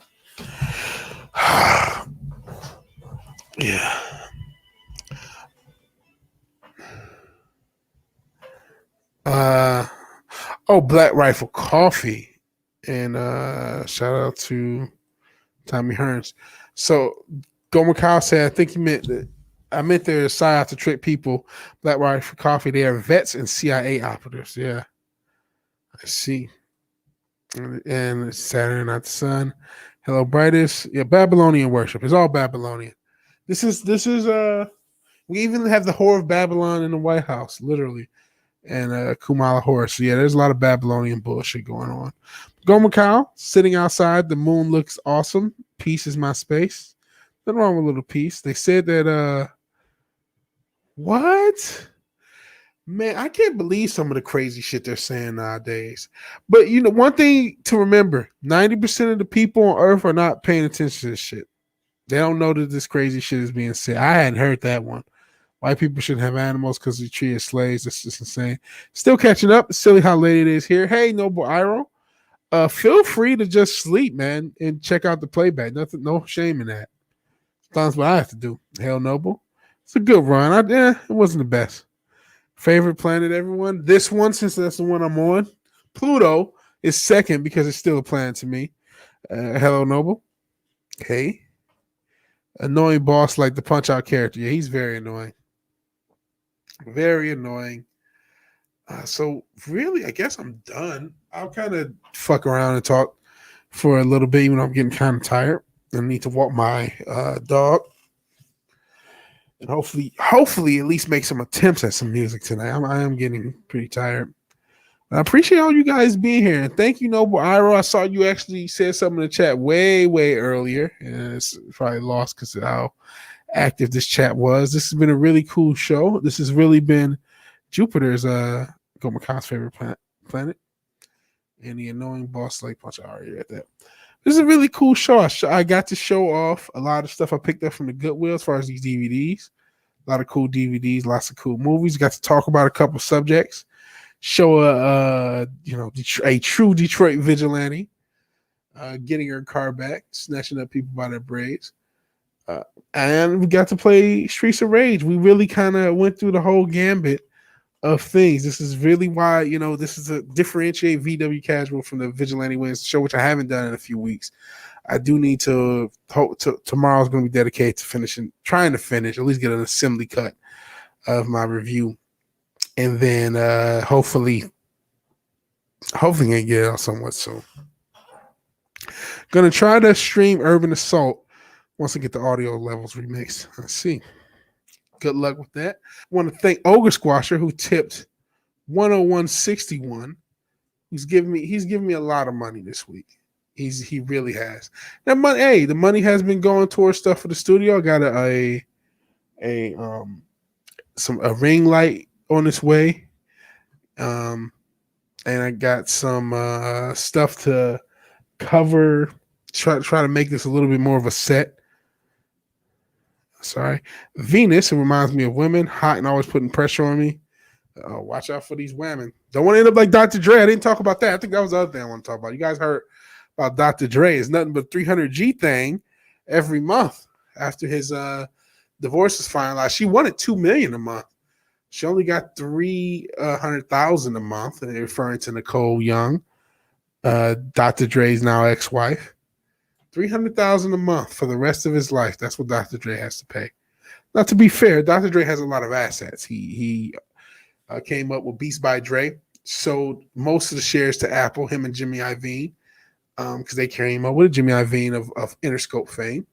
Yeah. Oh, Black Rifle Coffee. And shout out to Tommy Hearns. So Gomer Kyle said, I think he meant that I meant their side to trick people. Black Rifle Coffee, they are vets and CIA operatives. Yeah. I see. And it's Saturday Night the Sun. Hello, brightest. Yeah, Babylonian worship. It's all Babylonian. This is we even have the whore of Babylon in the White House, literally. And Kumala horse. So yeah, there's a lot of Babylonian bullshit going on. Gomer Kyle, sitting outside, the moon looks awesome. Peace is my space. Nothing wrong with a little peace. They said that what? Man, I can't believe some of the crazy shit they're saying nowadays. But you know, one thing to remember, 90% of the people on earth are not paying attention to this shit. They don't know that this crazy shit is being said. I hadn't heard that one. White people shouldn't have animals because we treat as slaves. That's just insane. Still catching up. It's silly how late it is here. Hey, Noble Iro. Feel free to just sleep, man, and check out the playback. Nothing, no shame in that. That's what I have to do. Hell, Noble. It's a good run. It wasn't the best. Favorite planet, everyone? This one, since that's the one I'm on. Pluto is second because it's still a planet to me. Hello, Noble. Hey. Annoying boss like the Punch-Out character. Yeah, he's very annoying. Very annoying. So really, I guess I'm done. I'll kind of fuck around and talk for a little bit, even though I'm getting kind of tired. I need to walk my dog. And hopefully at least make some attempts at some music tonight. I am getting pretty tired. I appreciate all you guys being here. And thank you, Noble Iro. I saw you actually said something in the chat way, way earlier. And it's probably lost because of how active this chat was. This has been a really cool show. This has really been Jupiter's Gomer Kyle's favorite planet. And the annoying boss like punch. I already read that. This is a really cool show. I got to show off a lot of stuff I picked up from the Goodwill as far as these DVDs. A lot of cool DVDs, lots of cool movies. Got to talk about a couple subjects. Show a true Detroit vigilante getting her car back, snatching up people by their braids. And we got to play Streets of Rage. We really kind of went through the whole gambit of things. This is really why, this is a differentiate VW Casual from the Vigilante Wins show, which I haven't done in a few weeks. I do need to tomorrow's going to be dedicated to trying to finish, at least get an assembly cut of my review. And then hopefully I can get it out somewhat soon. Gonna try to stream Urban Assault once I get the audio levels remixed. Let's see. Good luck with that. I want to thank Ogre Squasher who tipped 101.61. He's giving me a lot of money this week. He really has. That money, hey, the money has been going towards stuff for the studio. I got a ring light on its way. And I got some stuff to cover, try to make this a little bit more of a set. Sorry. Venus, it reminds me of women, hot and always putting pressure on me. Watch out for these women. Don't want to end up like Dr. Dre. I didn't talk about that. I think that was the other thing I want to talk about. You guys heard about Dr. Dre. It's nothing but 300G thing every month after his divorce is finalized. She wanted $2 million a month. She only got $300,000 a month, and referring to Nicole Young, Dr. Dre's now ex-wife. $300,000 a month for the rest of his life. That's what Dr. Dre has to pay. Now, to be fair, Dr. Dre has a lot of assets. He came up with Beats by Dre, sold most of the shares to Apple, him and Jimmy Iovine, because they came up with it. Jimmy Iovine of Interscope fame.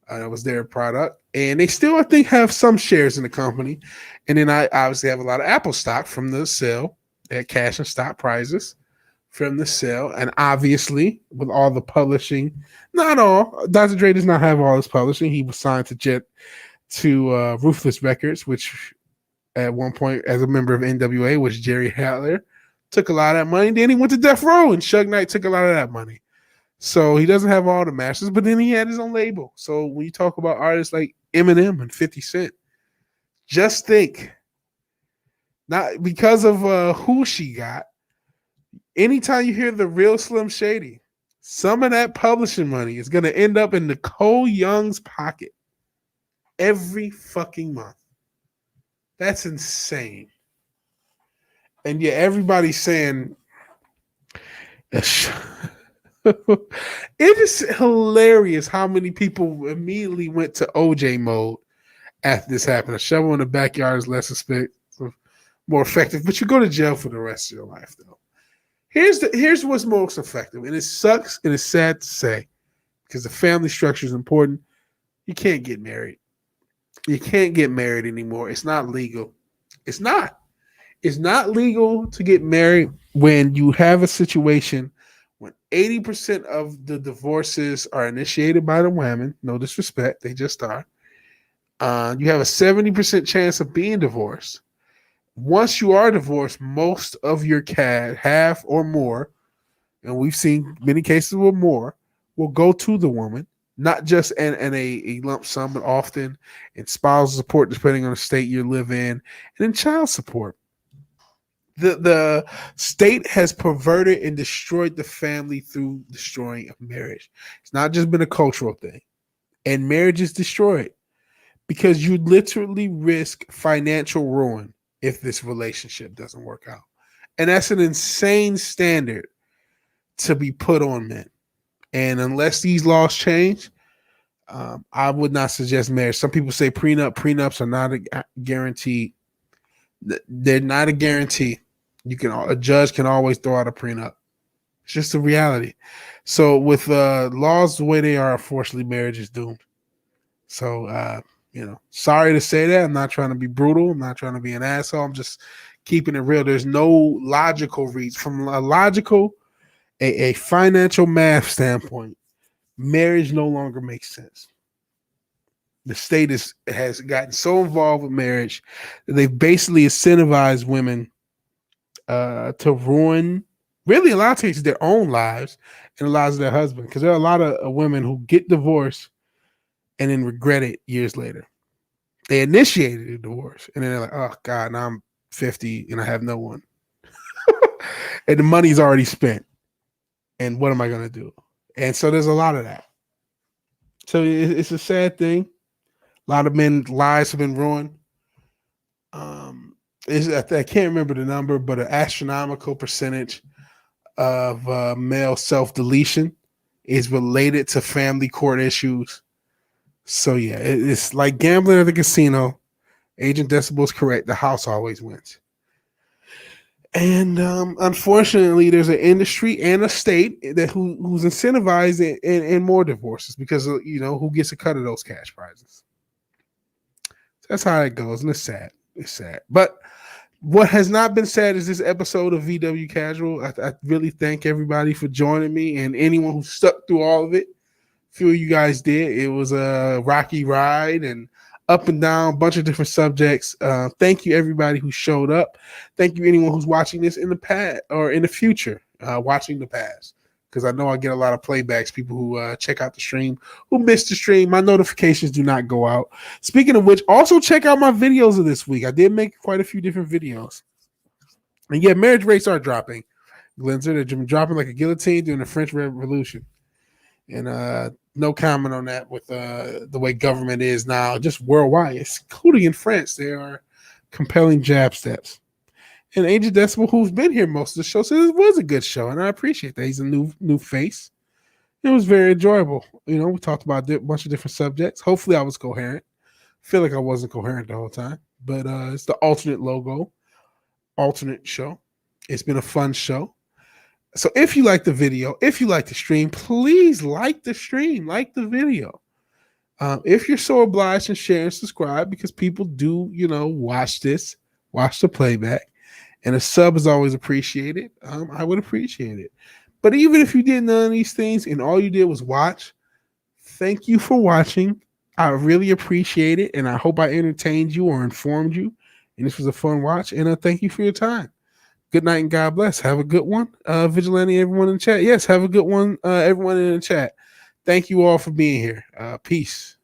It was their product. And they still, I think, have some shares in the company. And then I obviously have a lot of Apple stock from the sale at cash and stock prices from the sale. And obviously, with all the publishing, not all, Dr. Dre does not have all his publishing. He was signed to Ruthless Records, which at one point, as a member of NWA, was Jerry Haller. Took a lot of that money. Then he went to Death Row, and Suge Knight took a lot of that money. So he doesn't have all the masters, but then he had his own label. So when you talk about artists like Eminem and 50 Cent, just think, not because of who she got, anytime you hear the real Slim Shady, some of that publishing money is going to end up in Nicole Young's pocket every fucking month. That's insane. And yeah, everybody's saying it is hilarious how many people immediately went to OJ mode after this happened. A shovel in the backyard is less more effective, but you go to jail for the rest of your life, though. Here's what's most effective, and it sucks and it's sad to say because the family structure is important. You can't get married. You can't get married anymore. It's not legal. It's not. It's not legal to get married when you have a situation when 80% of the divorces are initiated by the women. No disrespect, they just are. You have a 70% chance of being divorced. Once you are divorced, most of your cash, half or more, and we've seen many cases with more, will go to the woman, not just in a lump sum, but often in spousal support, depending on the state you live in, and in child support. The state has perverted and destroyed the family through destroying a marriage. It's not just been a cultural thing. And marriage is destroyed because you literally risk financial ruin if this relationship doesn't work out. And that's an insane standard to be put on men. And unless these laws change, I would not suggest marriage. Some people say prenups are not a guarantee. They're not a guarantee. A judge can always throw out a prenup. It's just a reality. So with laws the way they are, unfortunately, marriage is doomed. So sorry to say that. I'm not trying to be brutal. I'm not trying to be an asshole. I'm just keeping it real. There's no logical reason. From a financial math standpoint, marriage no longer makes sense. The state has gotten so involved with marriage that they've basically incentivized women to ruin, really a lot of cases, their own lives and the lives of their husband. Because there are a lot of women who get divorced and then regret it years later. They initiated a divorce and then they're like, oh God, now I'm 50 and I have no one. And the money's already spent. And what am I going to do? And so there's a lot of that. So it's a sad thing. A lot of men's lives have been ruined. I can't remember the number, but an astronomical percentage of male self-deletion is related to family court issues. So yeah, it's like gambling at the casino. Agent Decibel is correct. The house always wins. And unfortunately, there's an industry and a state who's incentivized in more divorces because of, who gets a cut of those cash prizes. That's how it goes, and it's sad. It's sad. But what has not been said is this episode of VW Casual. I really thank everybody for joining me and anyone who stuck through all of it. A few of you guys did. It was a rocky ride and up and down, a bunch of different subjects. Thank you, everybody who showed up. Thank you, anyone who's watching this in the past or in the future, watching the past. Because I know I get a lot of playbacks, people who check out the stream, who missed the stream. My notifications do not go out. Speaking of which, also check out my videos of this week. I did make quite a few different videos. And yeah, marriage rates are dropping. Glenzer, they're dropping like a guillotine during the French Revolution. And no comment on that with the way government is now, just worldwide, including in France. They are compelling jab steps. And Agent Decibel, who's been here most of the show, said it was a good show, and I appreciate that. He's a new face. It was very enjoyable. We talked about a bunch of different subjects. Hopefully I was coherent. I feel like I wasn't coherent the whole time. But it's the alternate logo, alternate show. It's been a fun show. So if you like the video, if you like the stream, please like the stream, like the video. If you're so obliged, and share and subscribe because people do, watch the playback. And a sub is always appreciated. I would appreciate it. But even if you did none of these things and all you did was watch, thank you for watching. I really appreciate it. And I hope I entertained you or informed you. And this was a fun watch. And thank you for your time. Good night and God bless. Have a good one. Vigilante, everyone in the chat. Yes, have a good one, everyone in the chat. Thank you all for being here. Peace.